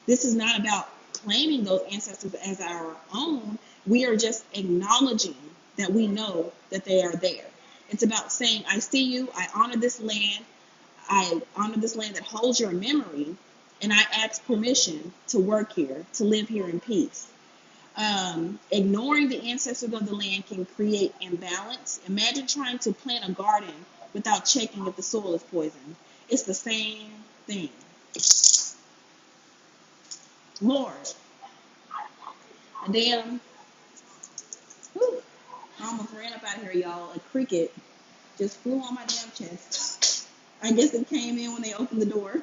This is not about claiming those ancestors as our own. We are just acknowledging that we know that they are there. It's about saying, I see you, I honor this land that holds your memory, and I ask permission to work here, to live here in peace. Ignoring the ancestors of the land can create imbalance. Imagine trying to plant a garden without checking if the soil is poisoned. It's the same thing. Lord, I almost ran up out of here, y'all. A cricket just flew on my damn chest. I guess it came in when they opened the door.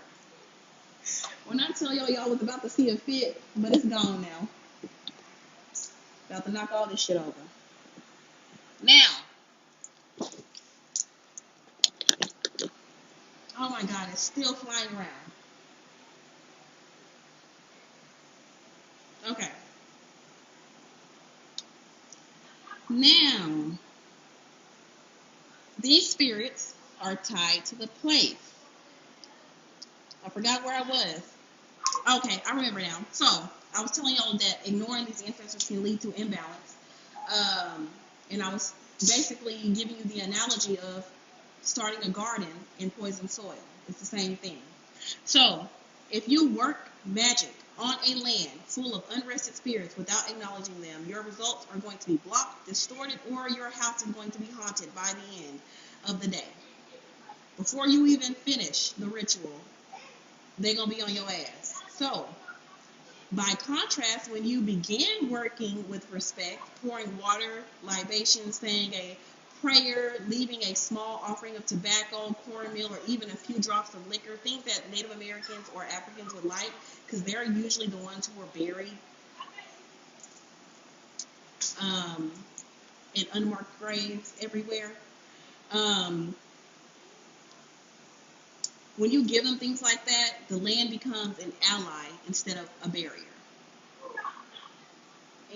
When I tell y'all was about to see a fit, but it's gone now. About to knock all this shit over. Now, oh my God, it's still flying around. Okay. Now, these spirits are tied to the place. I forgot where I was. Okay, I remember now. So, I was telling y'all that ignoring these ancestors can lead to imbalance. And I was basically giving you the analogy of starting a garden in poisoned soil. It's the same thing. So, if you work magic on a land full of unrested spirits without acknowledging them, your results are going to be blocked, distorted, or your house is going to be haunted by the end of the day. Before you even finish the ritual, they're going to be on your ass. So, by contrast, when you begin working with respect, pouring water, libations, saying a prayer, leaving a small offering of tobacco, cornmeal, or even a few drops of liquor, things that Native Americans or Africans would like, because they're usually the ones who are buried in unmarked graves everywhere. When you give them things like that, the land becomes an ally instead of a barrier.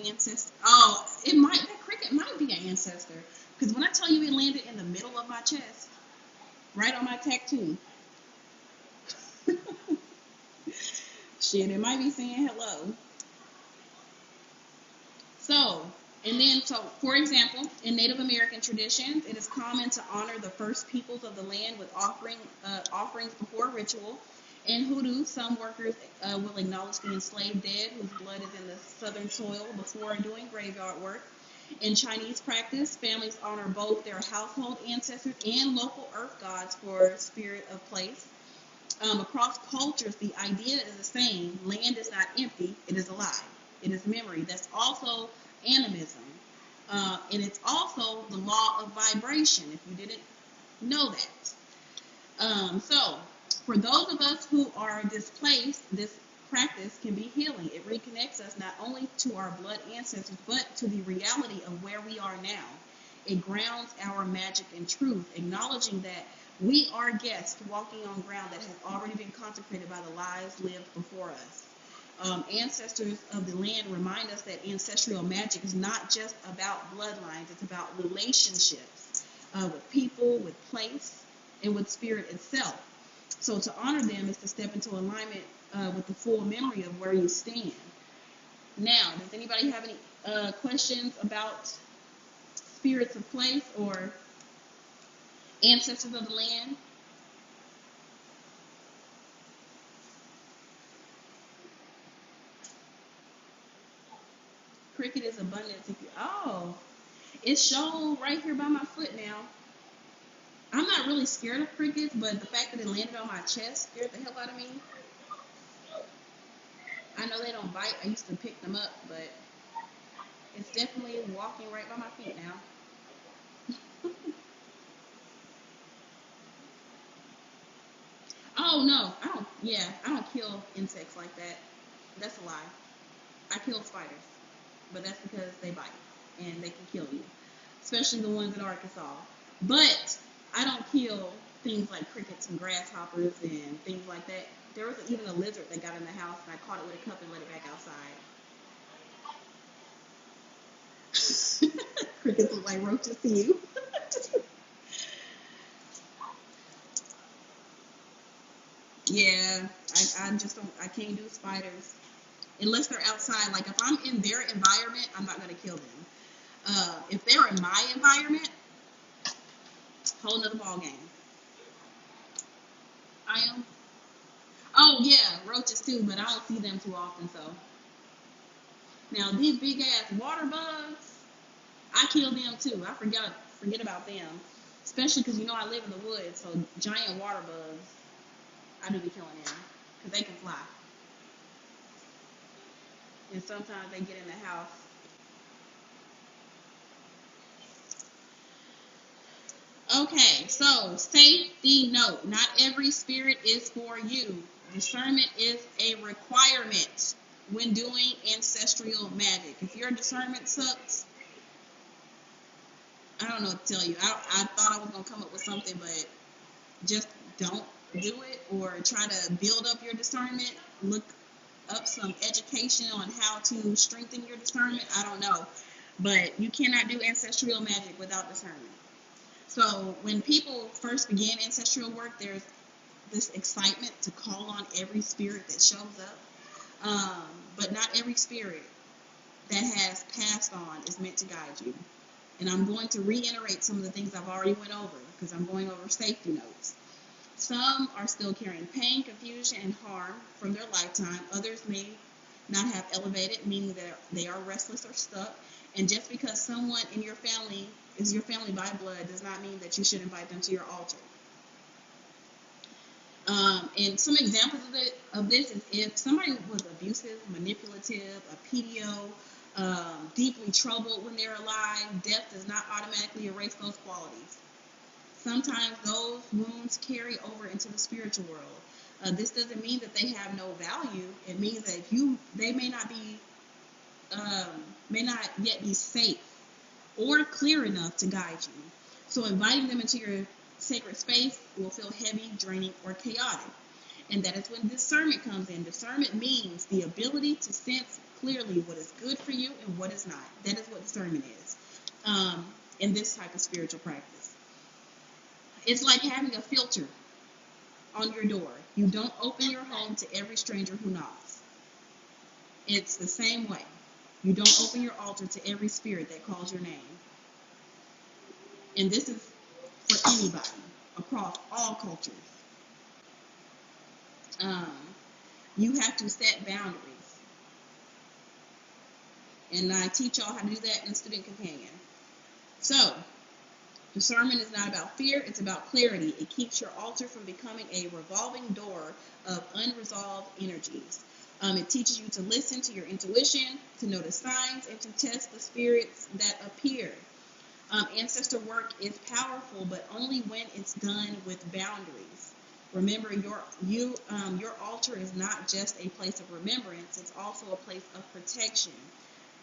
Ancestor. Oh, that cricket might be an ancestor. Because when I tell you it landed in the middle of my chest, right on my tattoo. Shit, it might be saying hello. So, for example, in Native American traditions, it is common to honor the first peoples of the land with offerings before ritual. In Hoodoo, some workers will acknowledge the enslaved dead whose blood is in the southern soil before doing graveyard work. In Chinese practice, families honor both their household ancestors and local earth gods for spirit of place. Across cultures, the idea is the same. Land is not empty, it is alive. It is memory. That's also animism. And it's also the law of vibration, if you didn't know that. So, for those of us who are displaced, this practice can be healing. It reconnects us not only to our blood ancestors, but to the reality of where we are now. It grounds our magic in truth, acknowledging that we are guests walking on ground that has already been consecrated by the lives lived before us. Ancestors of the land remind us that ancestral magic is not just about bloodlines, it's about relationships with people, with place, and with spirit itself. So to honor them is to step into alignment with the full memory of where you stand. Now, does anybody have any questions about spirits of place or ancestors of the land? Cricket is abundance. It's shown right here by my foot now. I'm not really scared of crickets, but the fact that it landed on my chest scared the hell out of me. I know they don't bite. I used to pick them up, but it's definitely walking right by my feet now. Oh no, I don't. Yeah, I don't kill insects like that. That's a lie. I kill spiders, but that's because they bite and they can kill you, especially the ones in Arkansas. But I don't kill things like crickets and grasshoppers and things like that. There was even a lizard that got in the house, and I caught it with a cup and let it back outside. Crickets look like roaches to you. Yeah, I just don't. I can't do spiders unless they're outside. Like if I'm in their environment, I'm not gonna kill them. If they're in my environment, whole nother ball game. I am. Oh yeah, roaches too, but I don't see them too often. So now these big ass water bugs, I kill them too. I forget about them, especially because you know I live in the woods. So giant water bugs, I do be killing them because they can fly, and sometimes they get in the house. Okay, so safety note: not every spirit is for you. Discernment is a requirement when doing ancestral magic. If your discernment sucks, I don't know what to tell you. I thought I was gonna come up with something, but just don't do it, or try to build up your discernment. Look up some education on how to strengthen your discernment. I don't know, but you cannot do ancestral magic without discernment. So when people first begin ancestral work, there's this excitement to call on every spirit that shows up, but not every spirit that has passed on is meant to guide you. And I'm going to reiterate some of the things I've already went over because I'm going over safety notes. Some are still carrying pain, confusion, and harm from their lifetime. Others may not have elevated, meaning that they are restless or stuck. And just because someone in your family is your family by blood does not mean that you should invite them to your altar. And some examples of this is if somebody was abusive, manipulative, a PDO, deeply troubled when they're alive, death does not automatically erase those qualities. Sometimes those wounds carry over into the spiritual world. This doesn't mean that they have no value. It means that they may not yet be safe or clear enough to guide you. So inviting them into your sacred space will feel heavy, draining, or chaotic. And that is when discernment comes in. Discernment means the ability to sense clearly what is good for you and what is not. That is what discernment is in this type of spiritual practice. It's like having a filter on your door. You don't open your home to every stranger who knocks. It's the same way. You don't open your altar to every spirit that calls your name. And this is for anybody across all cultures. You have to set boundaries. And I teach y'all how to do that in Student Companion. So, discernment is not about fear, it's about clarity. It keeps your altar from becoming a revolving door of unresolved energies. It teaches you to listen to your intuition, to notice signs, and to test the spirits that appear. Ancestor work is powerful, but only when it's done with boundaries. Remember, your altar is not just a place of remembrance, it's also a place of protection.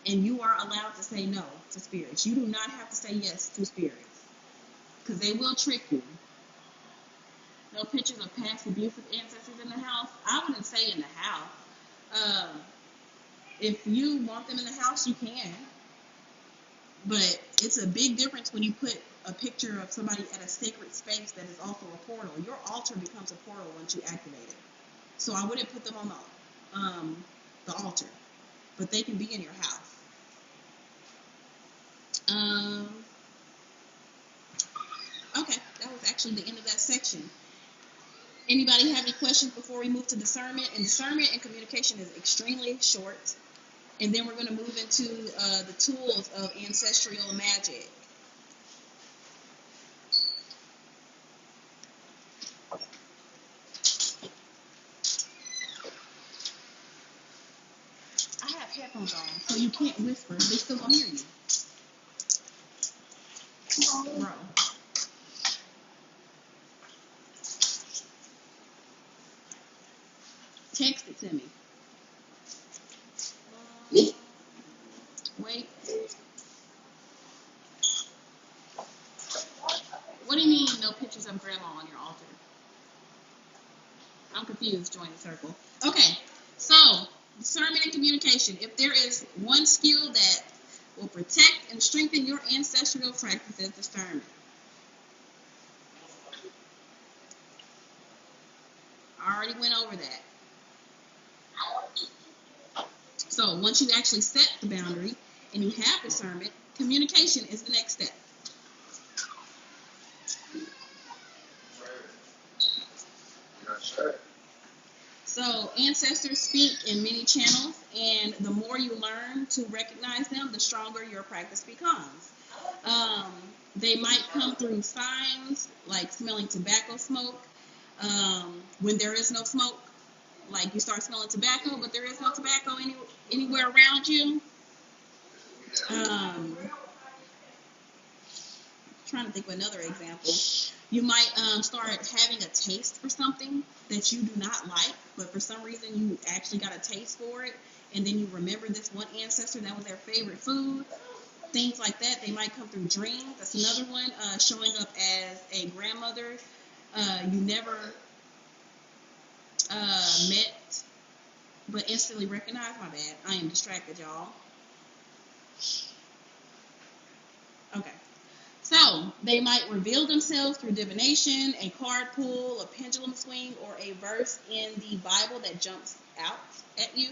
And you are allowed to say no to spirits. You do not have to say yes to spirits, because they will trick you. No pictures of past abusive ancestors in the house? I wouldn't say in the house. If you want them in the house, you can. But it's a big difference when you put a picture of somebody at a sacred space that is also a portal. Your altar becomes a portal once you activate it. So I wouldn't put them on the altar, but they can be in your house. Okay, that was actually the end of that section. Anybody have any questions before we move to discernment? And discernment and communication is extremely short. And then we're going to move into the tools of Ancestral Magick. I have headphones on, so you can't whisper. They still gonna hear you. Bro. Text it to me. Wait. What do you mean no pictures of grandma on your altar? I'm confused. Join the circle. Okay, so discernment and communication. If there is one skill that will protect and strengthen your ancestral practices, discernment. I already went over that. So once you actually set the boundary and you have discernment, communication is the next step. So ancestors speak in many channels, and the more you learn to recognize them, the stronger your practice becomes. They might come through signs like smelling tobacco smoke when there is no smoke. Like you start smelling tobacco, but there is no tobacco anywhere around you. Trying to think of another example. You might start having a taste for something that you do not like, but for some reason you actually got a taste for it, and then you remember this one ancestor that was their favorite food. Things like that. They might come through dreams. That's another one. Showing up as a grandmother you never met, but instantly recognized. My bad. I am distracted, y'all. Okay. So, they might reveal themselves through divination, a card pull, a pendulum swing, or a verse in the Bible that jumps out at you.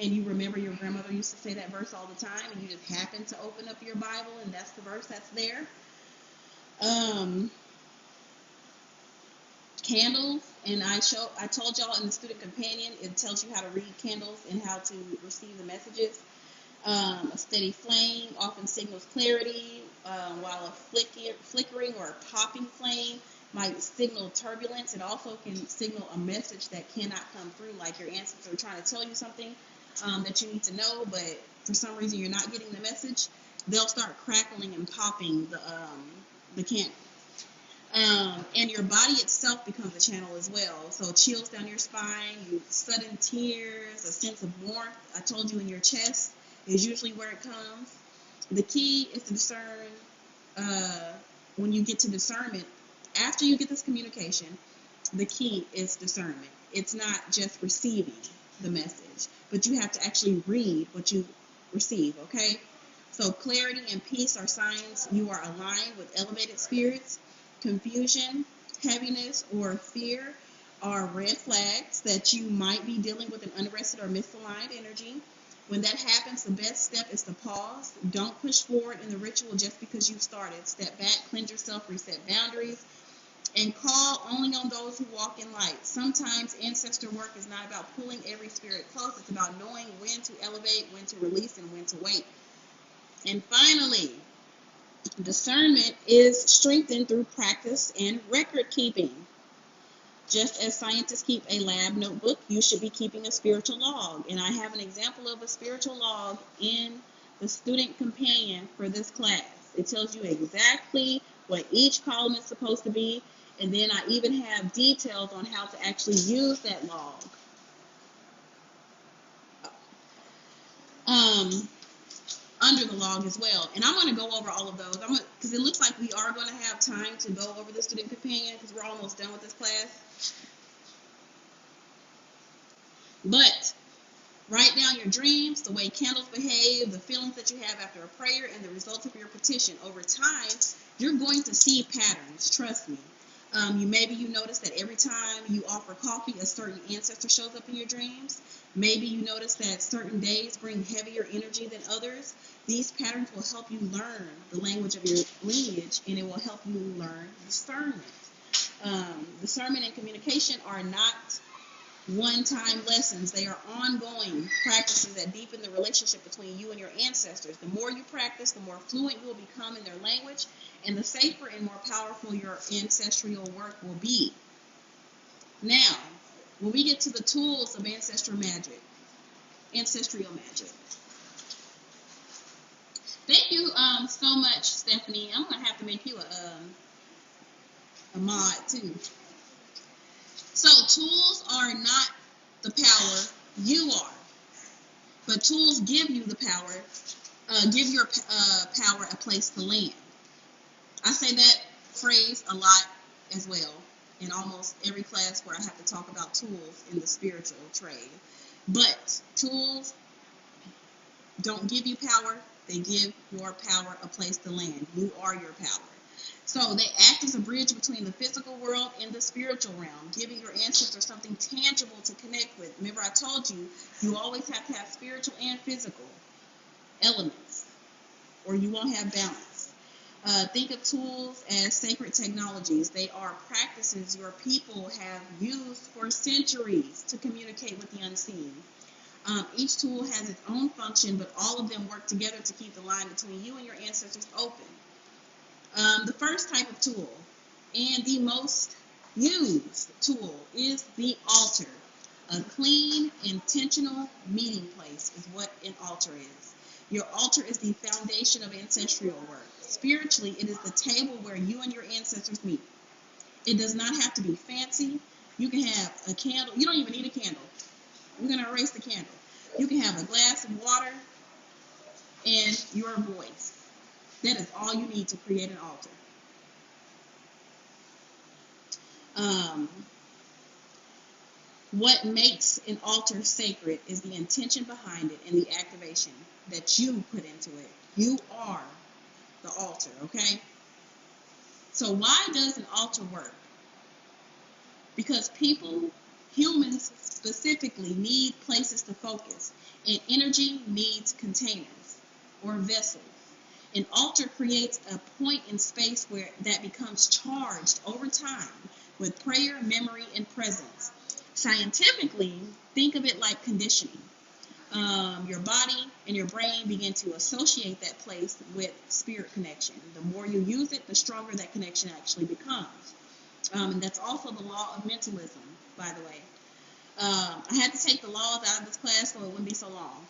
And you remember your grandmother used to say that verse all the time, and you just happen to open up your Bible, and that's the verse that's there. Candles. And I told y'all in the student companion, it tells you how to read candles and how to receive the messages. A steady flame often signals clarity, while a flickering or a popping flame might signal turbulence. It also can signal a message that cannot come through, like your ancestors are trying to tell you something that you need to know, but for some reason you're not getting the message. They'll start crackling and popping the candle. And your body itself becomes a channel as well. So chills down your spine, sudden tears, a sense of warmth. I told you in your chest is usually where it comes. The key is to discern. When you get to discernment, after you get this communication, the key is discernment. It's not just receiving the message, but you have to actually read what you receive, okay? So clarity and peace are signs you are aligned with elevated spirits. Confusion, heaviness, or fear are red flags that you might be dealing with an unrested or misaligned energy. When that happens, the best step is to pause. Don't push forward in the ritual just because you started. Step back, cleanse yourself, reset boundaries, and call only on those who walk in light. Sometimes ancestor work is not about pulling every spirit close. It's about knowing when to elevate, when to release, and when to wait. And finally, discernment is strengthened through practice and record keeping. Just as scientists keep a lab notebook, you should be keeping a spiritual log. And I have an example of a spiritual log in the student companion for this class. It tells you exactly what each column is supposed to be. And then I even have details on how to actually use that log. Under the log as well. And I'm going to go over all of those because it looks like we are going to have time to go over the student companion because we're almost done with this class. But write down your dreams, the way candles behave, the feelings that you have after a prayer, and the results of your petition. Over time, you're going to see patterns, trust me. Maybe you notice that every time you offer coffee, a certain ancestor shows up in your dreams. Maybe you notice that certain days bring heavier energy than others. These patterns will help you learn the language of your lineage, and it will help you learn discernment. Discernment and communication are not one-time lessons. They are ongoing practices that deepen the relationship between you and your ancestors. The more you practice, the more fluent you will become in their language, and the safer and more powerful your ancestral work will be. Now, when we get to the tools of ancestral magic, thank you so much, Stephanie. I'm gonna have to make you a mod too. So tools are not the power, you are. But tools give you the power, give your power a place to land. I say that phrase a lot as well in almost every class where I have to talk about tools in the spiritual trade. But tools don't give you power, they give your power a place to land. You are your power. So they act as a bridge between the physical world and the spiritual realm, giving your ancestors something tangible to connect with. Remember, I told you, you always have to have spiritual and physical elements, or you won't have balance. Think of tools as sacred technologies. They are practices your people have used for centuries to communicate with the unseen. Each tool has its own function, but all of them work together to keep the line between you and your ancestors open. The first type of tool, and the most used tool, is the altar. A clean, intentional meeting place is what an altar is. Your altar is the foundation of ancestral work. Spiritually, it is the table where you and your ancestors meet. It does not have to be fancy. You can have a candle. You don't even need a candle. We're going to erase the candle. You can have a glass of water and your voice. That is all you need to create an altar. What makes an altar sacred is the intention behind it and the activation that you put into it. You are the altar, okay? So why does an altar work? Because humans specifically, need places to focus, and energy needs containers or vessels. An altar creates a point in space where that becomes charged over time with prayer, memory, and presence. Scientifically, think of it like conditioning. Your body and your brain begin to associate that place with spirit connection. The more you use it, the stronger that connection actually becomes. And that's also the law of mentalism, by the way. I had to take the laws out of this class so it wouldn't be so long.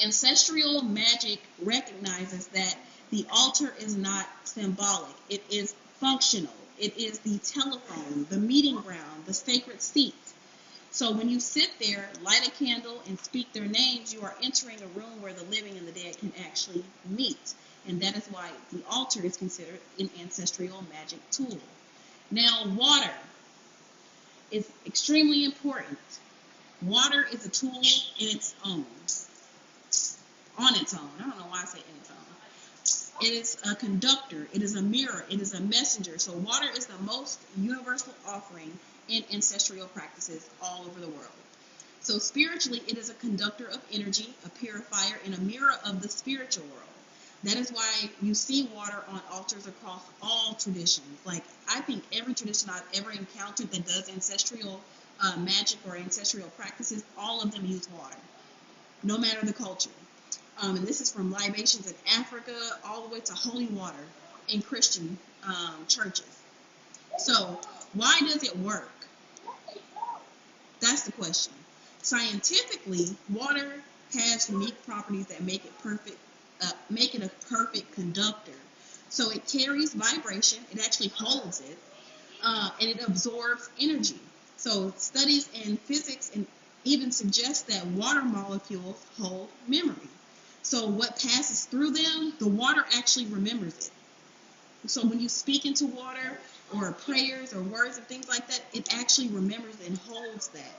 Ancestral Magick recognizes that the altar is not symbolic. It is functional. It is the telephone, the meeting ground, the sacred seat. So when you sit there, light a candle, and speak their names, you are entering a room where the living and the dead can actually meet. And that is why the altar is considered an ancestral magic tool. Now, water is extremely important. Water is a tool in its own. On its own. I don't know why I say in its own. It is a conductor. It is a mirror. It is a messenger. So water is the most universal offering in ancestral practices all over the world. So spiritually, it is a conductor of energy, a purifier, and a mirror of the spiritual world. That is why you see water on altars across all traditions. Like, I think every tradition I've ever encountered that does ancestral magic or ancestral practices, all of them use water, no matter the culture. And this is from libations in Africa all the way to holy water in Christian churches. So why does it work? That's the question. Scientifically, water has unique properties that make it a perfect conductor. So it carries vibration, it actually holds it, and it absorbs energy. So studies in physics and even suggest that water molecules hold memory. So what passes through them, the water actually remembers it. So when you speak into water or prayers or words and things like that, it actually remembers and holds that.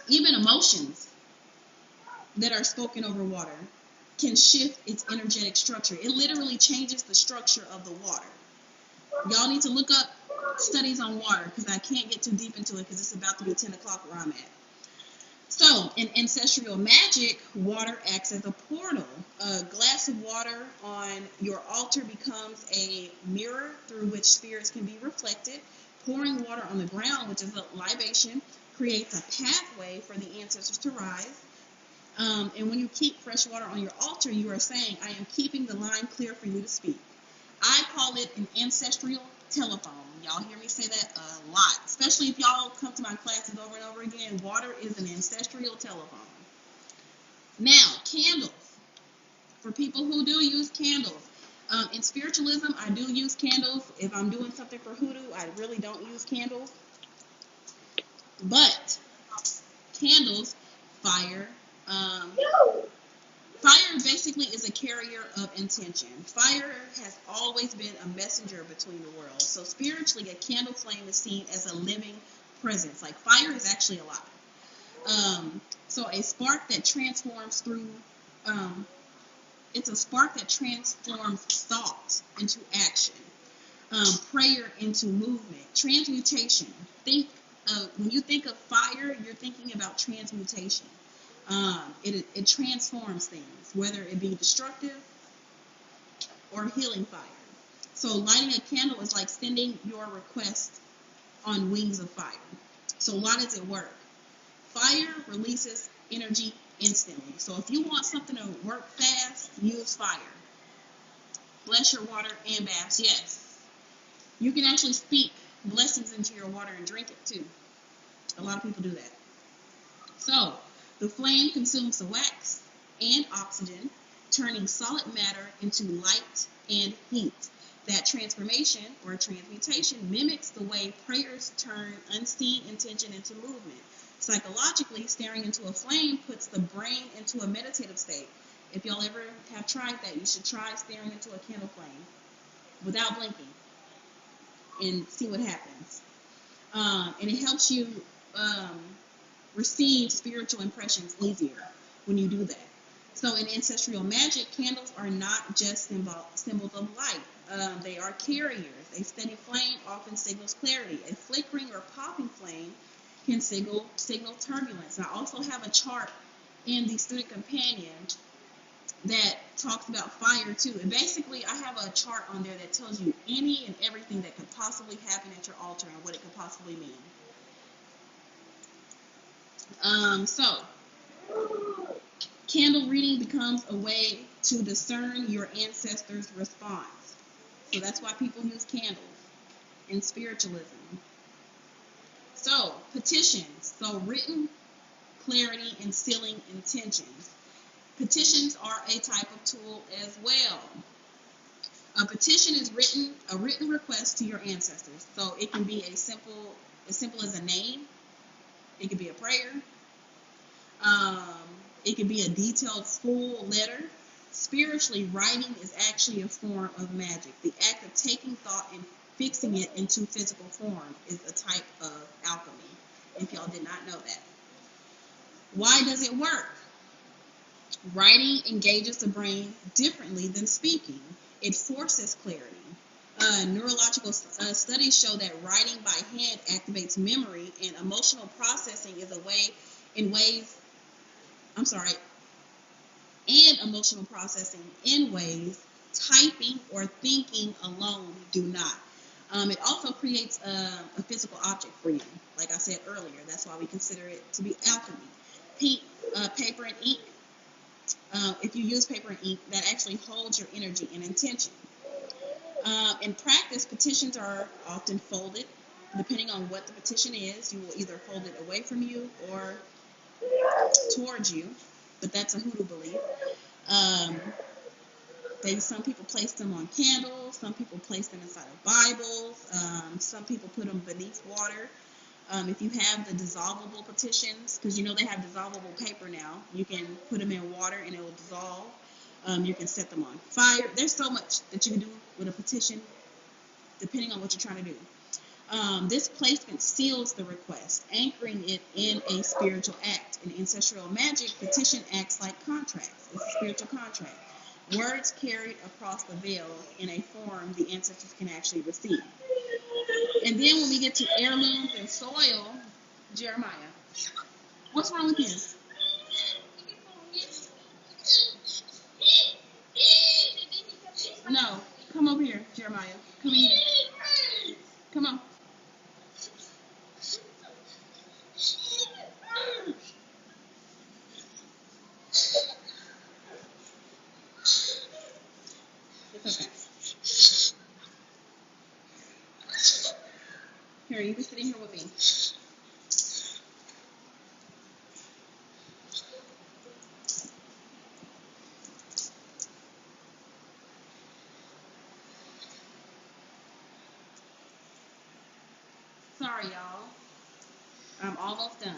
Even emotions that are spoken over water can shift its energetic structure. It literally changes the structure of the water. Y'all need to look up studies on water because I can't get too deep into it because it's about to be 10 o'clock where I'm at. So, in Ancestral Magick, water acts as a portal. A glass of water on your altar becomes a mirror through which spirits can be reflected. Pouring water on the ground, which is a libation, creates a pathway for the ancestors to rise. And when you keep fresh water on your altar, you are saying, I am keeping the line clear for you to speak. I call it an ancestral telephone. Y'all hear me say that a lot, especially if y'all come to my classes over and over again. Water is an ancestral telephone. Now, candles. For people who do use candles. In spiritualism, I do use candles. If I'm doing something for Hoodoo, I really don't use candles. But candles, fire, fire basically is a carrier of intention. Fire has always been a messenger between the worlds. So spiritually, a candle flame is seen as a living presence. Like fire is actually alive. So a spark that transforms through, it's a spark that transforms thought into action. Prayer into movement. Transmutation. When you think of fire, you're thinking about transmutation. It transforms things, whether it be destructive or healing fire. So lighting a candle is like sending your request on wings of fire. So why does it work? Fire releases energy instantly. So if you want something to work fast, use fire. Bless your water and baths, yes. You can actually speak blessings into your water and drink it too. A lot of people do that. So the flame consumes the wax and oxygen, turning solid matter into light and heat. That transformation or transmutation mimics the way prayers turn unseen intention into movement. Psychologically, staring into a flame puts the brain into a meditative state. If y'all ever have tried that, you should try staring into a candle flame without blinking and see what happens. And it helps you receive spiritual impressions easier when you do that. So in Ancestral Magick, candles are not just symbols of light. They are carriers. A steady flame often signals clarity. A flickering or popping flame can signal turbulence. I also have a chart in the Student Companion that talks about fire too. And basically, I have a chart on there that tells you any and everything that could possibly happen at your altar and what it could possibly mean. So candle reading becomes a way to discern your ancestors' response. So that's why people use candles in spiritualism. So petitions. So written clarity and sealing intentions. Petitions are a type of tool as well. A petition is a written request to your ancestors. So it can be as simple as a name. It could be a prayer. It could be a detailed full letter. Spiritually, writing is actually a form of magic. The act of taking thought and fixing it into physical form is a type of alchemy, if y'all did not know that. Why does it work? Writing engages the brain differently than speaking. It forces clarity. Neurological studies show that writing by hand activates memory, and emotional processing is emotional processing in ways typing or thinking alone do not. It also creates a physical object for you. Like I said earlier, that's why we consider it to be alchemy. Paper and ink. If you use paper and ink, that actually holds your energy and intention. In practice, petitions are often folded. Depending on what the petition is, you will either fold it away from you or towards you, but that's a Hoodoo belief. Some people place them on candles, some people place them inside of Bibles, some people put them beneath water. If you have the dissolvable petitions, because you know they have dissolvable paper now, you can put them in water and it will dissolve. You can set them on fire. There's so much that you can do with a petition, depending on what you're trying to do. This placement seals the request, anchoring it in a spiritual act. In Ancestral Magick, petition acts like contracts. It's a spiritual contract. Words carried across the veil in a form the ancestors can actually receive. And then when we get to heirlooms and soil, Jeremiah, what's wrong with you? No, come over here, Jeremiah. Come in here. Come on. It's okay. Here, you can sit in here with me. Sorry, y'all. I'm almost done.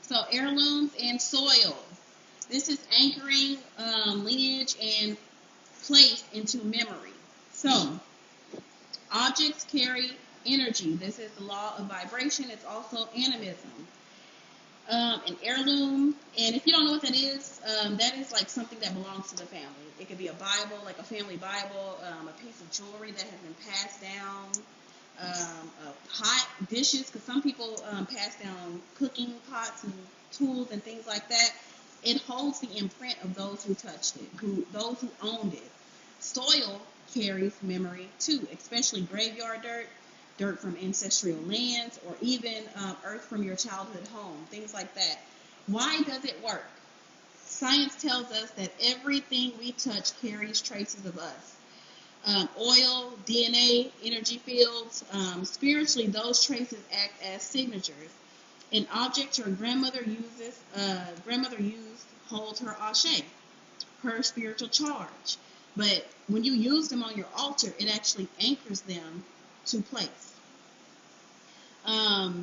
So, heirlooms and soil. This is anchoring lineage and place into memory. So, objects carry energy. This is the law of vibration. It's also animism. An heirloom, and if you don't know what that is like something that belongs to the family. It could be a Bible, like a family Bible, a piece of jewelry that has been passed down, a pot, dishes, because some people pass down cooking pots and tools and things like that. It holds the imprint of those who touched it, those who owned it. Soil carries memory too, especially graveyard dirt from ancestral lands, or even earth from your childhood home, things like that. Why does it work? Science tells us that everything we touch carries traces of us. Oil, DNA, energy fields. Spiritually, those traces act as signatures. An object your grandmother used holds her ashe, her spiritual charge. But when you use them on your altar, it actually anchors them to place.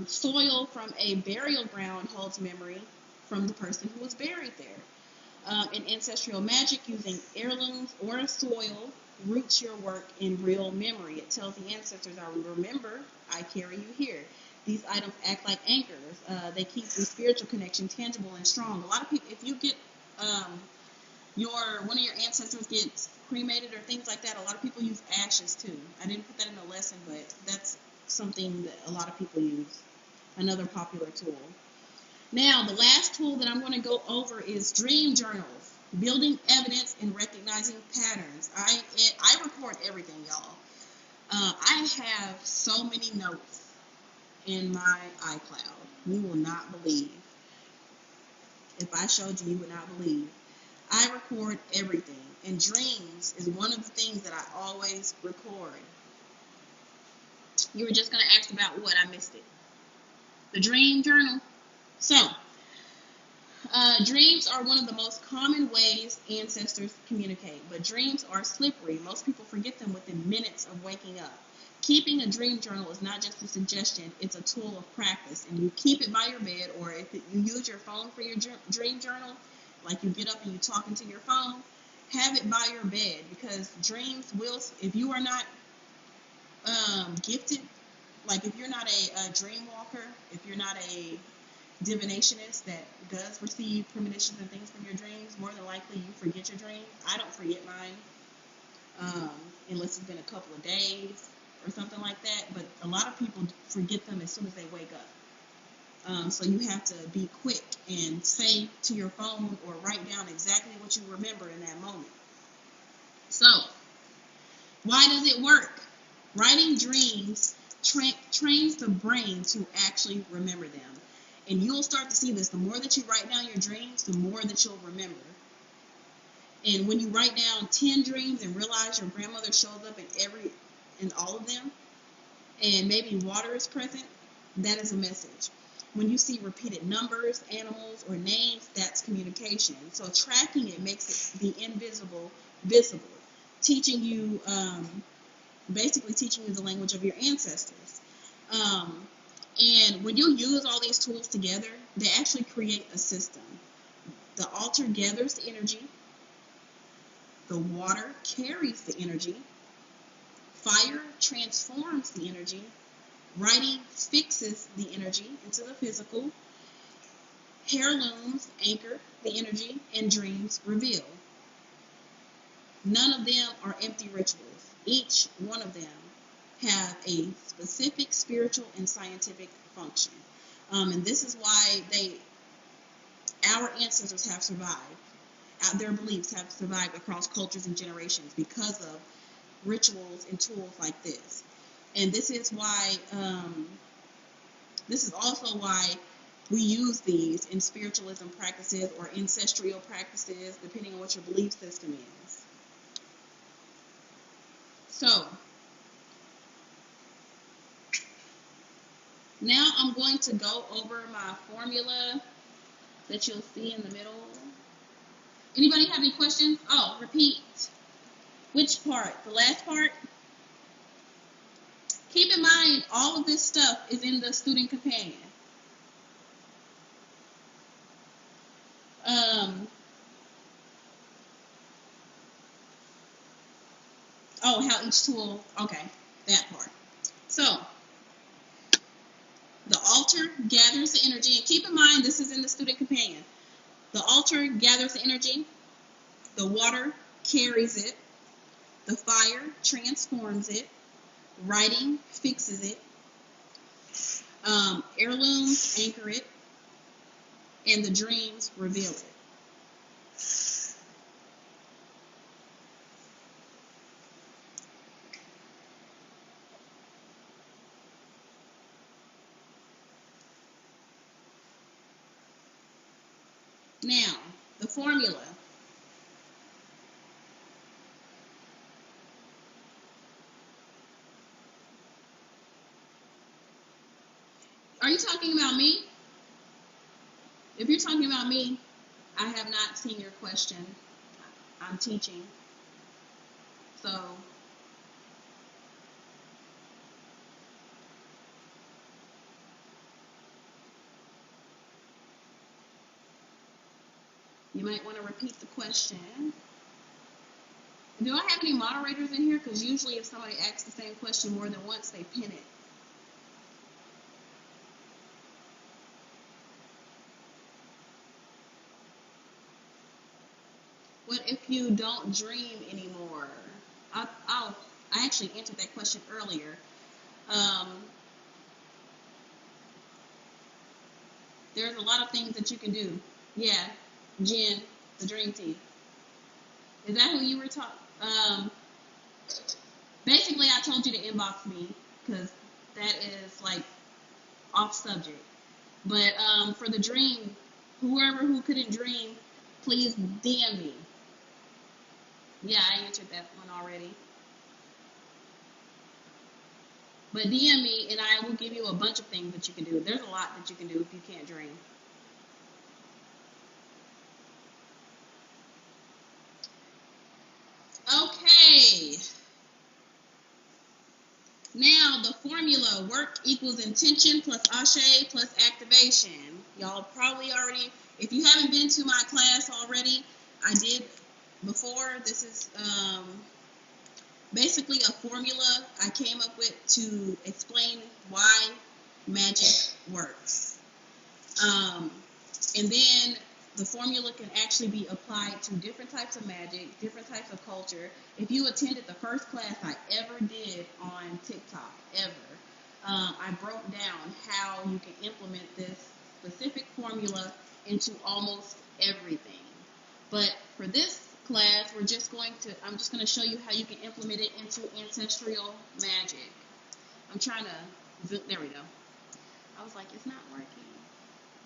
Soil from a burial ground holds memory from the person who was buried there. In Ancestral Magick, using heirlooms or soil roots your work in real memory. It tells the ancestors, I remember, I carry you here. These items act like anchors. They keep the spiritual connection tangible and strong. A lot of people, if you get one of your ancestors gets cremated or things like that, a lot of people use ashes too. I didn't put that in the lesson, but that's something that a lot of people use. Another popular tool. Now, the last tool that I'm going to go over is dream journals, building evidence and recognizing patterns. I record everything, y'all. I have so many notes in my iCloud. You will not believe. If I showed you, you would not believe. I record everything, and dreams is one of the things that I always record. You were just going to ask about what? I missed it. The dream journal. So, dreams are one of the most common ways ancestors communicate, but dreams are slippery. Most people forget them within minutes of waking up. Keeping a dream journal is not just a suggestion, it's a tool of practice. And you keep it by your bed, or if you use your phone for your dream journal, like you get up and you talk into your phone, have it by your bed, because dreams will, if you are not gifted, like if you're not a dream walker, if you're not a divinationist that does receive premonitions and things from your dreams, more than likely you forget your dreams. I don't forget mine unless it's been a couple of days or something like that, but a lot of people forget them as soon as they wake up. So you have to be quick and say to your phone or write down exactly what you remember in that moment. So, why does it work? Writing dreams trains the brain to actually remember them. And you'll start to see this. The more that you write down your dreams, the more that you'll remember. And when you write down 10 dreams and realize your grandmother shows up in all of them, and maybe water is present, that is a message. When you see repeated numbers, animals, or names, that's communication. So tracking it makes it the invisible visible, teaching you, basically teaching you the language of your ancestors. And when you use all these tools together, they actually create a system. The altar gathers the energy. The water carries the energy. Fire transforms the energy. Writing fixes the energy into the physical. Heirlooms anchor the energy, and dreams reveal. None of them are empty rituals. Each one of them have a specific spiritual and scientific function. And this is why our ancestors have survived. Their beliefs have survived across cultures and generations because of rituals and tools like this. And this is why, this is also why we use these in spiritualism practices or ancestral practices, depending on what your belief system is. So, now I'm going to go over my formula that you'll see in the middle. Anybody have any questions? Oh, repeat. Which part? The last part? Keep in mind, all of this stuff is in the student companion. Oh, how each tool, okay, that part. So, the altar gathers the energy, and keep in mind, this is in the student companion. The altar gathers the energy, the water carries it, the fire transforms it, writing fixes it, heirlooms anchor it, and the dreams reveal it. Now, the formula. Are you talking about me? If you're talking about me, I have not seen your question. I'm teaching. So, you might want to repeat the question. Do I have any moderators in here? Because usually if somebody asks the same question more than once, they pin it. What if you don't dream anymore? I actually answered that question earlier. There's a lot of things that you can do. Yeah, Jen, the Dream Team. Is that who you were talking? Basically, I told you to inbox me because that is like off subject. But for the dream, whoever who couldn't dream, please DM me. Yeah, I answered that one already. But DM me and I will give you a bunch of things that you can do. There's a lot that you can do if you can't dream. Okay. Now the formula: work equals intention plus ashe plus activation. Y'all probably already, if you haven't been to my class already, I did before. This is basically a formula I came up with to explain why magic works. And then the formula can actually be applied to different types of magic, different types of culture. If you attended the first class I ever did on TikTok, ever, I broke down how you can implement this specific formula into almost everything. But for this class, I'm just going to show you how you can implement it into ancestral magic. I'm trying to, there we go. I was like, it's not working.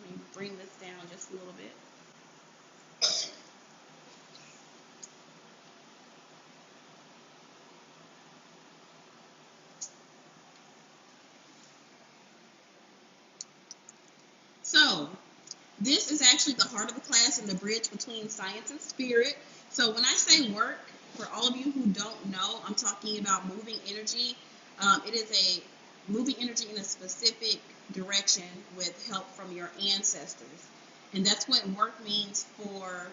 Let me bring this down just a little bit. So, this is actually the heart of the class and the bridge between science and spirit. So when I say work, for all of you who don't know, I'm talking about moving energy. It is a moving energy in a specific direction with help from your ancestors. And that's what work means for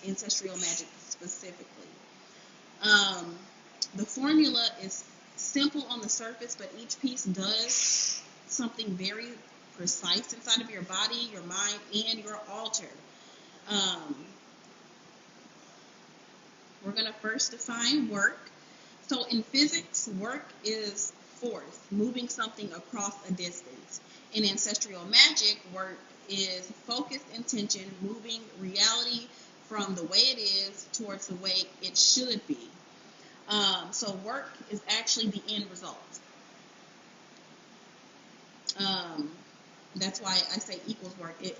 ancestral magic specifically. The formula is simple on the surface, but each piece does something very precise inside of your body, your mind, and your altar. We're going to first define work. So in physics, work is force, moving something across a distance. In ancestral magic, work is focused intention, moving reality from the way it is towards the way it should be. So work is actually the end result. That's why I say equals work. It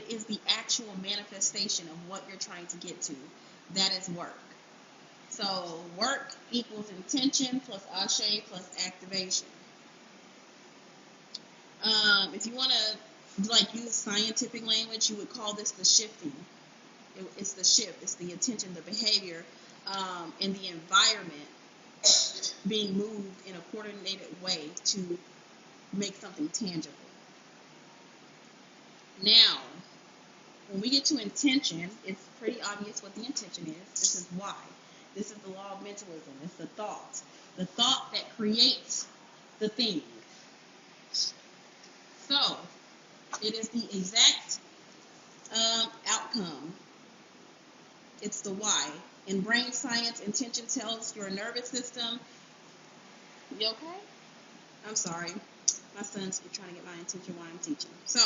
is the actual manifestation of what you're trying to get to. That is work. So work equals intention plus ashe plus activation. If you want to like use scientific language, you would call this the shifting. It's the shift. It's the attention, the behavior, and the environment being moved in a coordinated way to make something tangible. Now, when we get to intention, it's pretty obvious what the intention is. This is why. This is the law of mentalism. It's the thought that creates the thing. So, it is the exact outcome. It's the why. In brain science, intention tells your nervous system. You okay? I'm sorry. My son's trying to get my attention while I'm teaching. So,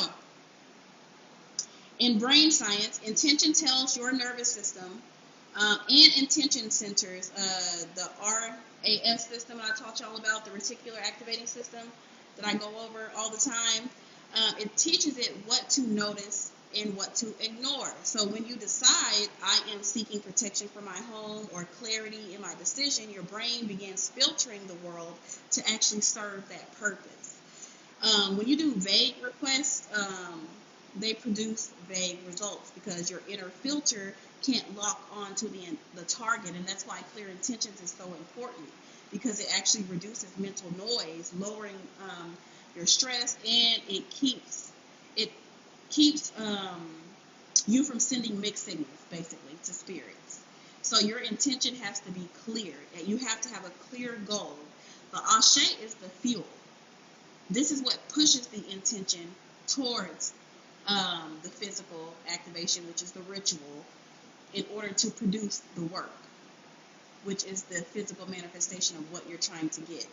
in brain science, intention tells your nervous system and intention centers, the RAS system I taught y'all about, the reticular activating system that I go over all the time. It teaches it what to notice and what to ignore. So when you decide, I am seeking protection for my home or clarity in my decision, your brain begins filtering the world to actually serve that purpose. When you do vague requests, they produce vague results because your inner filter can't lock on to the target, and that's why clear intentions is so important, because it actually reduces mental noise, lowering your stress, and it keeps you from sending mixed signals, basically, to spirits. So your intention has to be clear. You have to have a clear goal. The ashe is the fuel. This is what pushes the intention towards the physical activation, which is the ritual, in order to produce the work, which is the physical manifestation of what you're trying to get.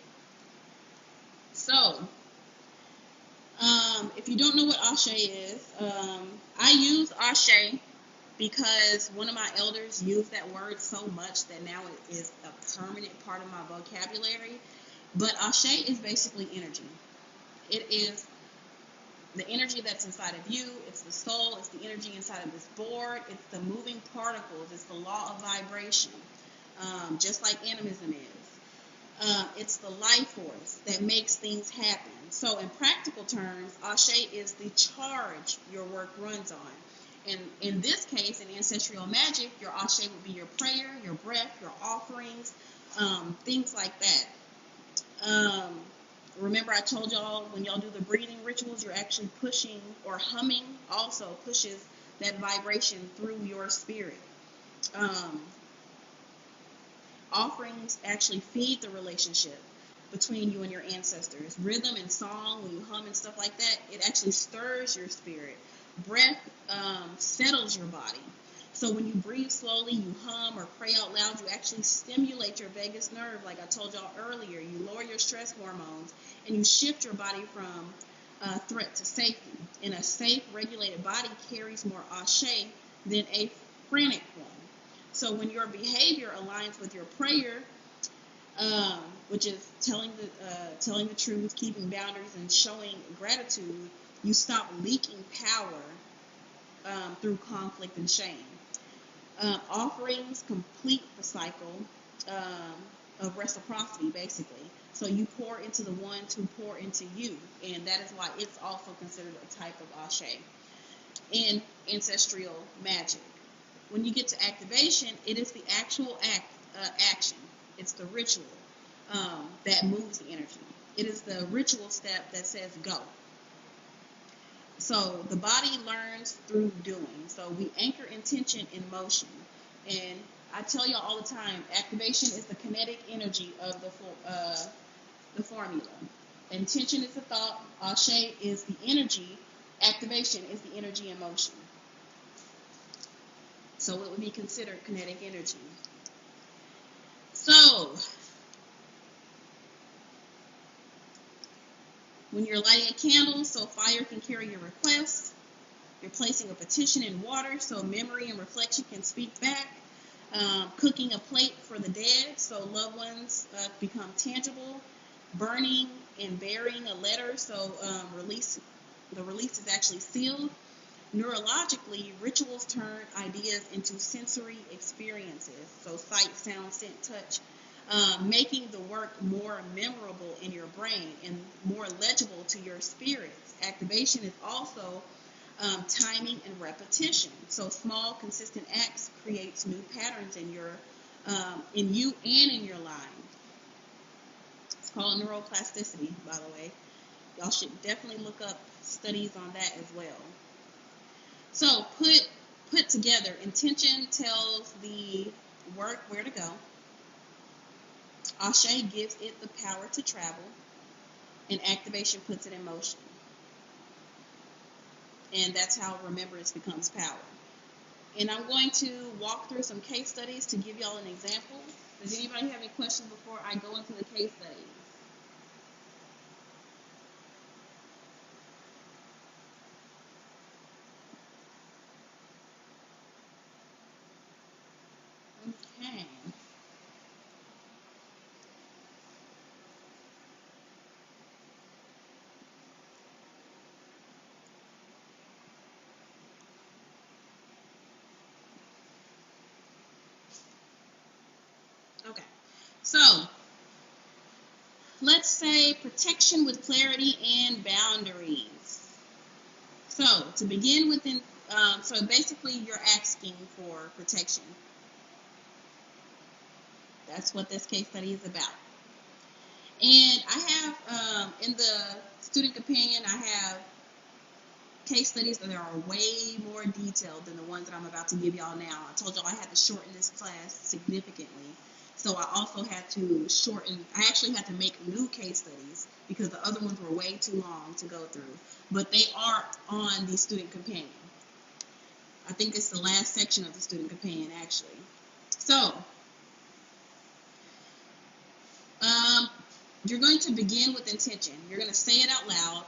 So, If you don't know what Ashe is, I use Ashe because one of my elders used that word so much that now it is a permanent part of my vocabulary. But Ashe is basically energy. It is the energy that's inside of you. It's the soul. It's the energy inside of this board. It's the moving particles. It's the law of vibration, just like animism is. It's the life force that makes things happen. So in practical terms, Ashe is the charge your work runs on. And in this case, in Ancestral Magick, your Ashe would be your prayer, your breath, your offerings, things like that. Remember I told y'all when y'all do the breathing rituals, you're actually pushing, or humming also pushes that vibration through your spirit. Offerings actually feed the relationship between you and your ancestors. Rhythm and song, when you hum and stuff like that, it actually stirs your spirit. Breath settles your body. So when you breathe slowly, you hum or pray out loud, you actually stimulate your vagus nerve, like I told y'all earlier. You lower your stress hormones, and you shift your body from threat to safety. And a safe, regulated body carries more Ashe than a frantic one. So when your behavior aligns with your prayer, which is telling the truth, keeping boundaries, and showing gratitude, you stop leaking power through conflict and shame. Offerings complete the cycle of reciprocity, basically. So you pour into the ones who pour into you, and that is why it's also considered a type of Ashe in Ancestral Magick. When you get to activation, it is the actual action. It's the ritual that moves the energy. It is the ritual step that says go. So the body learns through doing. So we anchor intention in motion. And I tell y'all all the time, activation is the kinetic energy of the formula. Intention is the thought. Ashe is the energy. Activation is the energy in motion. So it would be considered kinetic energy. So when you're lighting a candle, so fire can carry your request. You're placing a petition in water, so memory and reflection can speak back. Cooking a plate for the dead, so loved ones become tangible. Burning and burying a letter, so the release is actually sealed. Neurologically, rituals turn ideas into sensory experiences, so sight, sound, scent, touch, making the work more memorable in your brain and more legible to your spirits. Activation is also timing and repetition. So small, consistent acts creates new patterns in you and in your line. It's called neuroplasticity, by the way. Y'all should definitely look up studies on that as well. So put together, intention tells the work where to go. Ashe gives it the power to travel, and activation puts it in motion. And that's how remembrance becomes power. And I'm going to walk through some case studies to give y'all an example. Does anybody have any questions before I go into the case studies? Okay. Okay. So, let's say protection with clarity and boundaries. So, to begin with, so basically you're asking for protection. That's what this case study is about. And I have, in the student companion, I have case studies that are way more detailed than the ones that I'm about to give y'all now. I told y'all I had to shorten this class significantly. So I also had to I actually had to make new case studies because the other ones were way too long to go through. But they are on the student companion. I think it's the last section of the student companion, actually. So, you're going to begin with intention. You're going to say it out loud.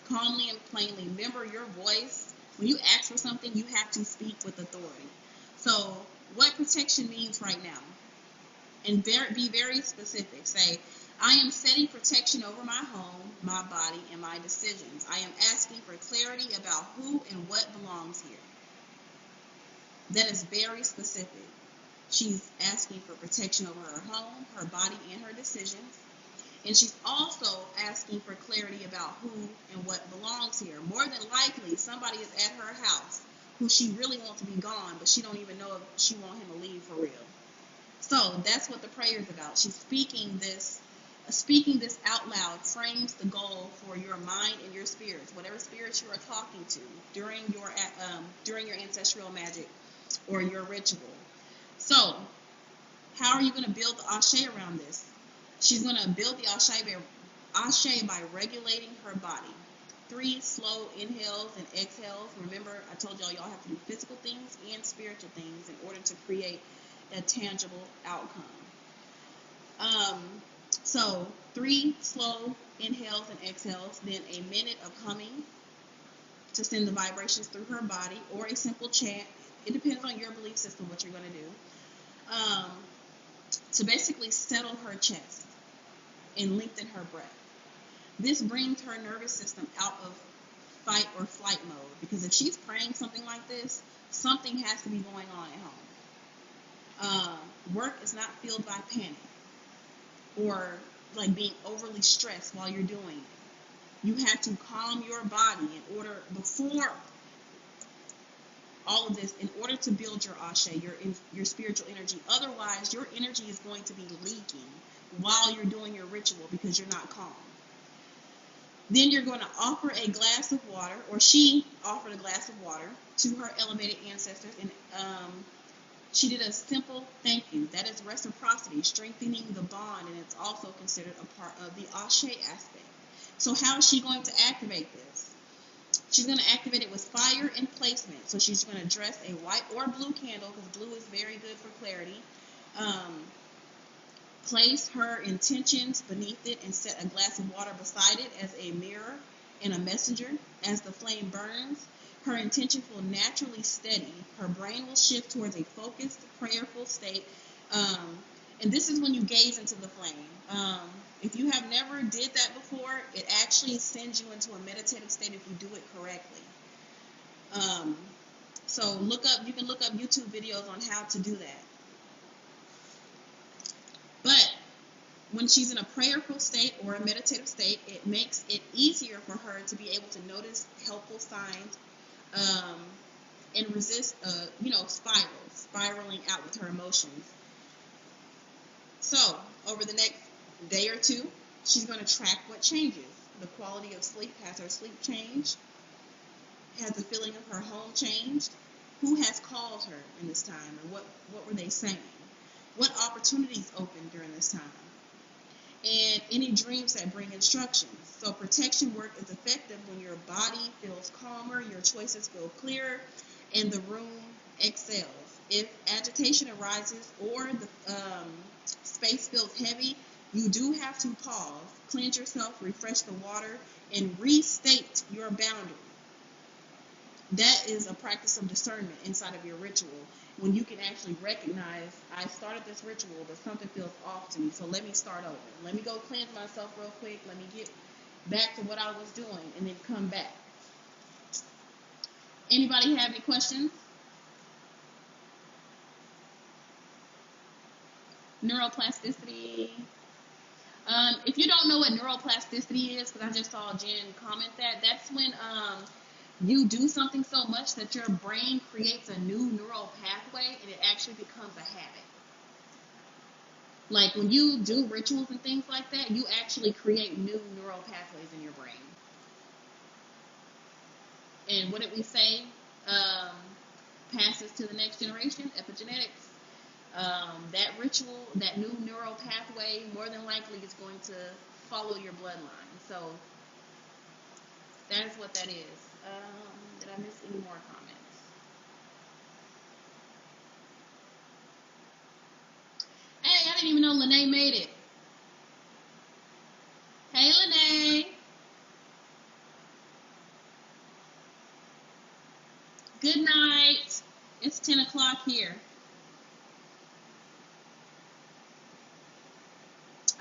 calmly and plainly. Remember, your voice, when you ask for something, you have to speak with authority. So, what protection means right now? And be very specific. Say, I am setting protection over my home, my body, and my decisions. I am asking for clarity about who and what belongs here. That is very specific. She's asking for protection over her home, her body, and her decisions. And she's also asking for clarity about who and what belongs here. More than likely, somebody is at her house who she really wants to be gone, but she don't even know if she wants him to leave for real. So that's what the prayer is about. She's speaking this out loud frames the goal for your mind and your spirits, whatever spirits you are talking to during your ancestral magic or your ritual. So, how are you going to build the ashe around this? She's going to build the ashe by regulating her body. 3 slow inhales and exhales. Remember, I told y'all have to do physical things and spiritual things in order to create a tangible outcome. So 3 slow inhales and exhales, then a minute of humming to send the vibrations through her body, or a simple chant. It depends on your belief system what you're going to do. To basically settle her chest and lengthen her breath. This brings her nervous system out of fight or flight mode, because if she's praying something like this, something has to be going on at home. Work is not filled by panic or like being overly stressed while you're doing it. You have to calm your body in order, before all of this, in order to build your ashe, your spiritual energy. Otherwise, your energy is going to be leaking while you're doing your ritual because you're not calm. Then you're going to offer a glass of water, or she offered a glass of water to her elevated ancestors, and she did a simple thank you. That is reciprocity, strengthening the bond, and it's also considered a part of the ashe aspect. So how is she going to activate this? She's going to activate it with fire and placement. So she's going to dress a white or blue candle, because blue is very good for clarity. Place her intentions beneath it and set a glass of water beside it as a mirror and a messenger. As the flame burns, her intentions will naturally steady. Her brain will shift towards a focused, prayerful state. And this is when you gaze into the flame. If you have never did that before, it actually sends you into a meditative state if you do it correctly. So you can look up YouTube videos on how to do that. But when she's in a prayerful state or a meditative state, it makes it easier for her to be able to notice helpful signs and resist, spiraling out with her emotions. So, over the next day or two, she's going to track what changes. The quality of sleep. Has her sleep changed? Has the feeling of her home changed? Who has called her in this time? Or what were they saying? What opportunities opened during this time? And any dreams that bring instructions. So protection work is effective when your body feels calmer, your choices feel clearer, and the room exhales. If agitation arises or the space feels heavy, you do have to pause, cleanse yourself, refresh the water, and restate your boundary. That is a practice of discernment inside of your ritual, when you can actually recognize, I started this ritual, but something feels off to me, so let me start over. Let me go cleanse myself real quick. Let me get back to what I was doing, and then come back. Anybody have any questions? Neuroplasticity. If you don't know what neuroplasticity is, because I just saw Jen comment that's when you do something so much that your brain creates a new neural pathway, and it actually becomes a habit. Like when you do rituals and things like that, you actually create new neural pathways in your brain. And what did we say? Passes to the next generation, epigenetics. That ritual, that new neural pathway, more than likely is going to follow your bloodline. So that is what that is. Did I miss any more comments? Hey, I didn't even know Lene made it. Hey, Lene. right. It's 10 o'clock here.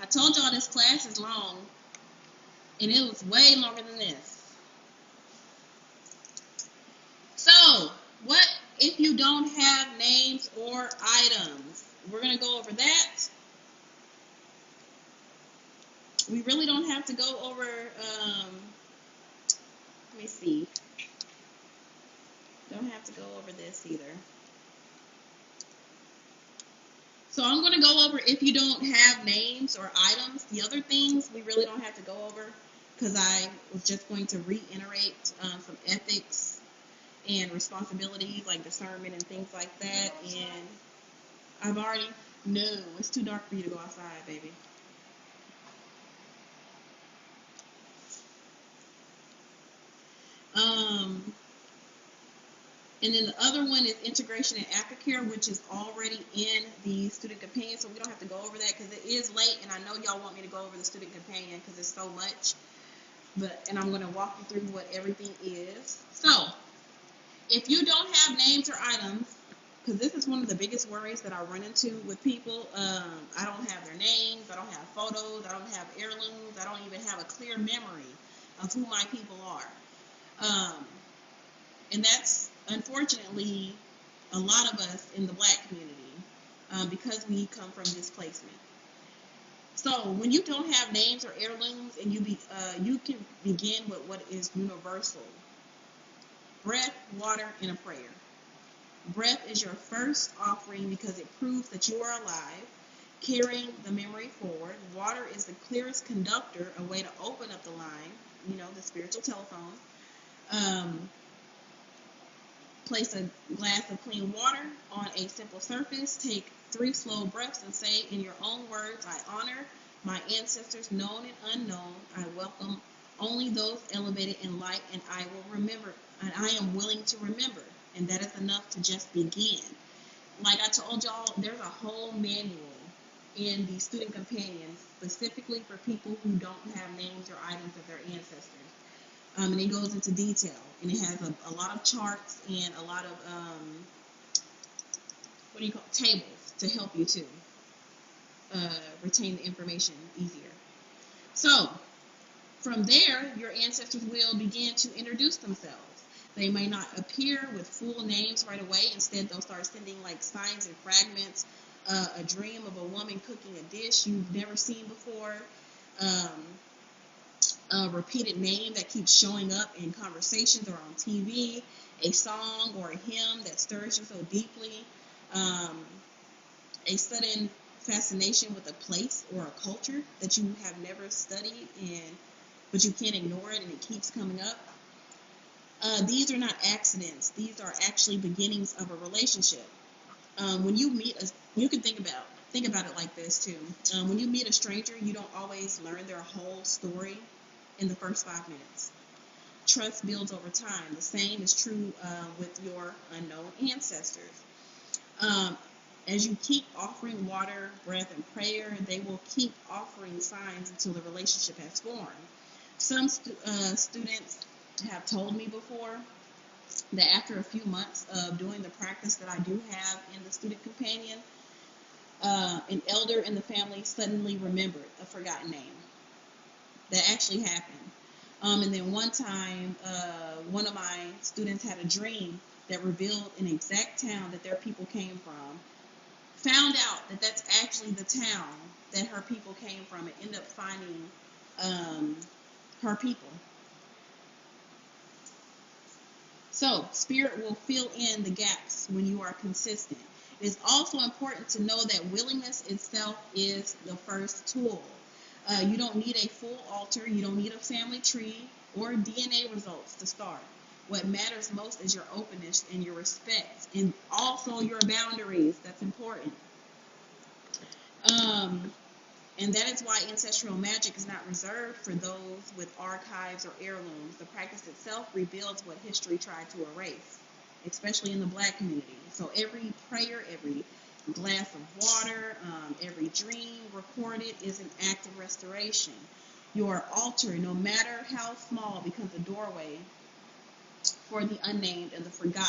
I told y'all this class is long, and it was way longer than this. So, what if you don't have names or items? We're going to go over that. We really don't have to go over, let me see. Don't have to go over this either. So I'm going to go over if you don't have names or items. The other things we really don't have to go over because I was just going to reiterate some ethics and responsibilities like discernment and things like that. And I've already, no, it's too dark for you to go outside, baby. And then the other one is integration and aftercare, which is already in the student companion, so we don't have to go over that because it is late, and I know y'all want me to go over the student companion because it's so much. And I'm going to walk you through what everything is. So, if you don't have names or items, because this is one of the biggest worries that I run into with people, I don't have their names, I don't have photos, I don't have heirlooms, I don't even have a clear memory of who my people are. And that's, unfortunately, a lot of us in the black community because we come from displacement. So when you don't have names or heirlooms and you can begin with what is universal. Breath, water, and a prayer. Breath is your first offering because it proves that you are alive, carrying the memory forward. Water is the clearest conductor, a way to open up the line, the spiritual telephone. Place a glass of clean water on a simple surface. Take 3 slow breaths and say in your own words, I honor my ancestors, known and unknown. I welcome only those elevated in light, and I will remember, and I am willing to remember. And that is enough to just begin. Like I told y'all, there's a whole manual in the student companion specifically for people who don't have names or items of their ancestors. And it goes into detail, and it has a lot of charts and a lot of tables to help you to retain the information easier. So from there, your ancestors will begin to introduce themselves. They may not appear with full names right away. Instead, they'll start sending like signs and fragments, a dream of a woman cooking a dish you've never seen before, a repeated name that keeps showing up in conversations or on TV, a song or a hymn that stirs you so deeply, a sudden fascination with a place or a culture that you have never studied, but you can't ignore it and it keeps coming up. These are not accidents. These are actually beginnings of a relationship. When you meet you can think about it like this too. When you meet a stranger, you don't always learn their whole story in the first 5 minutes. Trust builds over time. The same is true with your unknown ancestors. As you keep offering water, breath, and prayer, they will keep offering signs until the relationship has formed. Some students have told me before that after a few months of doing the practice that I do have in the student companion, an elder in the family suddenly remembered a forgotten name. That actually happened. And then one time, one of my students had a dream that revealed an exact town that their people came from. Found out that that's actually the town that her people came from, and ended up finding her people. So, spirit will fill in the gaps when you are consistent. It is also important to know that willingness itself is the first tool. You don't need a full altar. You don't need a family tree or DNA results to start. What matters most is your openness and your respect, and also your boundaries. That's important. And that is why ancestral magic is not reserved for those with archives or heirlooms. The practice itself rebuilds what history tried to erase, especially in the black community. So every prayer, every glass of water, every dream recorded is an act of restoration. Your altar, no matter how small, becomes a doorway for the unnamed and the forgotten.